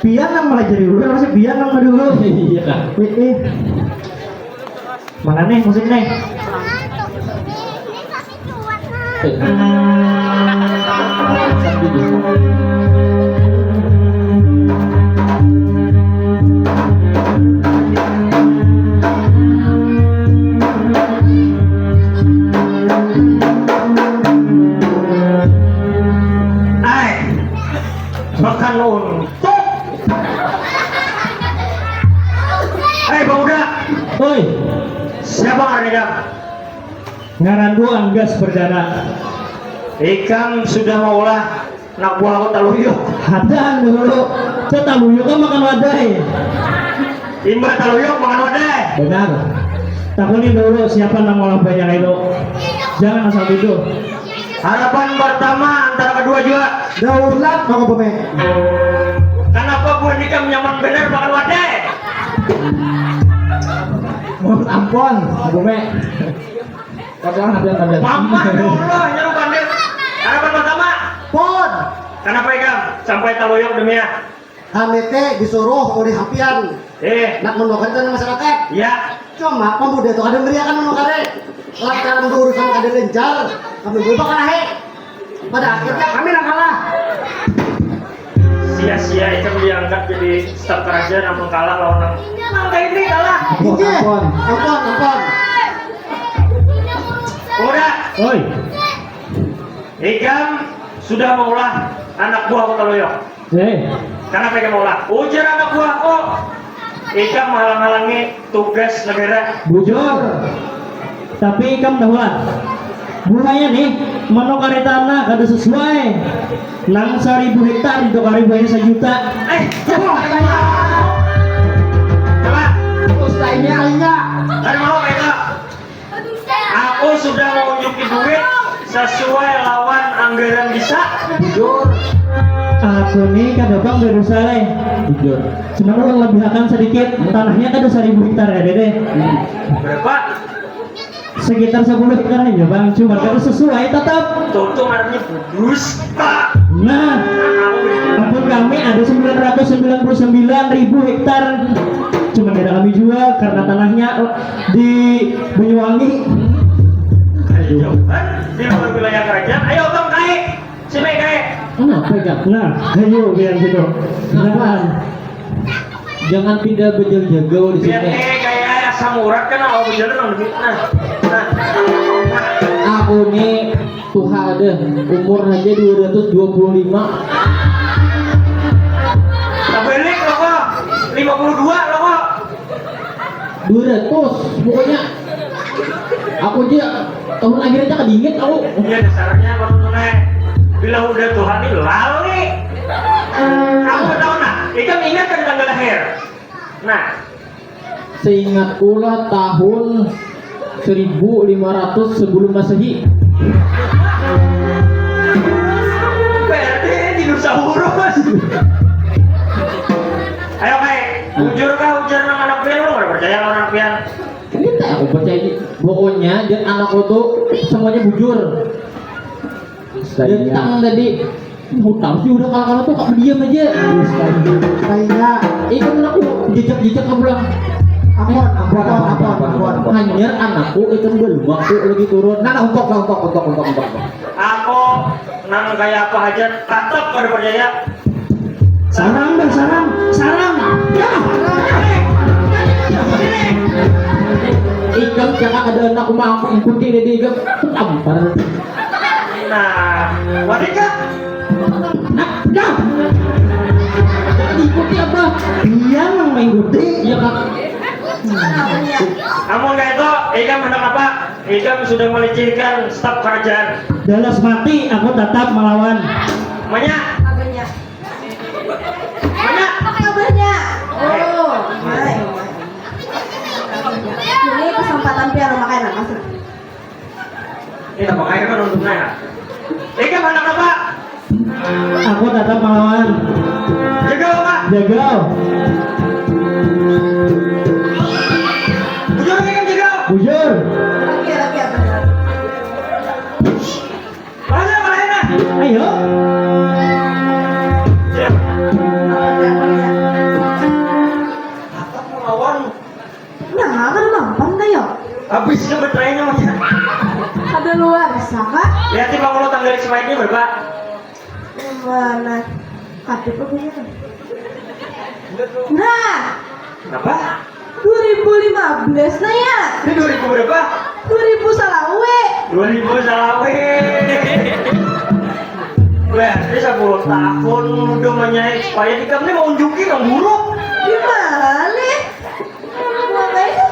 Biar yang melajari dulu, harusnya biar yang dulu. Iya kan. Mana nih musik nih? Makan untuk ngaran ikam? Ngaranku Anggas Perdana. Ikam sudah maulah nak buah aku taluyuk. Hadang dulu. Saya taluyuk kan makan wadai. Imba taluyuk makan wadah. Benar. Takunin dulu siapa nama orang banyak itu. Jangan asal tuduh. Harapan pertama antara kedua juga. Daulat mau peme. Kenapa buah nikam nyaman bener makan wadah? Mohon ampun, Bume. Katakan apa yang Anda Mama dulu nyeru pandit. Harapan pertama. Pon. Kenapa ikam sampai taluyuk demi ya? Kami teh disuruh oleh Hapian nak mendoakan masyarakat. Ya. Cuma pemuda itu ada meriakan menokare. Lantaran urusan kada lenjar, kami berubah kalah. Pada akhirnya kami nak kalah. Sia-sia ikam diangkat jadi staf kerajaan namun kalah lawan nang ini kalah. Ije. Ampun. Udah. Oi. Ikam sudah mengolah anak buah aku taluyuk. Kenapa ikam mengolah? Ujar anak buahku. Ikam menghalang-halangi tugas negara. Bujur. Tapi ikam dahulah. Buahnya nih, manokare tanah kada sesuai. Nang 1.000 hektar itu kari buahnya 1 juta. Coba. Lainnya. Dari mau itu. Aku sudah mengunjuki duit sesuai lawan anggaran bisa. Bujur. Aku nih kada bang Yerusalem. Bujur. Cuma orang lebih akan sedikit. Tanahnya kada 1.000 hektar ya dede. Berapa? Sekitar 10 hektar aja bang. Cuma kada sesuai tetap. Tutup artinya dusta. Nah, akun kami ada 999.000 hektar. Cuma beda kami jual karena tanahnya di Banyuwangi. Ayo, di luar wilayah kerajaan. Ayo bang kai, sini kai. Kenapa ikam? Nah, ayo biar gitu. Nah, Jangan pindah bejel-jegel di Biar sini. kayak asam urat kan awal berjalan nang demi. Nah. Aku nih Tuhan ada umur aja 225. Tabelik lo kok 52 lo kok. 200 pokoknya. Aku aja tahun akhirnya kedingin aku. Iya dasarnya baru tunai. Bila udah Tuhan ini lali. Kamu tahu nah, ikan ingat kan tanggal lahir. Nah, Seingatku lah tahun 1500 sebelum Masehi. berarti dinosaurus. Ayo kai, jujur kah ujar nang anak pian lo nggak percaya sama anak pian? Ini tak aku percaya. Pokoknya dan anakku tuh semuanya bujur. Dan tang tadi hutang sih udah kalah tuh kak diam aja. Lainnya. Itu aku jejak ke pulang. Ampun. Hanya anakku itu belum waktu lagi turun. Nah, untuk. Aku nang kayak apa aja tetap pada percaya. sarang. Ya. Ikam jangan ada anak rumah aku ikuti dia ikam tampar. Nah, wanita. Ikuti apa? Dia yang mengikuti. Iya kak. Kamu nggak itu, Ikam hendak apa? Ikam sudah melecehkan staf kerajaan. Dalas mati, aku tetap melawan. Manya, Kabarnya. Manya. Kabarnya. Oh, baik. Ini kesempatan piano makanya masuk. Ini tak pakai kan untuk naya. Ikam hendak apa? Aku tetap melawan. Jaga apa? Jagal. Bujur Ikam jaga. Bujur. Lagi apa? Mana mana? Ayo. Aku melawan. Nah, kan mampang kayo. Habisnya bertanya Manya. Ada luar saka? Lihat di bangun lo tanggal ini berapa? Mana? Kadip apa ya? Nah, Kenapa? 2015 nah ya. Ini 2000 berapa? 2000 salawe. 2000 salawe. Berarti 10 tahun udah menyai supaya Ikam ini mau unjukin yang buruk. Gimana nih? Makanya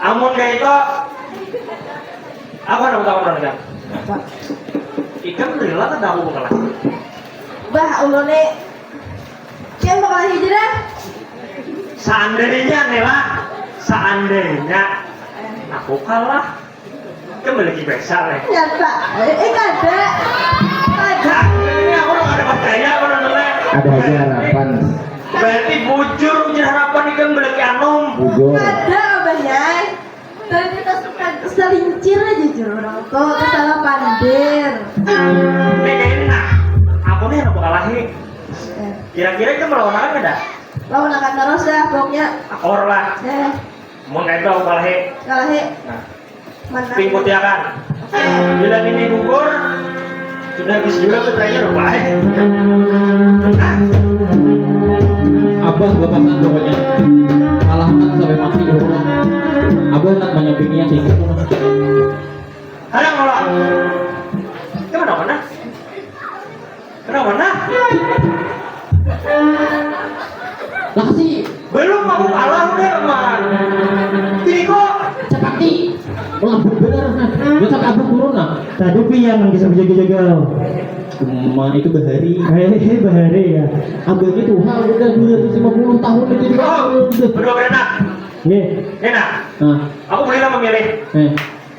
Amun kayak itu Apa nak tahu orang kan? Ikan berilah kan aku bukan lagi. Bah, ulone kian bakal hijrah. Seandainya Nela, seandainya aku kalah, kan lagi besar ya. Nyata, kada. Nah, ini aku nggak ada percaya, aku nolak. Ada aja harapan. Berarti bujur punya harapan ikan beli anom. Bujur. Kada abahnya. Tadi kita suka selincir aja jujur orang tuh, kesalah pandir. Ini enak. Aku nih anak kalahi. Kira-kira itu melawan ada? Lawan akan terus dah pokoknya. Akor lah. Mau nggak itu aku kalahi. Kalahi. Nah, Mana? pingkut ya kan. Bila ini gugur, sudah habis juga petranya rupanya. Abah bapakan pokoknya kalahkan sampai mati dulu. Abah nak menyampingnya sehingga Ada nolak. Kemana mana? Kenapa mana? lah sih Belum aku kalah udah teman. Ini kok cepati lambut bener ya sampai abah turun lah. Tadi pian bisa jaga-jaga. Itu bahari Bahari ya. abah itu udah 250 tahun itu juga berdua berenak. Ye. Enak. nah Aku boleh lah memilih.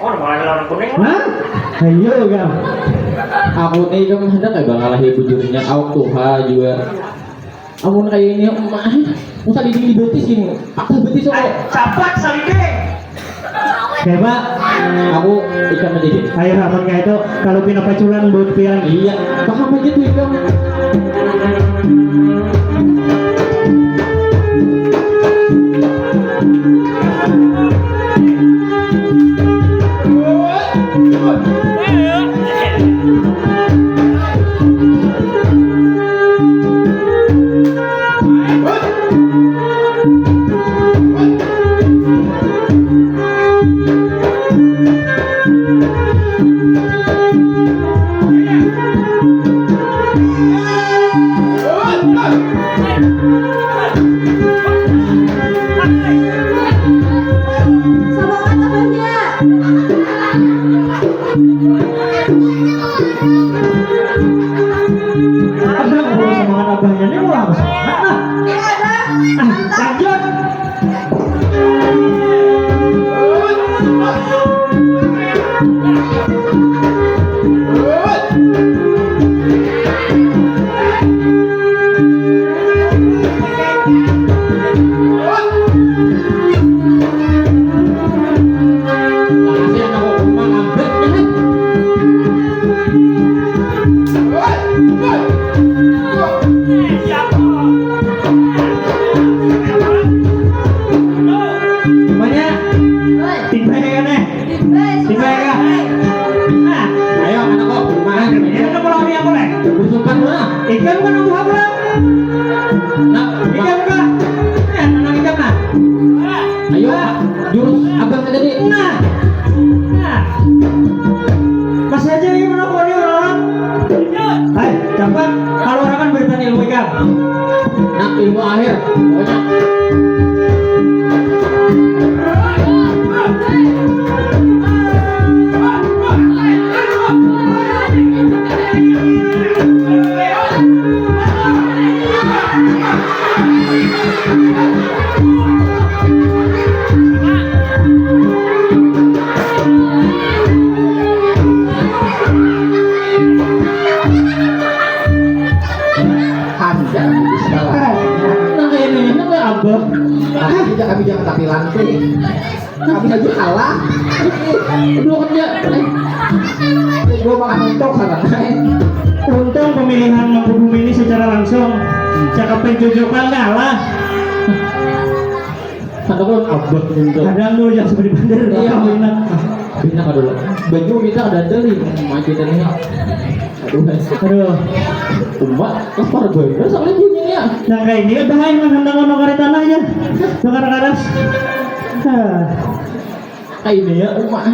Oh, malah lawan kuning. Hah? Ayo gam. aku nih kan hendak kayak bakal bujurnya awak tuha juga amun kayak ini mah usah di betis ini aku betis kok Capat salike. Coba aku ikan menjadi ayo ramonnya itu kalau pina paculan buat pian. iya paham aja tuh ikan Semangat abahnya. Abang kalau semangat abahnya ini mau apa semangat lah. Kada. Lanjut. makasih anak aku rumah ambek ya Gimana? Woi, Timba ya nih. dibes. Timba ya. Nah, ayo anak aku rumah ini udah pulang nih aku nih. bersumpah mana Ikan kan untuk apa lah? nah Ikan kan? Anak ikan nah. ayo jurus abang tadi Nah. Masih aja ini mana kau nih orang? Hai, cepat. Kalau orang kan berikan ilmu ikan. nah ilmu akhir pokoknya Anda salah. nah kayak ini enak ya abah Kami jangan tapi lantai. Kami aja kalah. dua kerja Gue malah mentok karena Untung pemilihan Mangkubumi ini secara langsung cakap penjojokan kalah. kata pun abah untuk Kadang lu yang seperti bandar. Iya. Enak. bina kan dulu baju kita ada deli majutan ini aduh Aduh. umat lapar banget soalnya bunyinya Nah kayak ini udah main menghendang ono kari tanahnya. Bakar karas. kayak ini ya umat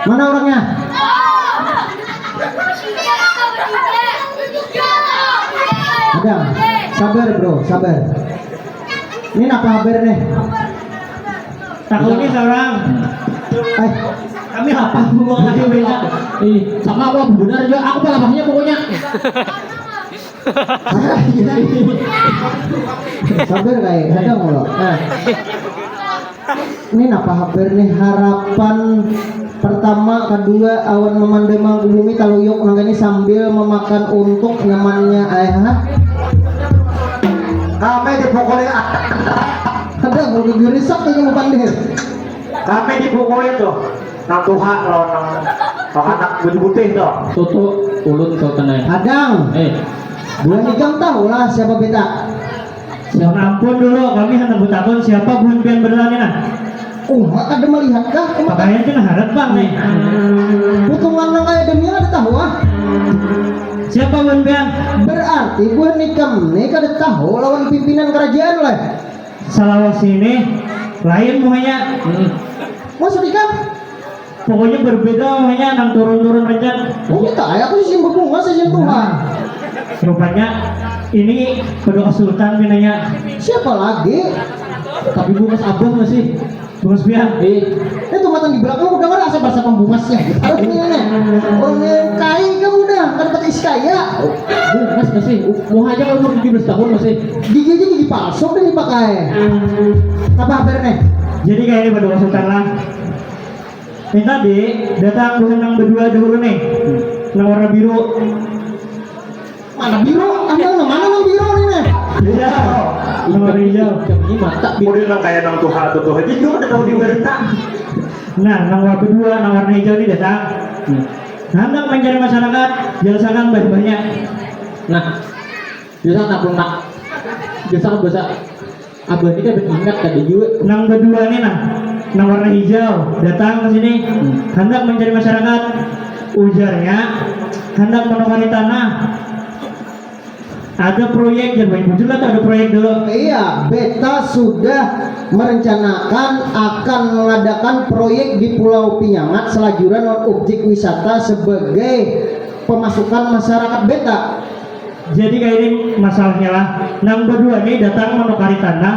Mana orangnya? Ada. Sabar bro, sabar. Ini apa kabar nih? Takutnya seorang. Kami apa? Gua Lagi beda. Sama apa benar juga aku palapahnya pokoknya. Sabar kayak ada mulu. Ini apa kabar nih? Harapan pertama, kedua, awan memandai bumi taluyuk nanggani sambil memakan untuk nyamannya ayah. Kami dipukuli, Ada mau digerisak kayak mau pandai. kami dipukuli tuh. Nang Tuhan lo nang anak putih tuh. Toto ulun kau kena. Adang, bulan ikam tahu lah siapa beta. Mohon ampun dulu, kami hendak bertakun siapa buhan pian berlani nah. Ada melihat kah? Pakaian kena harap bang nih. Putungan nang kayak demi ada tahu ah. Siapa buhan pian? Berarti bulan ikam nih kada tahu lawan pimpinan kerajaan lah. Salawas ini lain muhanya. Maksud ikam? Pokoknya berbeda muhanya nang turun-turun rencana. Oh kita ya, aku sih berbunga saja Tuhan. Rupanya ini kedua sultan binanya. Siapa lagi? Tapi bungas abang masih. Bungas pian. Itu mata di belakang udah ngerasa bahasa pembungasnya. Harusnya nih, orang yang kaya kamu udah kan dapat isi kaya. Bungas masih. Mau aja kalau umur 17 tahun masih. Gigi aja gigi palsu udah dipakai. Apa kabar nih? Jadi kayak ini kedua sultan lah. Ini tadi datang bukan nang berdua dahulu nih. Nang warna biru. Mana biru? Mana nang biru nih? Iya. Nang warna hijau. Ini mata Kemudian nang kayak nang Tuhan tuh aja juga udah tahu di berita. Nah, nang warna kedua, nang warna hijau ini datang. Hendak mencari masyarakat, jelasakan banyak-banyak. Nah, biasa tak pun nak. Biasa bahasa abah ini kan ingat tadi juga. Nang kedua ini nang warna hijau datang ke sini. Hendak mencari masyarakat. Ujarnya hendak menukari tanah. Ada proyek yang baik muncul atau ada proyek dulu? Iya, beta sudah merencanakan akan mengadakan proyek di Pulau Pinyangat selajuran objek wisata sebagai pemasukan masyarakat beta. Jadi kayak ini masalahnya lah. Nang berdua ini datang menukari tanah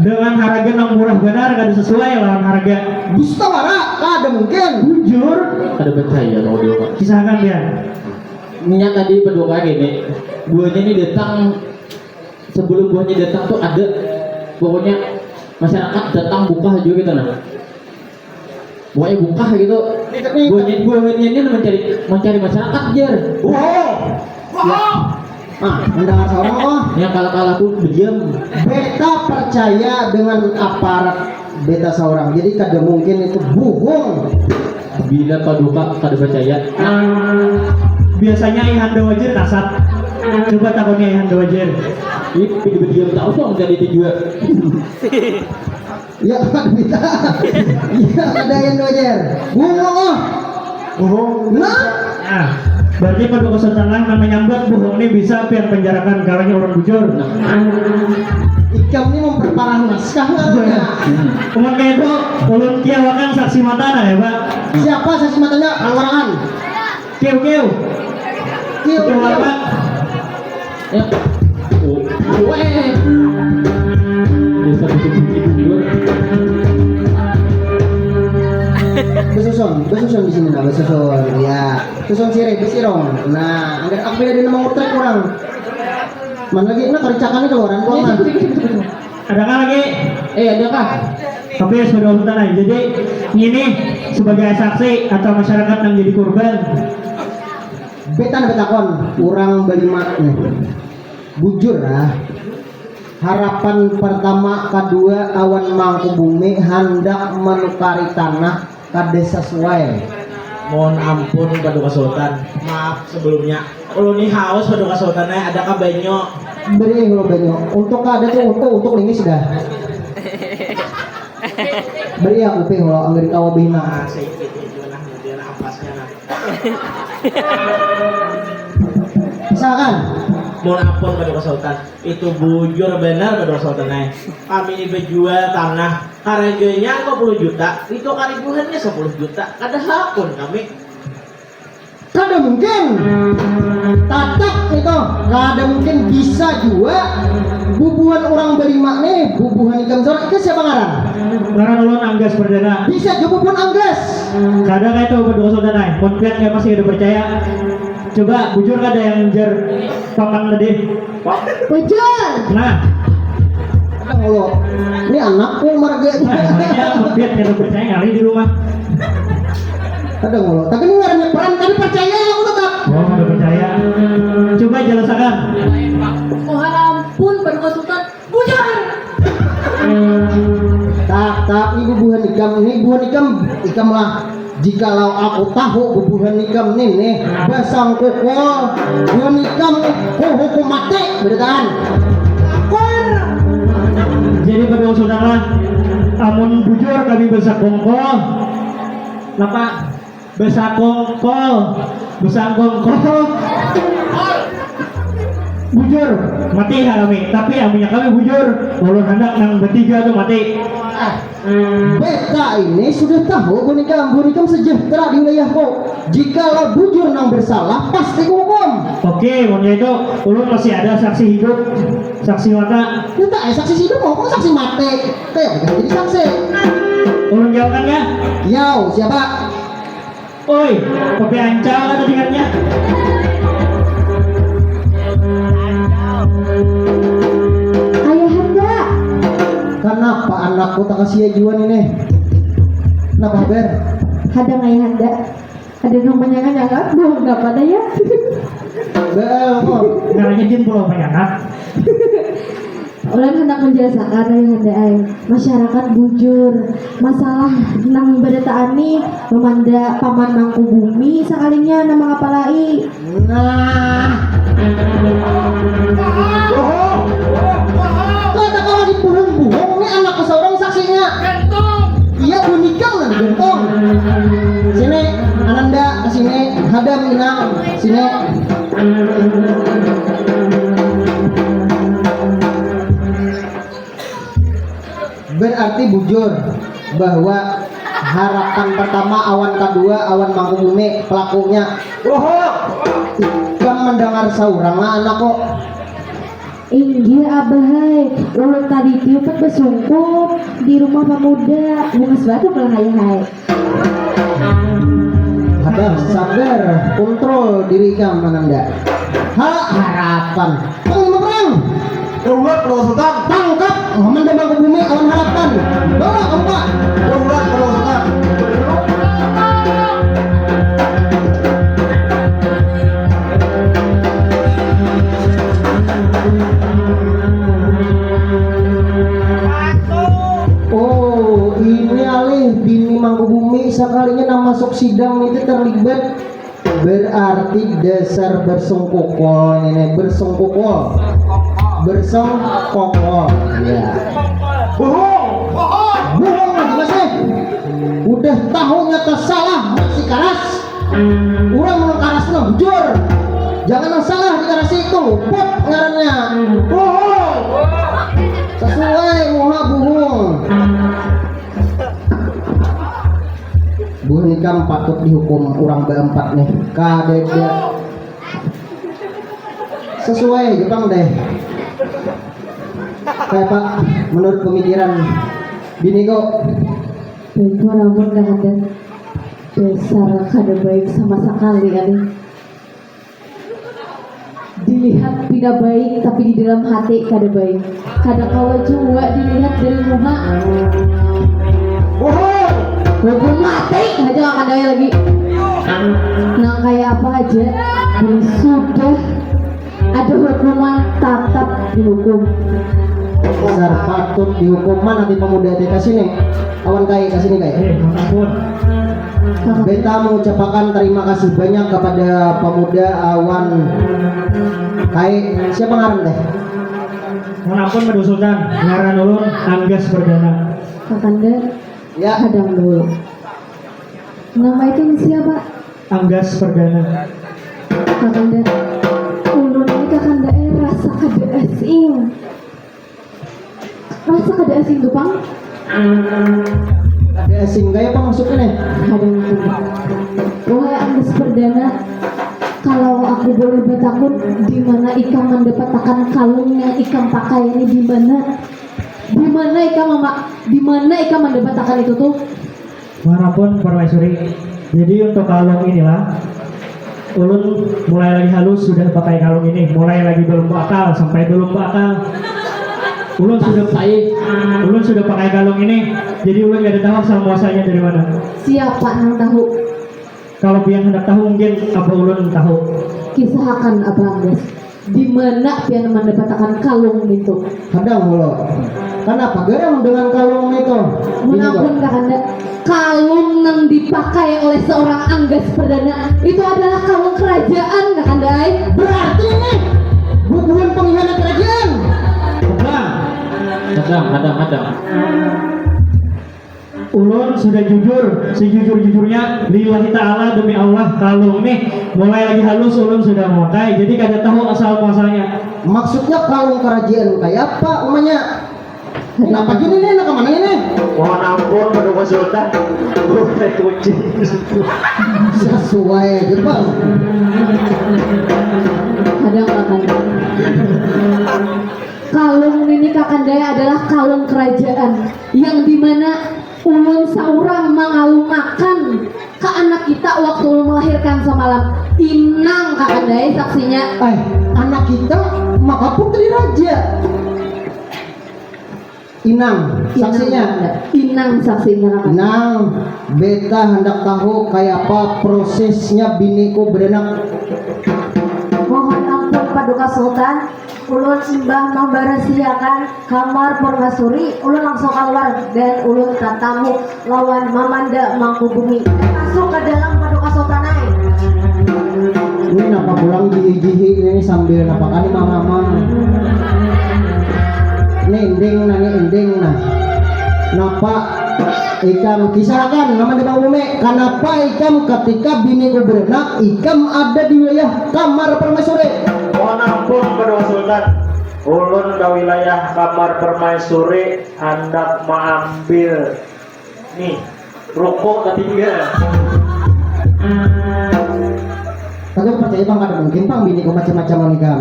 dengan harga nang murah benar, kada sesuai lawan harga. Dusta wara, ada mungkin. Jujur, Ada percaya kalau dia pak. kisahkan dia. Minyak tadi kedua kali nih. Buahnya ini datang sebelum buahnya datang tuh ada pokoknya masyarakat datang buka juga gitu nah. Pokoknya buka gitu. Buahnya ini mencari masyarakat jar. Mendengar seorang Yang kalah pun berdiam. beta percaya dengan aparat beta seorang. Jadi kada mungkin itu bohong. Bila kau duka kada percaya. Biasanya Ihanda Wajir kasat. Coba takutnya Ihanda Wajir. Ini berdiam tak usah jadi itu juga. Ya Pak Bita. Iya ada yang dojer. Bohong Nah, Nah, berarti pada kesultanan namanya nyambut bohong ini bisa pian penjarakan kalanya orang bujur. ikam ini memperparah naskah nggak? Cuman kayak itu ulun kiawakan saksi mata nah ya pak. Siapa saksi matanya? Anggaran. Kiu Kiu. kiawakan. Ya. Weh. Bisa tidur. Besusun di sini nah, besusun. Ya, besusun sirih, besirong. Nah, anggar aku beda di nama utrek orang. Mana lagi? Nah, kericakannya keluaran keuangan. Adakah lagi? Ada kah? Tapi sudah urutan aja. Jadi ini sebagai saksi atau masyarakat yang jadi korban. Betakon, kurang berlima. Bujur lah. Harapan pertama, kedua, awan mangku bumi hendak menukari tanah kade sesuai. Mohon ampun Paduka Sultan. Maaf sebelumnya. Ulun ini haus Paduka Sultannya adakah banyo? Beri kalau banyak. Untuk ada tuh untuk ini sudah. Beri aku ping kalau anggerin awal bina. Nah, sedikit itu lah kemudian ampasnya nah. Misalkan mohon ampun Paduka Sultan, itu bujur benar Paduka Sultan. Kami ini berjual tanah, harganya 50 juta, itu karibuhannya 10 juta, ada hakun kami. Kada mungkin tatak itu, kada mungkin bisa juga bubuhan orang berima nih, bubuhan ikam sorak itu siapa ngaran? Ngaran ulun Anggas Perdana. Bisa juga bubuhan Anggas. Kadang kayak itu Paduka Sultan ay. Mun pian kayak masih ada percaya. Coba bujur kada yang jar paman tadi. Bujur. Nah, Kadang lo, ini anakku marga. makanya mun pian kada percaya ngali di rumah. Kadang lo, tapi ini ngarannya peran kan percaya aku tetap. Oh, kada percaya. Coba jelaskan. Mohon ampun Paduka Sultan, bujur. Tak, ini bubuhan ikam lah. Jikalau aku tahu bubuhan ikam nih basang koko, bubuhan ikam hukum mati, beneran. Jadi Paduka Sultan lah, amun bujur kami besakongko. Lapa besakongko, bujur mati kami, tapi aminnya kami bujur. Ulun hendak nang bertiga tuh mati. Beta ini sudah tahu bunikam sejahtera di wilayahku. Jikalau bujur nang bersalah pasti hukum. Oke, mohonnya itu ulun masih ada saksi hidup, saksi mata. Kita saksi hidup mau saksi mati. Kayak jadi saksi. Ulun jawabkan ya. Yau siapa? Oi, kopi ancang atau dengannya? Ayahanda. Kenapa anakku tak kasih ajuan ini? Kenapa Ber? Hadang ayahanda. Ada namanya nyangat, bohong nggak pada ya? Bel kok. Ngaranya jin pulau penyangat. Ulan hendak menjelaskan ayahanda ay. Masyarakat bujur. Masalah nang beretaani memanda paman mangku bumi sekalinya nama apalai. Nah. Bohong. Kata kau lagi bohong-bohong. Ini anakku seorang saksinya. Iya bunikang nanti gentong. Sini Ananda kesini, Hadam Inang sini. Berarti bujur bahwa harapan pertama awan kedua awan mangkubumi pelakunya. Bohong. Kamu mendengar saurang lah anakku. Iya abahai, ulun tadi tiupan besungkup di rumah pemuda bungas batu kalau hai. Ada sabar, kontrol diri kamu Ananda. Harapan. Panglima perang. Daulat Paduka Sultan. Tangkap Komandan Mangkubumi awan harapan. Bawa keempat. Daulat Paduka Sultan. Oh, ini alih bini Mangkubumi sekalinya nama masuk sidang itu terlibat. Berarti dasar bersongkokol ini bersongkokol ya. Bohong lagi masih. Udah tahu nyata salah masih karas. Orang mau karas lah bujur. Jangan yang salah di karas itu. Pop ngarannya. Bohong. Sesuai muha bohong. Bu nikam patut dihukum orang berempat nih. Kadeda. Sesuai Jepang deh. Kayak Pak, menurut pemikiran bini kok Baik walaupun gak ada dasar kada baik sama sekali kali. Dilihat tidak baik tapi di dalam hati kada baik. Kada kawa juga dilihat dari muka. bohong. Hukum mati aja gak ada lagi. Nah kayak apa aja ini sudah ada hukuman tetap dihukum. Dasar patut dihukuman nanti pemuda di kasini. Awan kai kasini kai. Ampun. Beta mengucapkan terima kasih banyak kepada pemuda awan kai. Siapa ngaran teh? Mohon ampun Paduka Sultan, ngaran ulun Anggas Perdana. Kakanda Ya. hadang dulu. Nama itu siapa? Anggas Perdana. Kakanda ulun ini kakanda kada asing. Rasa kada asing tuh, Bang? Ada asing kayak apa maksudnya nih? Ada itu. Wahai Anggas Perdana, kalau aku boleh bertakun, di mana ikam mendapatkan kalung yang ikam pakai ini di mana? Di mana ikam mendapatkan itu tuh? Manapun permaisuri. Jadi untuk kalung inilah ulun mulai lagi halus sudah pakai kalung ini, mulai lagi belum bakal sampai belum bakal. Ulun sudah pakai kalung ini, jadi ulun gak ada tahu asal muasalnya dari mana. Siapa yang tahu? Kalau pian hendak tahu mungkin apa ulun tahu. Kisahkan Abang Anggas. Di mana pian mendapatkan kalung itu? Kadang mulu. Kenapa gerang dengan kalung itu? Mengampun kakanda, kalung yang dipakai oleh seorang Anggas Perdana itu adalah kalung kerajaan kakanda. Berarti ini bukan pengkhianat kerajaan. Kadang. Ulun sudah jujur, sejujur-jujurnya lillahi ta'ala, demi Allah, kalung nih mulai lagi halus ulun sudah memakai, jadi kada tahu asal muasalnya. Maksudnya kalung kerajaan kayak apa umumnya? Kenapa gini nih? Nak kemana ini? Mohon ampun Paduka Sultan. Naik kucing. Sesuai aja bang. Kadang kakanda, kalung ini kakanda adalah kalung kerajaan yang dimana ulun seorang mengalumakan ke anak kita waktu ulun melahirkan semalam. Inang kakanda saksinya. Anak kita maka putri raja. Inang saksinya. Inang saksinya kakanda. Inang, beta hendak tahu kayak apa prosesnya biniku berenak. Mohon ampun Paduka Sultan, ulun simbah memberasiakan kamar permaisuri, ulun langsung keluar dan ulun tatamu lawan Mamanda Mangkubumi. Masuk ke dalam Paduka Sultan ay. Ini napa pulang jihi-jihi ini sambil napakan ini mama. Ini ending nah. Napa ikam kisahkan nama di Bang Ume, kenapa ikam ketika biniku berenak ikam ada di wilayah kamar permaisuri? Mohon ampun Paduka Sultan. Ulun ke wilayah kamar permaisuri hendak mengambil nih rokok ketiga. Kagak percaya bang, kada mungkin bang biniku macam-macam ikam.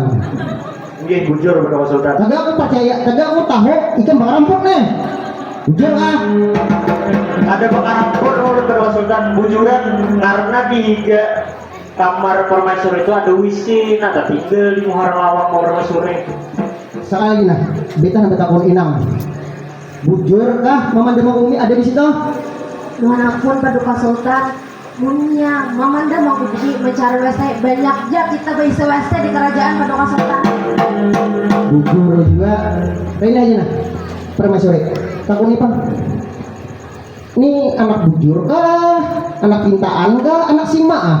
Nggih bujur Paduka Sultan. Kagak aku percaya, kagak aku tahu ikam bakal rampok nih. Bujur ah. Ada perkara pun ulun Paduka Sultan bujuran karena di higa kamar permaisuri itu ada wisin, ada tinggal di muhar lawak kamar permaisuri. Sekali lagi nah, beta hendak takon Inang. Bujur kah Mamanda Mangkubumi ada di situ? Mohon ampun Paduka Sultan, punya Mamanda Mangkubumi mencari WC banyak aja kita bisa WC di kerajaan Paduka Sultan. Bujur juga. Ini aja nah, permaisuri. Takon Ipang. Ini anak bujur kah? Anak pintaan kah? Anak sima ah?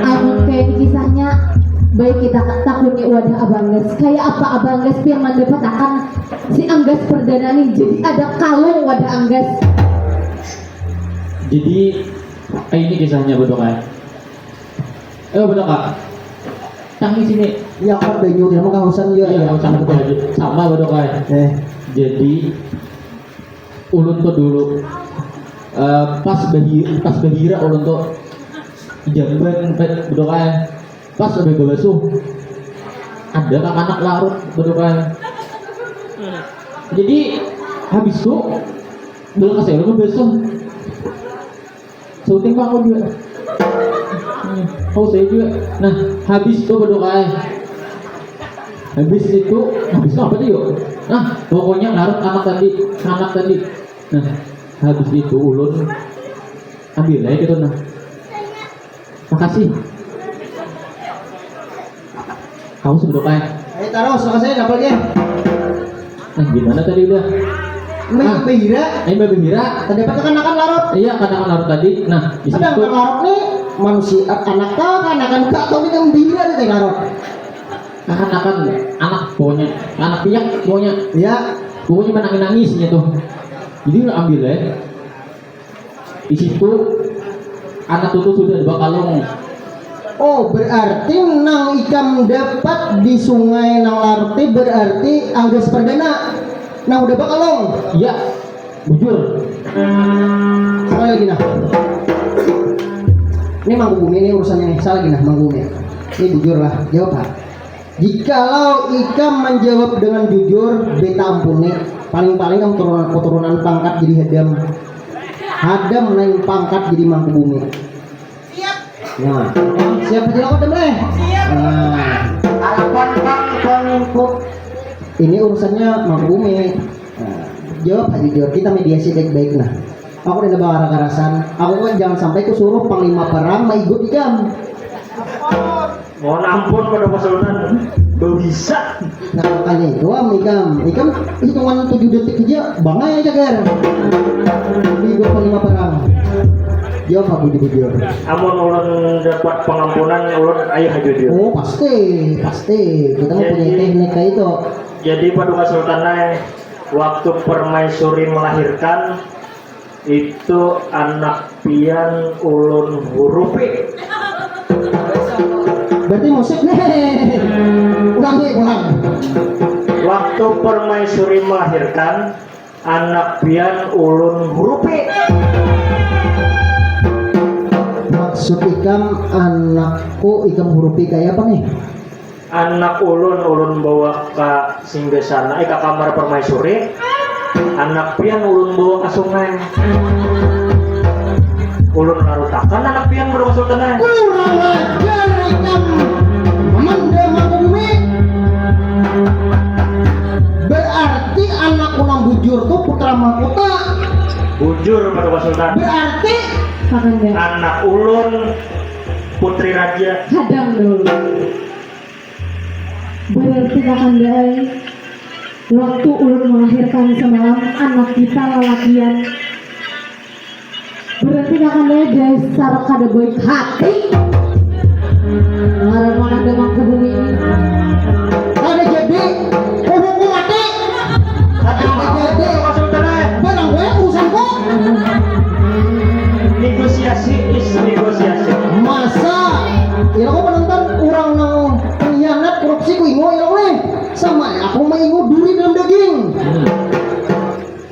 Aku kayak kisahnya baik kita takuni wadah Abanggas. Kayak apa Abanggas yang mendapatkan si Anggas Perdana nih? Jadi ada kalung wadah Anggas. Jadi ini kisahnya Badoka. Badoka. Tang di sini. Ya kan banyu dia mau kausan juga. Iya, sama Badoka. Jadi ulun tuh dulu pas bahira ulun tuh jamban Badoka. Pas udah basuh ada anak larut Badoka. Jadi habis itu dulu kasih lu basuh syuting bang juga. Oh saya juga. Nah habis itu Badoka. Habis apa tuh yuk? Nah pokoknya larut anak tadi. Nah habis itu ulun ambil aja gitu nah. Makasih. Kamu sebelum apa? Ayo taruh, sama saya dapat ya. Nah gimana tadi udah? Ini Bahira. Tadi apa kanakan larut? Iya kanakan larut tadi. Nah di situ. Ada larut nih manusia anak kah kanakan kah atau ini kan Bahira nih teh larut? Anak pokoknya anak piyak pokoknya. Iya. Pokoknya menangis-nangisnya tuh. Jadi udah ambil ya. Di situ anak tuh sudah dua kalung. Oh berarti nang ikam dapat di sungai nang larti berarti angges perdana. Nah udah bakalong. Iya, bujur. Sekali lagi nah. Ini Mangku Bumi ini urusannya nih. Salah lagi nah Mangku Bumi. Ini jujur lah, jawab Pak. Jikalau ikam menjawab dengan jujur, beta ampuni. Paling-paling kamu keturunan pangkat jadi hadam naik pangkat jadi Mangku Bumi. Nah, siapa jawab Hadam leh? Nah, harapan bang. ini urusannya Mangku Bumi. Nah, jawab aja jujur, kita mediasi baik-baik nah. Aku udah bawa karasan, aku kan jangan sampai kusuruh panglima perang ikut ikam. Mohon ampun pada Sultan, bisa. Nah makanya itu ikam hitungan 7 detik aja bangai aja ger. Ikut panglima perang. Jawab aku jujur. Amun ulun dapat pengampunan, ulun ayo jujur. Oh pasti. Kita mau punya teknik kayak itu. Jadi Paduka Sultan waktu Permaisuri melahirkan itu anak pian ulun hurupi. Berarti musik nih. Ulang. Waktu Permaisuri melahirkan anak pian ulun hurupi. Maksud ikam anakku ikam hurupi kayak apa nih? Anak ulun bawa ke singgasana ke kamar Permaisuri. Anak pian ulun bawa ke sungai. Ulun larutakan anak pian Paduka Sultan. Kurang ajar ikam Manda Mangku Bumi. Berarti anak ulang bujur tuh putra mahkota. Bujur Paduka Sultan. Berarti Kakanda, Anak ulun putri raja. hadang dulu. Berarti Kakanda, waktu ulun melahirkan semalam anak kita lalakian. Berarti Kakanda dasar kada baik hati. Ngaran mana ada Mangku Bumi ini. ada jadi hukum mati. Ada jadi Paduka Sultan. barang gue urusanku. Negosiasi. Masa ya aku penonton orang nang pengkhianat korupsi ku ingo ya weh sama aku mah ingo duri dalam daging.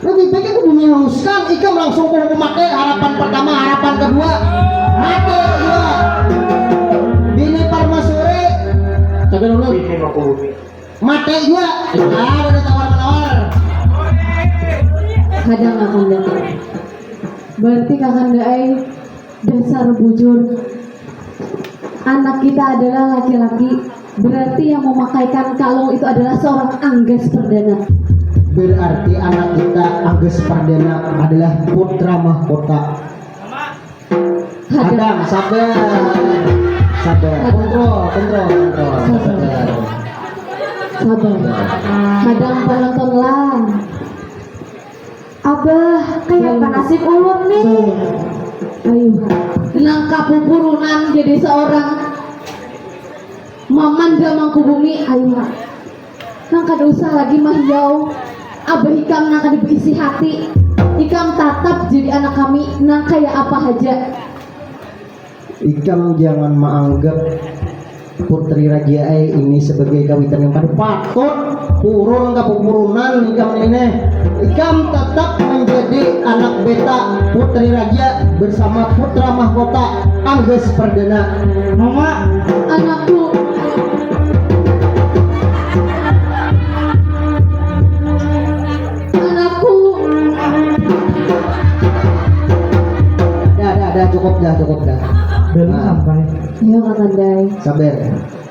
Lebih baik aku menghanguskan ikam langsung ku memakai harapan pertama harapan kedua mati ya. Bini Permaisuri Tapi dulu Ini Mangku Bumi. mati juga. Ada tawar-menawar. Hadang Kakanda. Berarti Kakanda dasar bujur. Anak kita adalah laki-laki. Berarti yang memakaikan kalung itu adalah seorang Angges Perdana. Berarti anak kita Angges Perdana adalah putra mahkota. Adam, sabar. Kontrol. Sabar. Hadang penontonlah. Abah, kayak apa nasib ulun nih? Ayo, nangkap purunan jadi seorang Mamanda Mangku Bumi. Ayo, nang kada usah lagi mahyau. Abah ikam nang kada berisi hati. Ikam tatap jadi anak kami nang kayak apa aja. Ikam jangan menganggap putri raja ini sebagai kawitan yang pada patut purun kepurunan ikam ini. Ikam tetap menjadi anak beta putri raja bersama putra mahkota Angges Perdana. Mama, Anakku, Dah cukup dah. belum Nah. sampai. ya Kakandai. Sabar.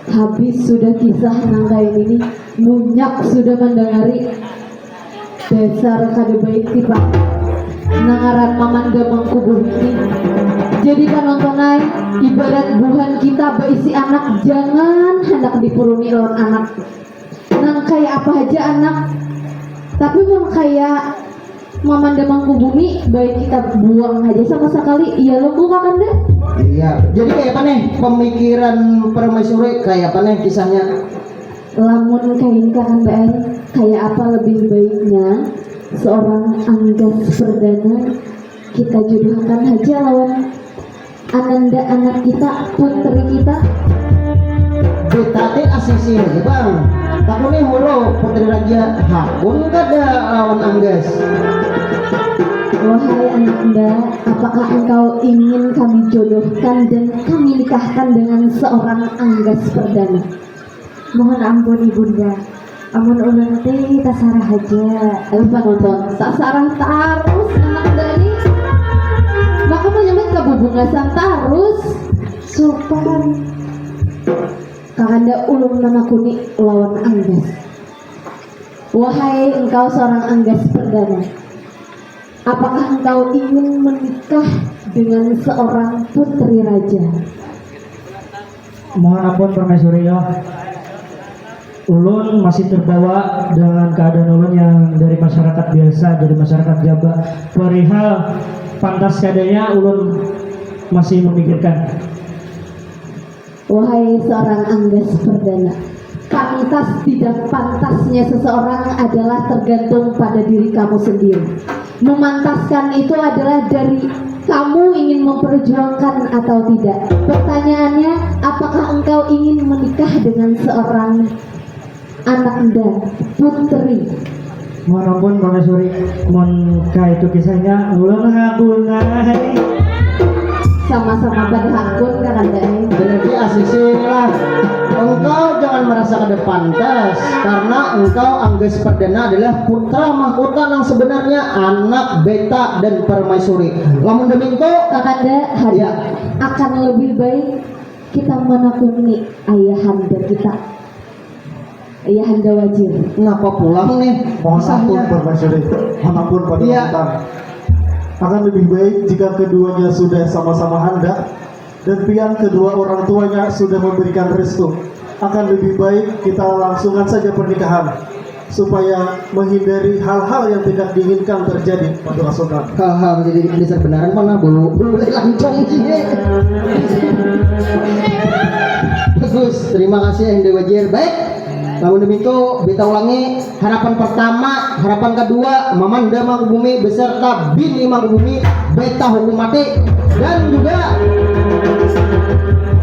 Habis sudah kisah nangkain ini, munyak sudah mendengari dasar kada baik tiba nangaran Mamanda Mangku Bumi ini. Jadi penontonai ibarat buhan kita berisi anak, jangan hendak dipuruni lawan anak. Nang kayak apa aja anak, tapi mau kayak Mamanda Mangku Bumi baik kita buang aja sama sekali. Iya lo bu Kakanda. Iya. Jadi kayak apa nih pemikiran Permaisuri kayak apa nih kisahnya? Lamun kain Kakanda kayak apa lebih baiknya seorang Angges Perdana kita jodohkan aja lawan Ananda anak kita, putri kita. Beta teh asisi aja bang. Takutnya hulu putri raja hakun kada lawan Anggas. Wahai Ananda, apakah engkau ingin kami jodohkan dan kami nikahkan dengan seorang Anggas Perdana? Mohon ampun ibunda, amun ulun teh tak sarah aja. Lupa nonton, tak sarah tarus anak dani. Maka menyebut kabubungasan tarus. Sopan. Kakanda ulun menakuni lawan Anggas. Wahai engkau seorang Anggas Perdana, apakah engkau ingin menikah dengan seorang putri raja? Mohon ampun permaisuri ya. Ulun masih terbawa dengan keadaan ulun yang dari masyarakat biasa, dari masyarakat Jawa. Perihal pantas kadanya ulun masih memikirkan. Wahai seorang Anggas Perdana, pantas tidak pantasnya seseorang adalah tergantung pada diri kamu sendiri. Memantaskan itu adalah dari kamu ingin memperjuangkan atau tidak. Pertanyaannya, apakah engkau ingin menikah dengan seorang anak dan putri? Mohon ampun permaisuri, mohon itu kisahnya ulun hakunai. Sama-sama pada hakun Kakanda. Berarti asisi lah. Engkau jangan merasa kada pantas karena engkau Anggas Perdana adalah putra mahkota yang sebenarnya anak beta dan permaisuri. Lamun demikian Kakanda ya. akan lebih baik kita menakuni ayahanda kita, ayahanda wajib. Ngapa pulang nih? Mohon ampun Kisahnya. permaisuri, mohon ampun pada Iya. Sultan. Akan lebih baik jika keduanya sudah sama-sama hendak dan pihak kedua orang tuanya sudah memberikan restu. Akan lebih baik kita langsungkan saja pernikahan supaya menghindari hal-hal yang tidak diinginkan terjadi pada Sultan. Haha, menjadi dasar benaran mana bulu lancong sih. Bagus, terima kasih yang Wajir. Baik, lalu demikian beta ulangi harapan pertama, harapan kedua, Mamanda Mangubumi beserta Bini Mangubumi beta hukum mati dan juga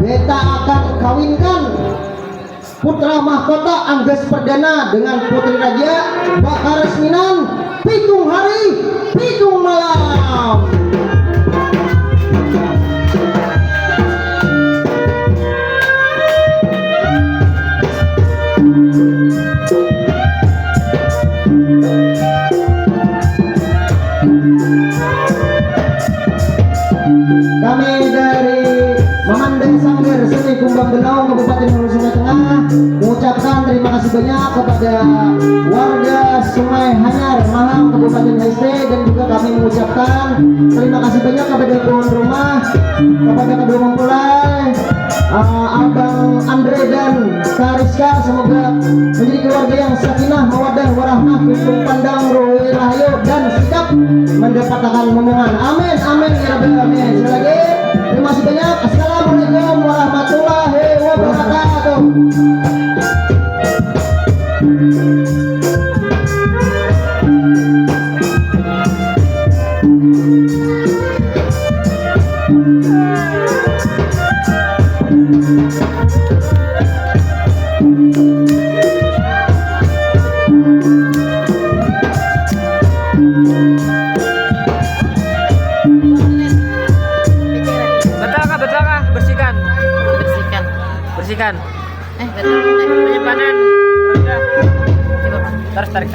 beta akan kawinkan putra mahkota Anggas Perdana dengan putri raja bakal resminan pitung hari pitung malam. Kami dari Mamandai Sanggar Seni Kumbang Benau Kabupaten Hulu Sungai Tengah mengucapkan terima kasih banyak kepada warga Sungai Hanyar Mahang Kabupaten HST dan juga kami mengucapkan terima kasih banyak kepada tuan rumah, kepada kedua mempelai Abang Andre dan Kariska, semoga menjadi keluarga yang sakinah mawaddah warahmah tumbuh pandang ruhi rahayu dan sikap mendapatkan momongan. Amin amin ya rabbal alamin. Sekali lagi terima kasih banyak. Assalamualaikum warahmatullahi wabarakatuh. Bersihkan. Penyimpanan. Terus tarik.